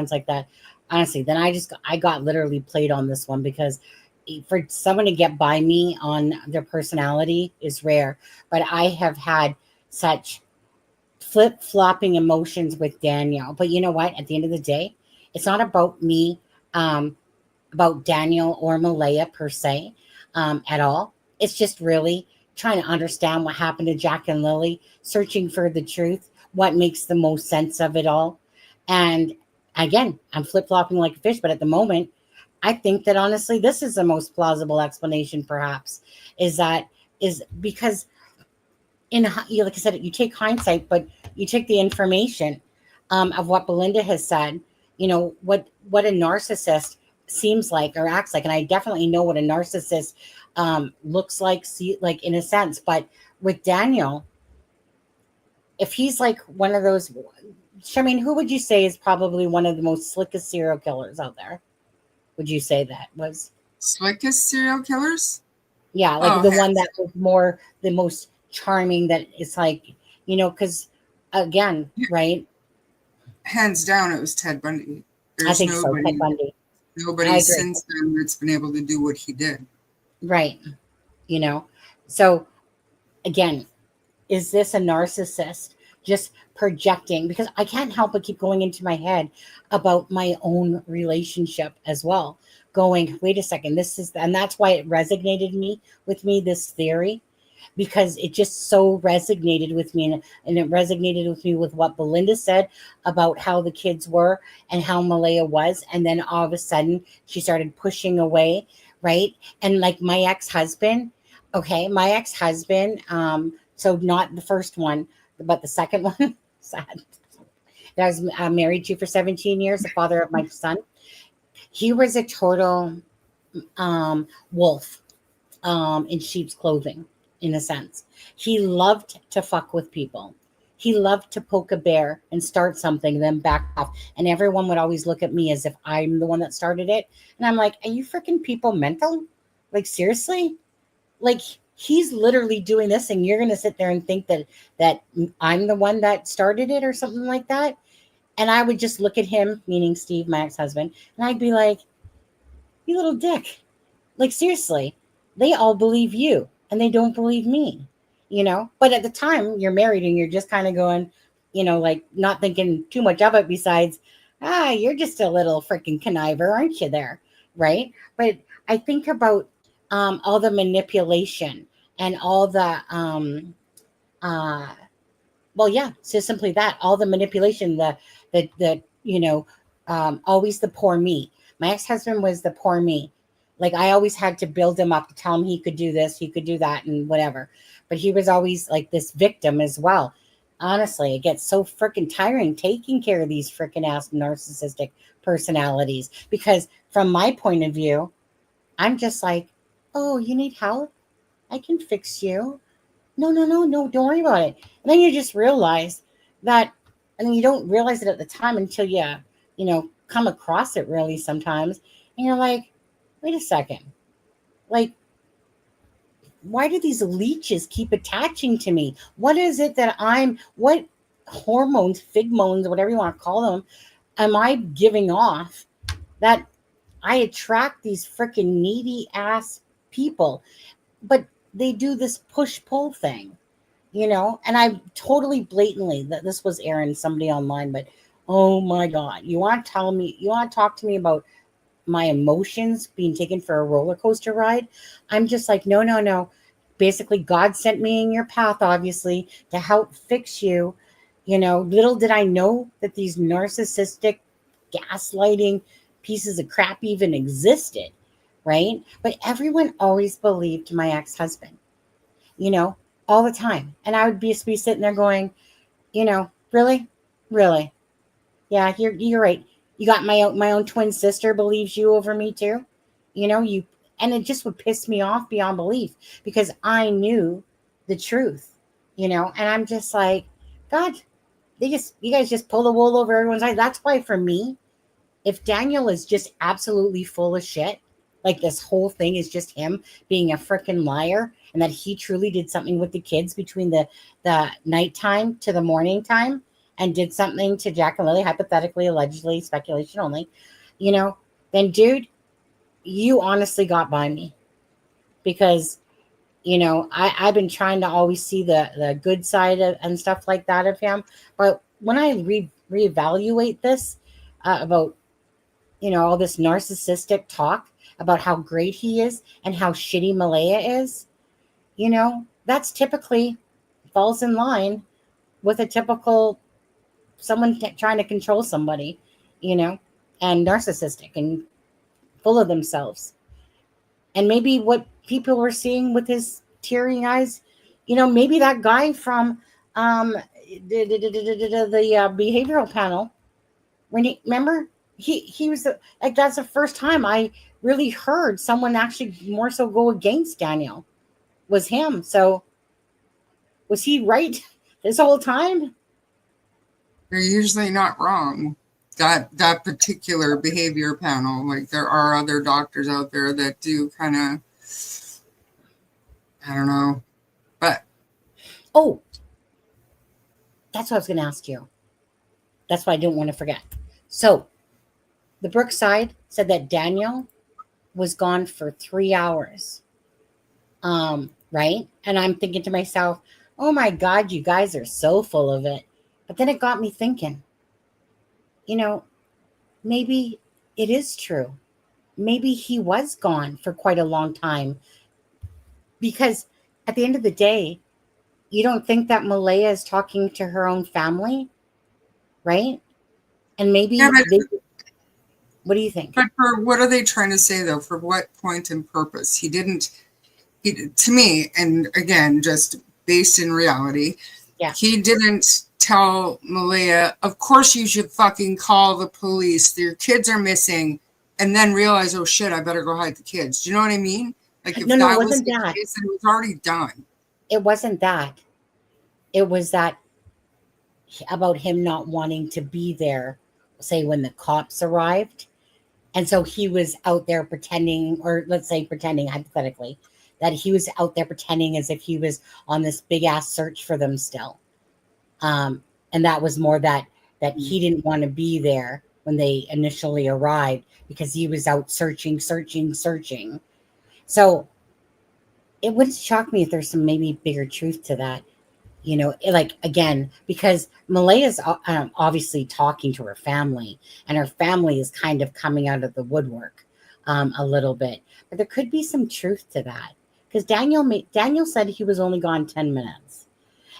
like that, honestly, then I got literally played on this one, because for someone to get by me on their personality is rare. But I have had such flip-flopping emotions with Daniel. But you know what? At the end of the day, it's not about me, about Daniel or Malaya per se, at all. It's just really trying to understand what happened to Jack and Lily, searching for the truth, what makes the most sense of it all. And again, I'm flip-flopping like a fish, but at the moment, I think that honestly, this is the most plausible explanation, perhaps, is because like I said, you take hindsight, but you take the information of what Belinda has said, you know, what a narcissist seems like or acts like. And I definitely know what a narcissist looks like, like in a sense. But with Daniel, if he's like one of those, Charmaine, who would you say is probably one of the most slickest serial killers out there? Would you say that was Slickest serial killers? Yeah, like the one that was the most charming, that it's like, you know, because again, right? Hands down, it was Ted Bundy. I think so, Ted Bundy. Nobody since then that's been able to do what he did. Right. You know, so again, is this a narcissist just projecting? Because I can't help but keep going into my head about my own relationship as well, going, wait a second, and that's why it resonated with me, this theory, because it just so resonated with me, and it resonated with me with what Belinda said about how the kids were and how Malaya was. And then all of a sudden she started pushing away, right? And like my ex-husband, so not the first one, but the second one, sad, that I was married to for 17 years, the father of my son. He was a total wolf in sheep's clothing, in a sense. He loved to fuck with people. He loved to poke a bear and start something, then back off. And everyone would always look at me as if I'm the one that started it. And I'm like, are you freaking people mental? Like, seriously? Like, he's literally doing this, and you're going to sit there and think that I'm the one that started it or something like that. And I would just look at him, meaning Steve, my ex-husband, and I'd be like, you little dick. Like, seriously, they all believe you and they don't believe me, you know? But at the time, you're married and you're just kind of going, you know, like not thinking too much of it besides, you're just a little freaking conniver, aren't you there? Right? But I think about all the manipulation and all the, so simply that, all the manipulation, the you know, always the poor me. My ex-husband was the poor me. Like, I always had to build him up to tell him he could do this, he could do that, and whatever. But he was always like this victim as well. Honestly, it gets so freaking tiring taking care of these freaking ass narcissistic personalities. Because from my point of view, I'm just like, oh, you need help? I can fix you. No, don't worry about it. And then you just realize that, and then you don't realize it at the time until you know, come across it really sometimes. And you're like, wait a second. Like, why do these leeches keep attaching to me? What is it that what hormones, figmones, whatever you want to call them, am I giving off that I attract these freaking needy ass people? But they do this push pull thing, and I totally blatantly, that this was Aaron, somebody online, but oh my God, you want to talk to me about my emotions being taken for a roller coaster ride? I'm just like, no, no, no. Basically, God sent me in your path, obviously, to help fix you. Little did I know that these narcissistic, gaslighting pieces of crap even existed, right? But everyone always believed my ex-husband, you know, all the time. And I would be sitting there going, really? Really? Yeah, you're right. You got my own twin sister believes you over me too. You, and it just would piss me off beyond belief because I knew the truth, and I'm just like, God, you guys just pull the wool over everyone's eyes. That's why for me, if Daniel is just absolutely full of shit, like this whole thing is just him being a freaking liar, and that he truly did something with the kids between the nighttime to the morning time and did something to Jack and Lily, hypothetically, allegedly, speculation only, then dude, you honestly got by me because I've been trying to always see the good side and stuff like that of him. But when I reevaluate this about all this narcissistic talk about how great he is and how shitty Malaya is, that's typically falls in line with a typical someone trying to control somebody, and narcissistic and full of themselves. And maybe what people were seeing with his teary eyes, maybe that guy from the behavioral panel, when remember he was like, that's the first time I really heard someone actually more so go against Daniel, was him. So was he right this whole time? They're usually not wrong. That particular behavior panel, like there are other doctors out there that do kind of, I don't know, but Oh, that's what I was going to ask you. That's why I didn't want to forget. So the Brookside said that Daniel was gone for 3 hours. Right? And I'm thinking to myself, oh my God, you guys are so full of it. But then it got me thinking, maybe it is true. Maybe he was gone for quite a long time. Because at the end of the day, you don't think that Malaya is talking to her own family, right? And yeah, maybe what do you think? but for what are they trying to say though? For what point and purpose? To me, and again, just based in reality, Yeah. he didn't tell Malaya, of course you should fucking call the police. Your kids are missing, and then realize, oh shit, I better go hide the kids. Do you know what I mean? Like if No, that it was wasn't the that. case, then it was already done. It wasn't that. It was that about him not wanting to be there, say when the cops arrived. And so he was out there pretending, or let's say pretending hypothetically, that he was out there pretending as if he was on this big ass search for them still. And that was more that he didn't want to be there when they initially arrived because he was out searching. So it wouldn't shock me if there's some maybe bigger truth to that. Like again, because Malaya's obviously talking to her family, and her family is kind of coming out of the woodwork a little bit. But there could be some truth to that because Daniel said he was only gone 10 minutes,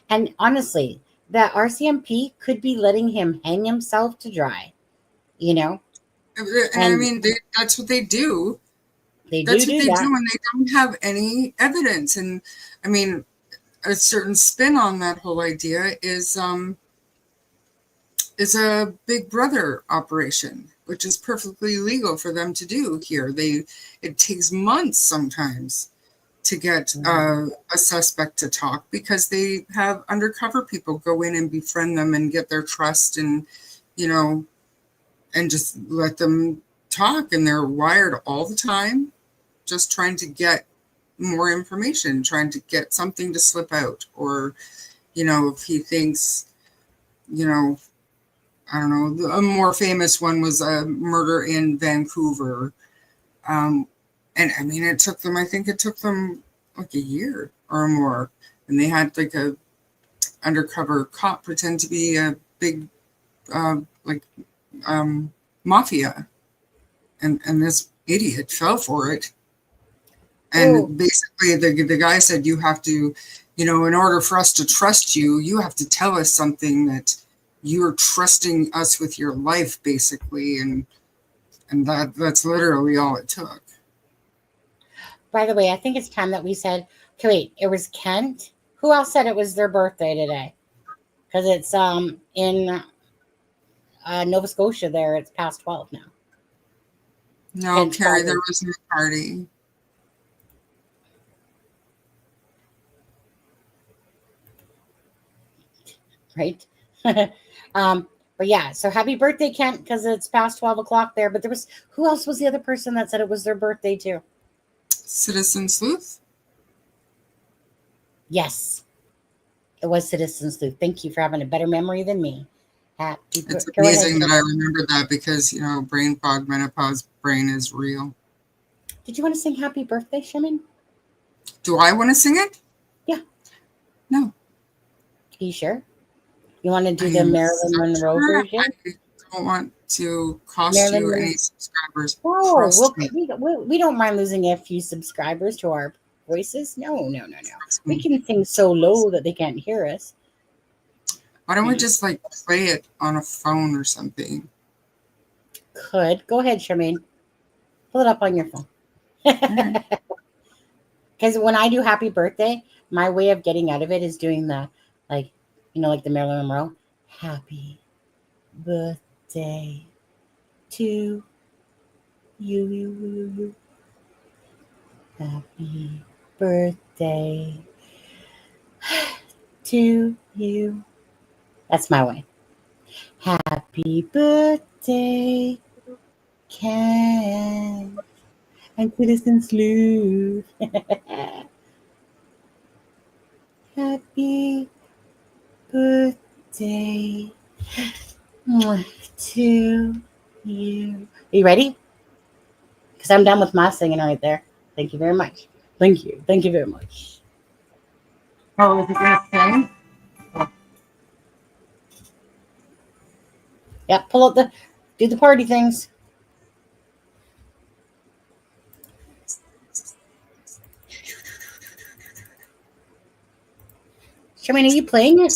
and honestly, that RCMP could be letting him hang himself to dry. And I And mean, that's what they do. they That's what do they that. do when they don't have any evidence. And I mean, a certain spin on that whole idea is a Big Brother operation, which is perfectly legal for them to do here. It takes months sometimes to get a suspect to talk because they have undercover people go in and befriend them and get their trust and and just let them talk. And they're wired all the time, just trying to get more information, trying to get something to slip out. Or, you know, if he thinks, you know, I don't know, a more famous one was a murder in Vancouver. And I mean, I think it took them like a year or more. And they had like a undercover cop pretend to be a big, mafia. And this idiot fell for it. And basically the guy said, you have to, you know, in order for us to trust you, you have to tell us something that you're trusting us with your life, basically. And that's literally all it took. By the way, I think it's time that we said, okay, wait, it was Kent. Who else said it was their birthday today? Because it's in Nova Scotia there. It's past 12 now. No, Kent's Carrie, party. there was no party. Right? But yeah, so happy birthday, Kent, because it's past 12 o'clock there. But there was, who else was the other person that said it was their birthday too? Citizen Sleuth? Yes, it was Citizen Sleuth. Thank you for having a better memory than me. It's amazing that I remember that because, you know, brain fog, menopause, brain is real. Did you want to sing happy birthday, Shaman? Do I want to sing it? Yeah. No. Are you sure? You want to do the Marilyn Monroe version? I don't want to cost Marilyn you Monroe. any subscribers. Oh, we don't mind losing a few subscribers to our voices. No. We can sing so low that they can't hear us. Why don't we just like play it on a phone or something? Could. Go ahead, Charmaine. Pull it up on your phone. Because when I do happy birthday, my way of getting out of it is doing the, like, you know, like the Marilyn Monroe. Happy birthday to you. Happy birthday to you. That's my way. Happy birthday, Ken and Citizen Sleuth. Happy birthday to you. Are you ready? Because I'm done with my singing right there. Thank you very much. Thank you. Thank you very much. Oh, is it going to sing? Yeah, pull up do the party things. Charmaine, are you playing it?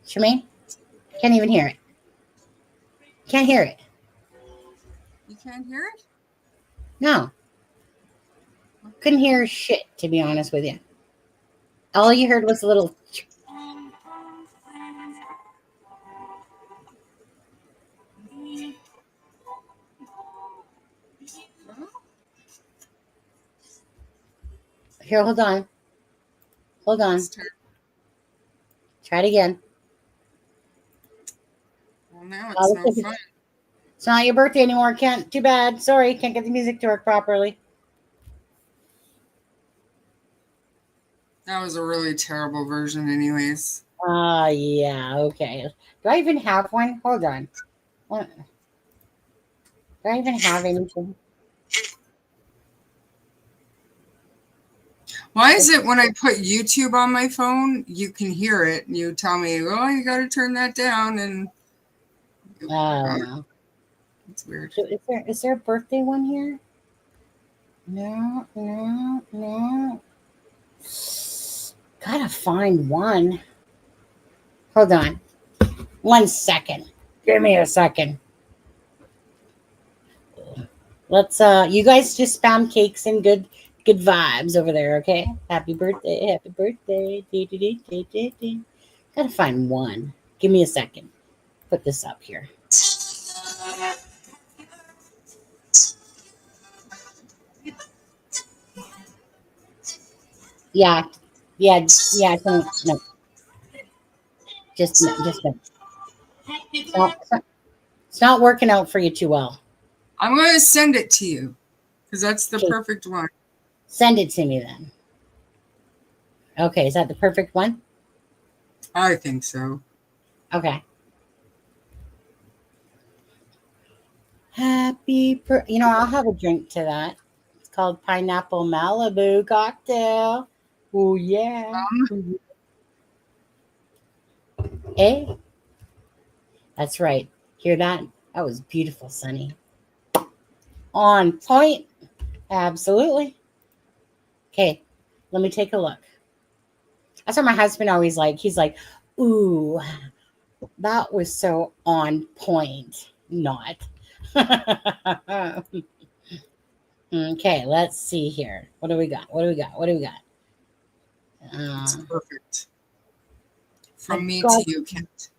Charmaine? Can't even hear it. Can't hear it. You can't hear it? No. Couldn't hear shit, to be honest with you. All you heard was a little. Here, hold on. Hold on. Try it again. Well, now it's no fun. It's not your birthday anymore. Can't. Too bad. Sorry. Can't get the music to work properly. That was a really terrible version anyways. Yeah. Okay. Do I even have one? Hold on. What? Do I even have anything? Why is it when I put YouTube on my phone, you can hear it and you tell me, oh, you got to turn that down? And No. It's weird. So is there a birthday one here? No. Gotta find one. Hold on. 1 second. Give me a second. Let's you guys just spam cakes and good vibes over there, okay? Happy birthday, happy birthday. Gotta find one. Give me a second. Put this up here. Yeah. No. Just no. It's not working out for you too well. I'm going to send it to you because that's the Okay. perfect one. Send it to me then. Okay, is that the perfect one? I think so. Okay. I'll have a drink to that. It's called Pineapple Malibu Cocktail. Oh, yeah. Hey, that's right. Hear that? That was beautiful, Sonny. On point. Absolutely. Okay, let me take a look. That's what my husband always like. He's like, ooh, that was so on point. Not. Okay, let's see here. What do we got? What do we got? What do we got? It's perfect. From I me got- to you, Kent.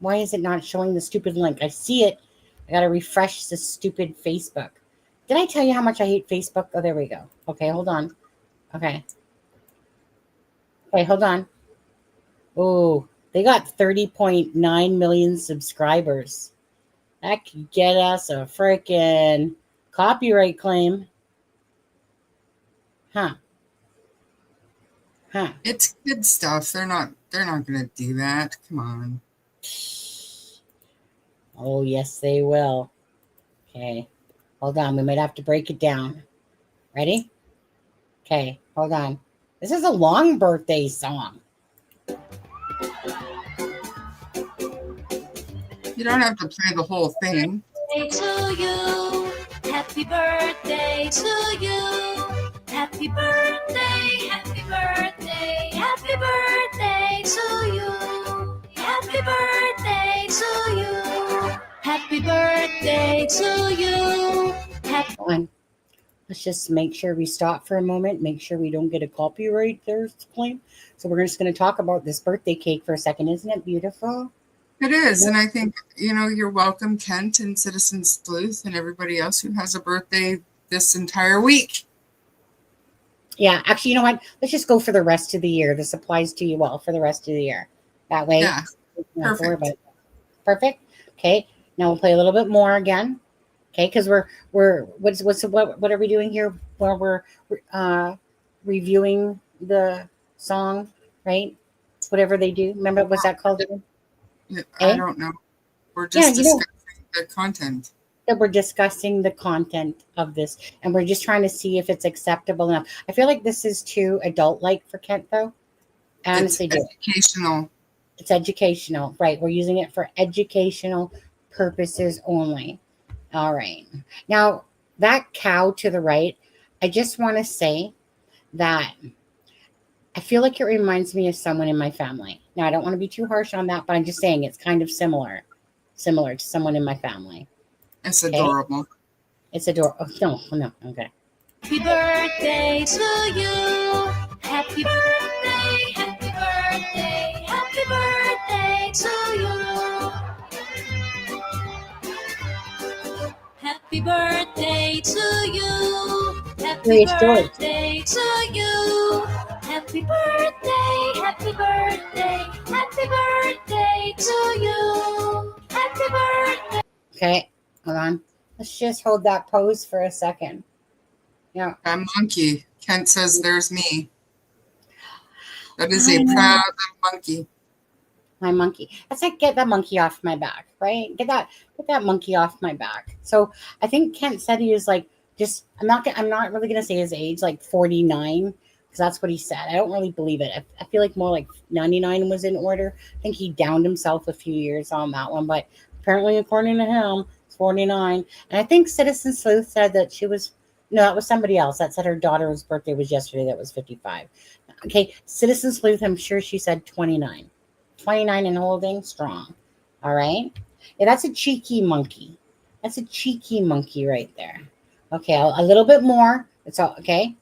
Why is it not showing the stupid link? I see it. I got to refresh the stupid Facebook. Did I tell you how much I hate Facebook? Oh, there we go. Okay, hold on. Okay, hold on. Oh, they got 30.9 million subscribers. That could get us a freaking copyright claim. Huh. It's good stuff. They're not gonna do that. Come on. Oh, yes, they will. Okay. Hold on. We might have to break it down. Ready? Okay. Hold on. This is a long birthday song. You don't have to play the whole thing. To you, happy birthday to you, happy birthday, happy birthday, happy birthday to you, happy birthday to you, happy birthday to you. Hold on. Let's just make sure we stop for a moment. Make sure we don't get a copyright claim. So we're just going to talk about this birthday cake for a second. Isn't it beautiful? It is, and I think, you're welcome, Kent and Citizen Sleuth and everybody else who has a birthday this entire week. Yeah, actually, you know what? Let's just go for the rest of the year. This applies to you all for the rest of the year. That way, Yeah, we don't have to worry perfect. about it. Perfect. Okay. Now we'll play a little bit more again. Okay, because what are we doing here? Where we're reviewing the song, right? Whatever they do. Remember, what's that called again? Yeah, Eh? I don't know. We're just discussing the content. That we're discussing the content of this, and we're just trying to see if it's acceptable enough. I feel like this is too adult-like for Kent, though. I honestly It's do. educational. It's educational, right? We're using it for educational purposes only. All right. Now, that cow to the right, I just want to say that I feel like it reminds me of someone in my family. Now, I don't want to be too harsh on that, but I'm just saying it's kind of similar to someone in my family. It's adorable. It's adorable. Oh, no. Okay. Happy birthday to you, happy birthday, happy birthday, happy birthday to you. Happy birthday to you. Happy Curious George. birthday to you. Happy birthday, happy birthday, happy birthday to you. Happy birthday. Okay. Hold on. Let's just hold that pose for a second. Yeah. That monkey. Kent says there's me. That is I a know. proud little monkey. My monkey. That's like, get that monkey off my back, right? Get that monkey off my back. So I think Kent said he was like, I'm not really gonna say his age, like 49, because that's what he said. I don't really believe it. I feel like more like 99 was in order. I think he downed himself a few years on that one, but apparently, according to him, it's 49. And I think Citizen Sleuth said that that was somebody else that said her daughter's birthday was yesterday. That was 55. Okay, Citizen Sleuth, I'm sure she said 29. 29 and holding strong. All right. Yeah, that's a cheeky monkey. That's a cheeky monkey right there. Okay, a little bit more. It's all okay.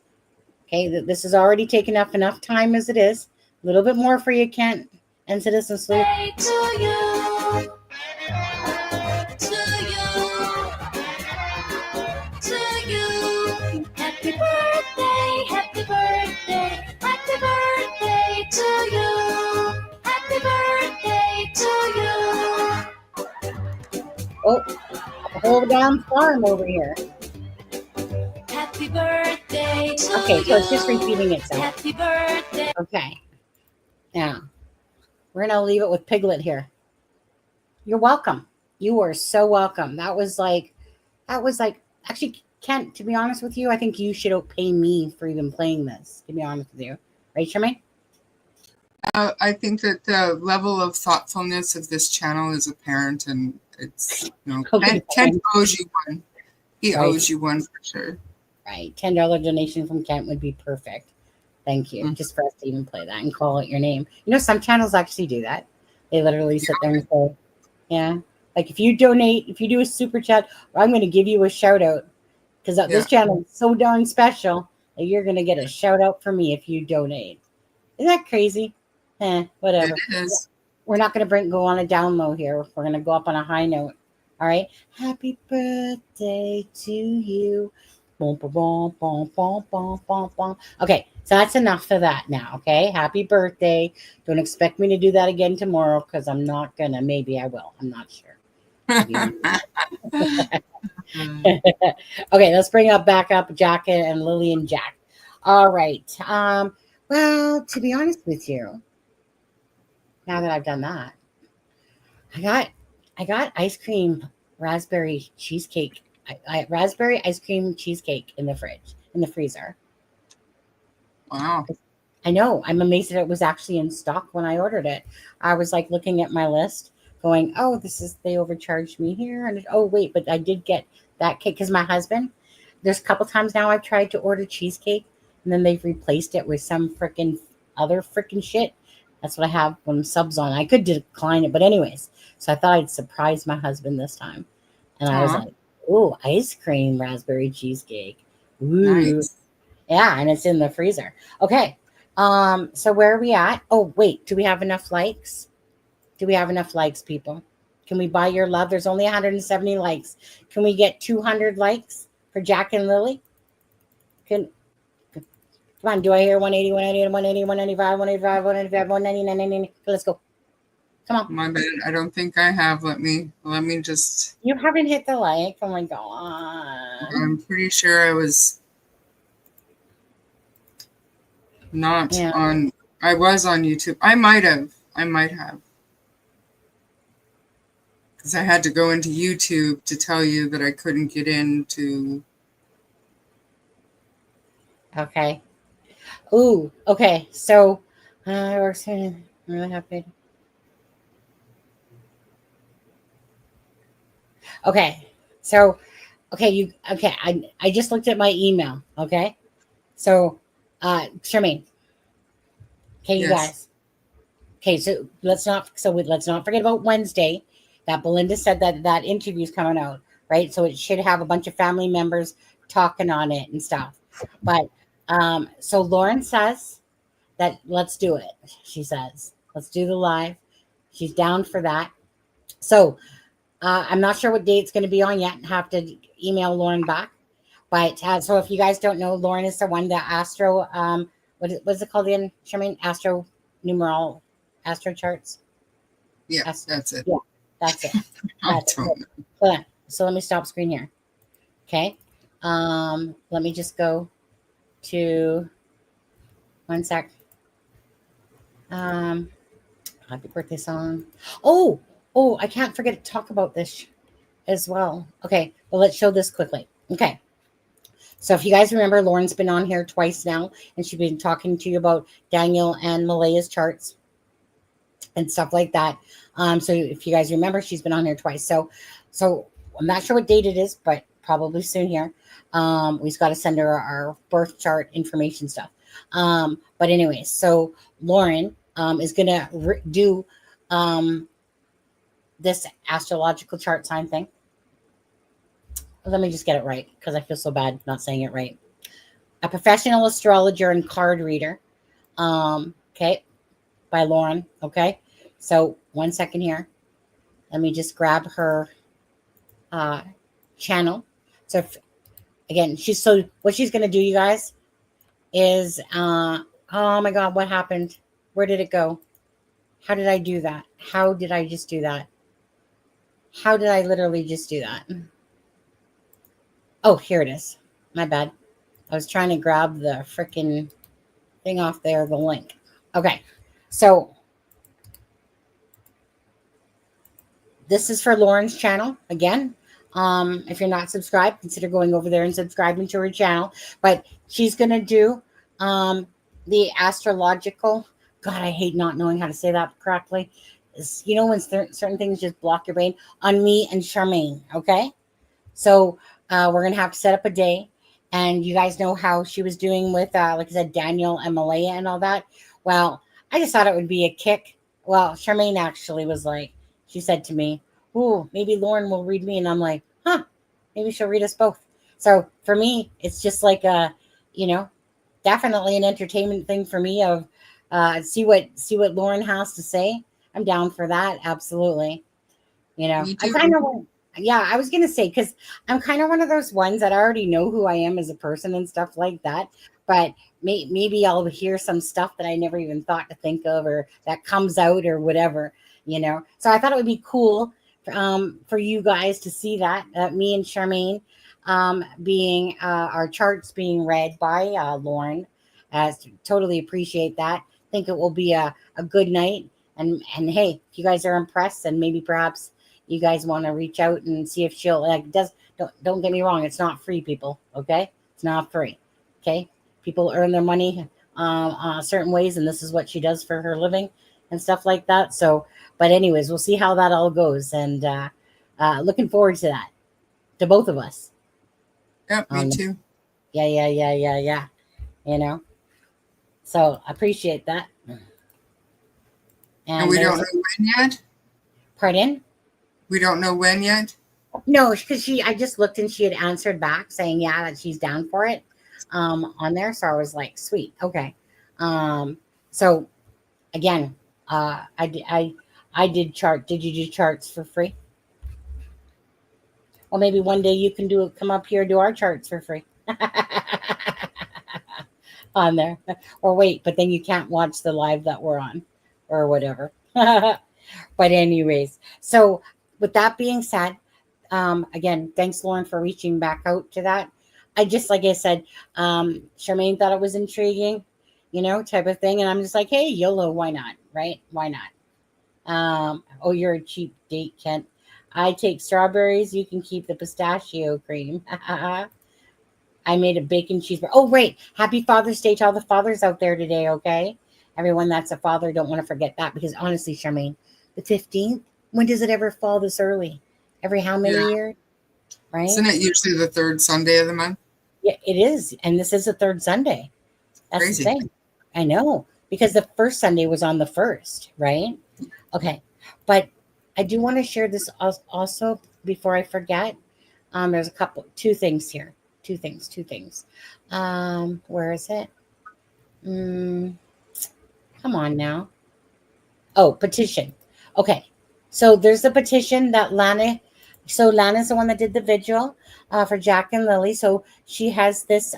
Okay, this has already taken up enough time as it is. A little bit more for you, Kent and Citizen Sleuth. To you. To you. To you. Happy birthday, happy birthday, happy birthday to you. Happy birthday to you. Oh, whole damn farm over here. Happy birthday to Okay, you. so it's just repeating itself. Happy birthday. Okay. Now, we're going to leave it with Piglet here. You're welcome. You are so welcome. That was like, actually, Kent, to be honest with you, I think you should pay me for even playing this, to be honest with you. Right, Charmaine? I think that the level of thoughtfulness of this channel is apparent, and it's, Okay. Kent owes you one. He Right. owes you one for sure. Right. $10 donation from Kent would be perfect. Thank you. Mm. Just for us to even play that and call it your name. Some channels actually do that. They literally sit there and say, yeah. Like if you donate, if you do a super chat, I'm going to give you a shout out. Because this channel is so darn special that you're going to get a shout out from me if you donate. Isn't that crazy? Whatever. It is. We're not going to go on a down low here. We're going to go up on a high note. All right. Happy birthday to you. Boom, boom, boom, boom, boom, boom, boom, boom. Okay. So that's enough of that now. Okay. Happy birthday. Don't expect me to do that again tomorrow because I'm not going to. Maybe I will. I'm not sure. Okay. Let's bring back up Jack and Lilly&Jack. All right. Well, to be honest with you, now that I've done that, I got ice cream raspberry cheesecake. Raspberry ice cream cheesecake in the fridge, in the freezer. Wow. I know. I'm amazed that it was actually in stock when I ordered it. I was like looking at my list, going, "Oh, they overcharged me here." And oh, wait, but I did get that cake because my husband. There's a couple times now I've tried to order cheesecake, and then they've replaced it with some freaking other freaking shit. That's what I have when subs on. I could decline it, but anyways. So I thought I'd surprise my husband this time. And I was like, "Oh, ice cream raspberry cheesecake. Ooh." Nice. Yeah, and it's in the freezer. Okay. So where are we at? Oh, wait. Do we have enough likes? Do we have enough likes, people? Can we buy your love? There's only 170 likes. Can we get 200 likes for Jack and Lily? Come on, do I hear 180, 180, 180, 185, 185, 185, 190, 190? Let's go. Come on. My bad. I don't think I have. Let me just. You haven't hit the like. Oh my god. I'm pretty sure I was not on. I was on YouTube. I might have. Because I had to go into YouTube to tell you that I couldn't get into. Okay. Ooh, okay. So, I'm really happy. Okay. So, I just looked at my email. Okay. So, Charmaine. Okay, you guys. Okay, so let's not forget about Wednesday. That Belinda said that interview's coming out, right? So it should have a bunch of family members talking on it and stuff. But so Lauren says that let's do it. She says, let's do the live. She's down for that. So I'm not sure what date it's going to be on yet. Have to email Lauren back. But so if you guys don't know, Lauren is the one that Astro, what's it called again, Charmaine? Astro charts. Yeah, that's it. Yeah, that's it. That's it. So let me stop screen here. Okay. Let me just go to one sec. Happy birthday song. Oh, I can't forget to talk about this as well. Okay, well, let's show this quickly. Okay. So if you guys remember, Lauren's been on here twice now, and she's been talking to you about Daniel and Malaya's charts and stuff like that. So if you guys remember, she's been on here twice. So I'm not sure what date it is, but probably soon here. We've got to send her our birth chart information stuff. But anyways, so Lauren is going to do this astrological chart sign thing. Let me just get it right because I feel so bad not saying it right. A professional astrologer and card reader. Okay. By Lauren. Okay. So 1 second here. Let me just grab her channel. So again, what she's going to do, you guys, is, oh my God, what happened? Where did it go? How did I do that? How did I just do that? How did I literally just do that? Oh, here it is. My bad. I was trying to grab the freaking thing off there, the link. Okay. So this is for Lauren's channel again. If you're not subscribed, consider going over there and subscribing to her channel. But she's gonna do the astrological. God, I hate not knowing how to say that correctly. You know when certain things just block your brain on me and Charmaine. Okay, so we're gonna have to set up a day, and you guys know how she was doing with, like I said, Daniel and Malaya and all that. Well, I just thought it would be a kick. Well, Charmaine actually was like, she said to me, "Ooh, maybe Lauren will read me," and I'm like, "Huh, maybe she'll read us both." So for me, it's just like a, you know, definitely an entertainment thing for me. Of see what Lauren has to say. I'm down for that, absolutely. You know, Me I too. kind of, yeah, I was gonna say, because I'm kind of one of those ones that I already know who I am as a person and stuff like that. But maybe I'll hear some stuff that I never even thought to think of, or that comes out, or whatever, you know. So I thought it would be cool for you guys to see that, me and Charmaine being our charts being read by Lauren. Totally appreciate that. Think it will be a good night. And hey, if you guys are impressed, and maybe perhaps you guys want to reach out and see if she'll like does don't get me wrong, it's not free, people. Okay, it's not free. Okay, people earn their money certain ways, and this is what she does for her living and stuff like that. So, but anyways, we'll see how that all goes, and looking forward to that, to both of us. Yep, me too. Yeah. You know, so I appreciate that. And we don't there's know when yet. pardon. We don't know when yet. No, because I just looked and she had answered back saying, yeah, that she's down for it on there. So I was like, sweet. Okay. So again, I did chart. Did you do charts for free? Well, maybe one day you can come up here, do our charts for free on there. Or wait, but then you can't watch the live that we're on or whatever. But anyways, so with that being said, again, thanks, Lauren, for reaching back out to that. I just, like I said, Charmaine thought it was intriguing, you know, type of thing. And I'm just like, hey, YOLO, why not? Right? Why not? Oh, you're a cheap date, Kent. I take strawberries. You can keep the pistachio cream. I made a bacon cheeseburger. Oh, wait. Happy Father's Day to all the fathers out there today, okay? Everyone that's a father, don't want to forget that, because honestly, Charmaine, the 15th, when does it ever fall this early? Every how many Yeah. years? Right? Isn't it usually the third Sunday of the month? Yeah, it is. And this is the third Sunday. That's Crazy. the thing. I know. Because the first Sunday was on the 1st, right? Okay. But I do want to share this also before I forget. There's two things here. Two things. Where is it? Come on now. Oh, petition. Okay. So there's the petition that Lana. So Lana's the one that did the vigil for Jack and Lily. So she has this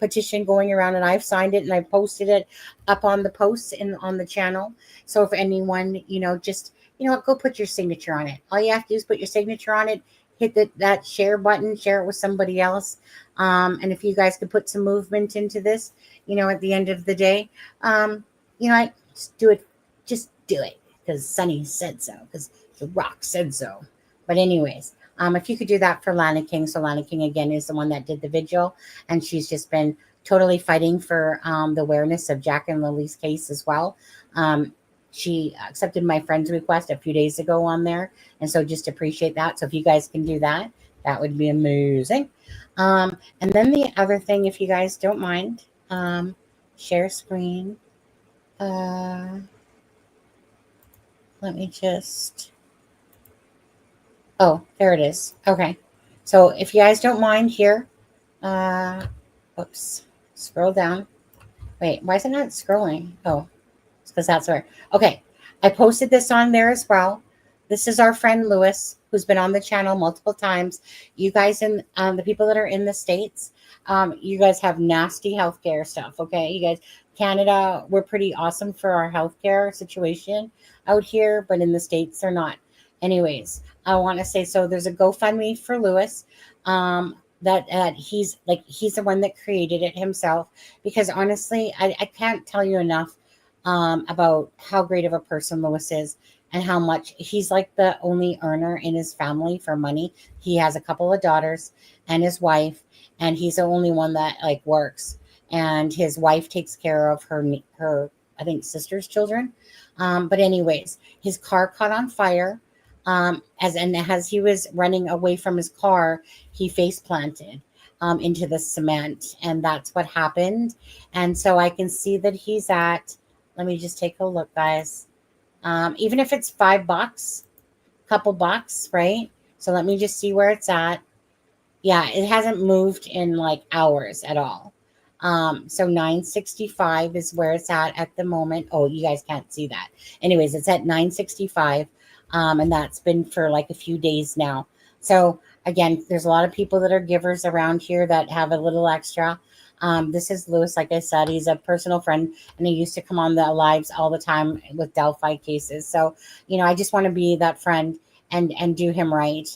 petition going around, and I've signed it and I posted it up on the posts on the channel. So if anyone, just go put your signature on it. All you have to do is put your signature on it. Hit that share button, share it with somebody else. And if you guys could put some movement into this, at the end of the day, I just do it. Just do it because Sunny said so, because the rock said so. But anyways, if you could do that for Lana King. So Lana King, again, is the one that did the vigil, and she's just been totally fighting for the awareness of Jack and Lily's case as well. She accepted my friend's request a few days ago on there, and so just appreciate that. So if you guys can do that, that would be amazing. And then the other thing, if you guys don't mind, share screen. Let me just... Oh, there it is. Okay. So if you guys don't mind here, oops, scroll down. Wait, why is it not scrolling? Oh, it's because that's where. Okay. I posted this on there as well. This is our friend Lewis, who's been on the channel multiple times. You guys the people that are in the States, you guys have nasty healthcare stuff. Okay. You guys, Canada, we're pretty awesome for our healthcare situation out here, but in the States, they're not. Anyways, I want to say, so there's a GoFundMe for Lewis. that he's the one that created it himself. Because honestly, I can't tell you enough about how great of a person Lewis is, and how much he's like the only earner in his family for money. He has a couple of daughters and his wife, and he's the only one that like works. And his wife takes care of her I think sister's children. But anyways, his car caught on fire. As he was running away from his car, he face planted into the cement, and that's what happened. And so I can see that he's at. Let me just take a look, guys. Even if it's $5, couple bucks, right? So let me just see where it's at. Yeah, it hasn't moved in like hours at all. So 965 is where it's at the moment. Oh, you guys can't see that. Anyways, it's at 965. And that's been for like a few days now. So again, there's a lot of people that are givers around here that have a little extra. This is Lewis, like I said, he's a personal friend, and he used to come on the lives all the time with Delphi cases. So, I just want to be that friend and do him right.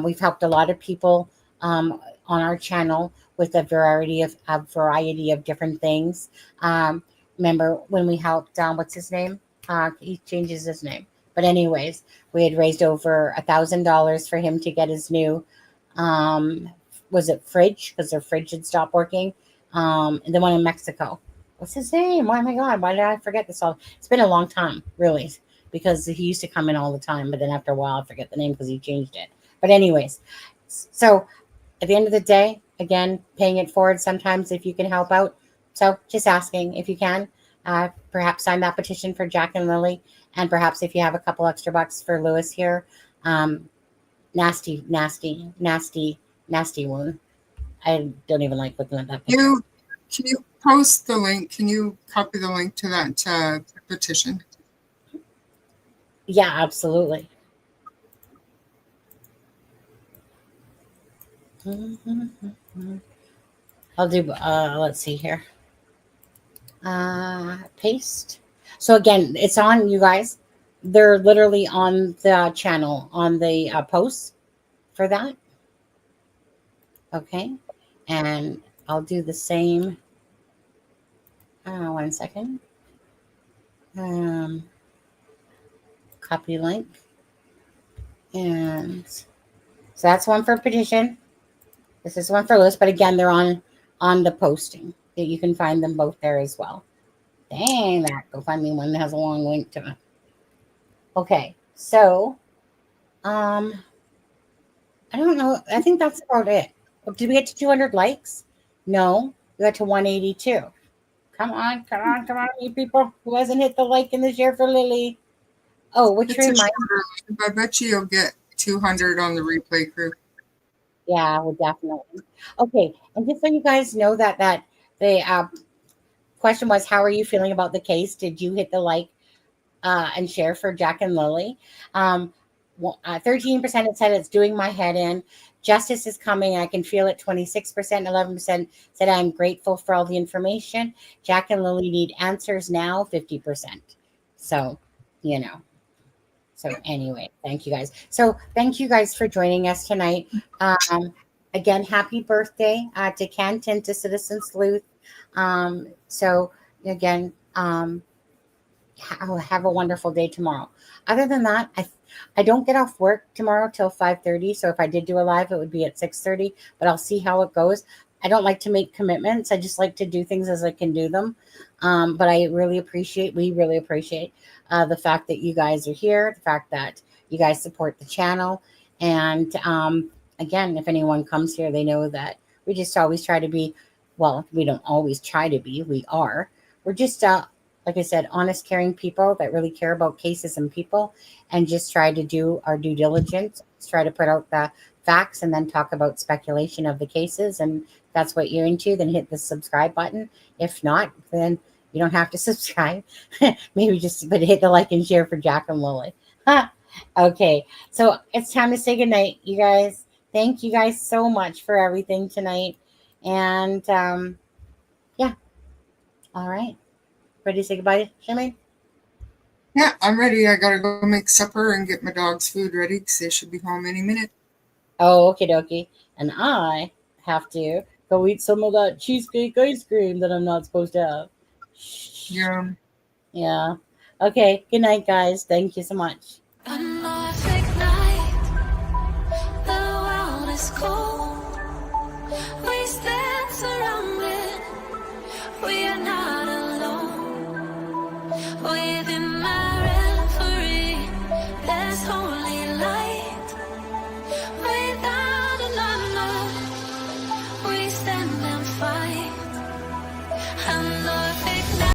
We've helped a lot of people on our channel with a variety of different things. Remember when we helped what's his name? He changes his name. But anyways, we had raised over $1,000 for him to get his new was it fridge, because their fridge had stopped working. And the one in Mexico. What's his name? Oh my God, why did I forget this all? It's been a long time, really, because he used to come in all the time, but then after a while I forget the name because he changed it. But anyways, so at the end of the day, again, paying it forward sometimes if you can help out. So just asking if you can, perhaps sign that petition for Jack and Lily, and perhaps if you have a couple extra bucks for Lewis here. Nasty wound. I don't even like looking at that picture. Can you post the link? Can you copy the link to that petition? Yeah, absolutely. I'll do, let's see here. Paste. So again, it's on, you guys. They're literally on the channel, on the posts for that. Okay. And I'll do the same. 1 second. Copy link. And so that's one for petition. This is one for Lewis, but again, they're on the posting. You can find them both there as well. Dang that. Go find me one that has a long link to it. Okay. So, I don't know. I think that's about it. Did we get to 200 likes? No, we got to 182. Come on, you people who hasn't hit the like and the share for Lily. Oh, which reminds me. I bet you'll get 200 on the replay crew. Yeah, well, definitely. Okay, and just so you guys know that the question was, how are you feeling about the case? Did you hit the like and share for Jack and Lily? 13% had said it's doing my head in. Justice is coming. I can feel it. 26%, 11% said I'm grateful for all the information. Jack and Lily need answers now. 50%. So, So anyway, thank you guys. So thank you guys for joining us tonight. Again, happy birthday to Kent and to Citizen Sleuth. So again, have a wonderful day tomorrow. Other than that, I don't get off work tomorrow till 5:30. So if I did do a live, it would be at 6:30. But I'll see how it goes. I don't like to make commitments. I just like to do things as I can do them. But we really appreciate the fact that you guys are here, the fact that you guys support the channel. And again, if anyone comes here, they know that we just always try to be, well, we don't always try to be, we're just, like I said, honest, caring people that really care about cases and people, and just try to do our due diligence, try to put out the facts, and then talk about speculation of the cases. And if that's what you're into, then hit the subscribe button. If not, then you don't have to subscribe. Maybe but hit the like and share for Jack and Lily. Okay, so it's time to say goodnight, you guys. Thank you guys so much for everything tonight. And yeah, all right. Ready to say goodbye, Charmaine? Yeah, I'm ready. I gotta go make supper and get my dog's food ready because they should be home any minute. Oh, okie dokie. and I have to go eat some of that cheesecake ice cream that I'm not supposed to have. Yeah. Yeah. Okay. Good night, guys. Thank you so much. A Norfolk night, the world is cold. We stand surrounded, we are not alone. Within my reverie, there's holy light. Without a number, we stand and fight.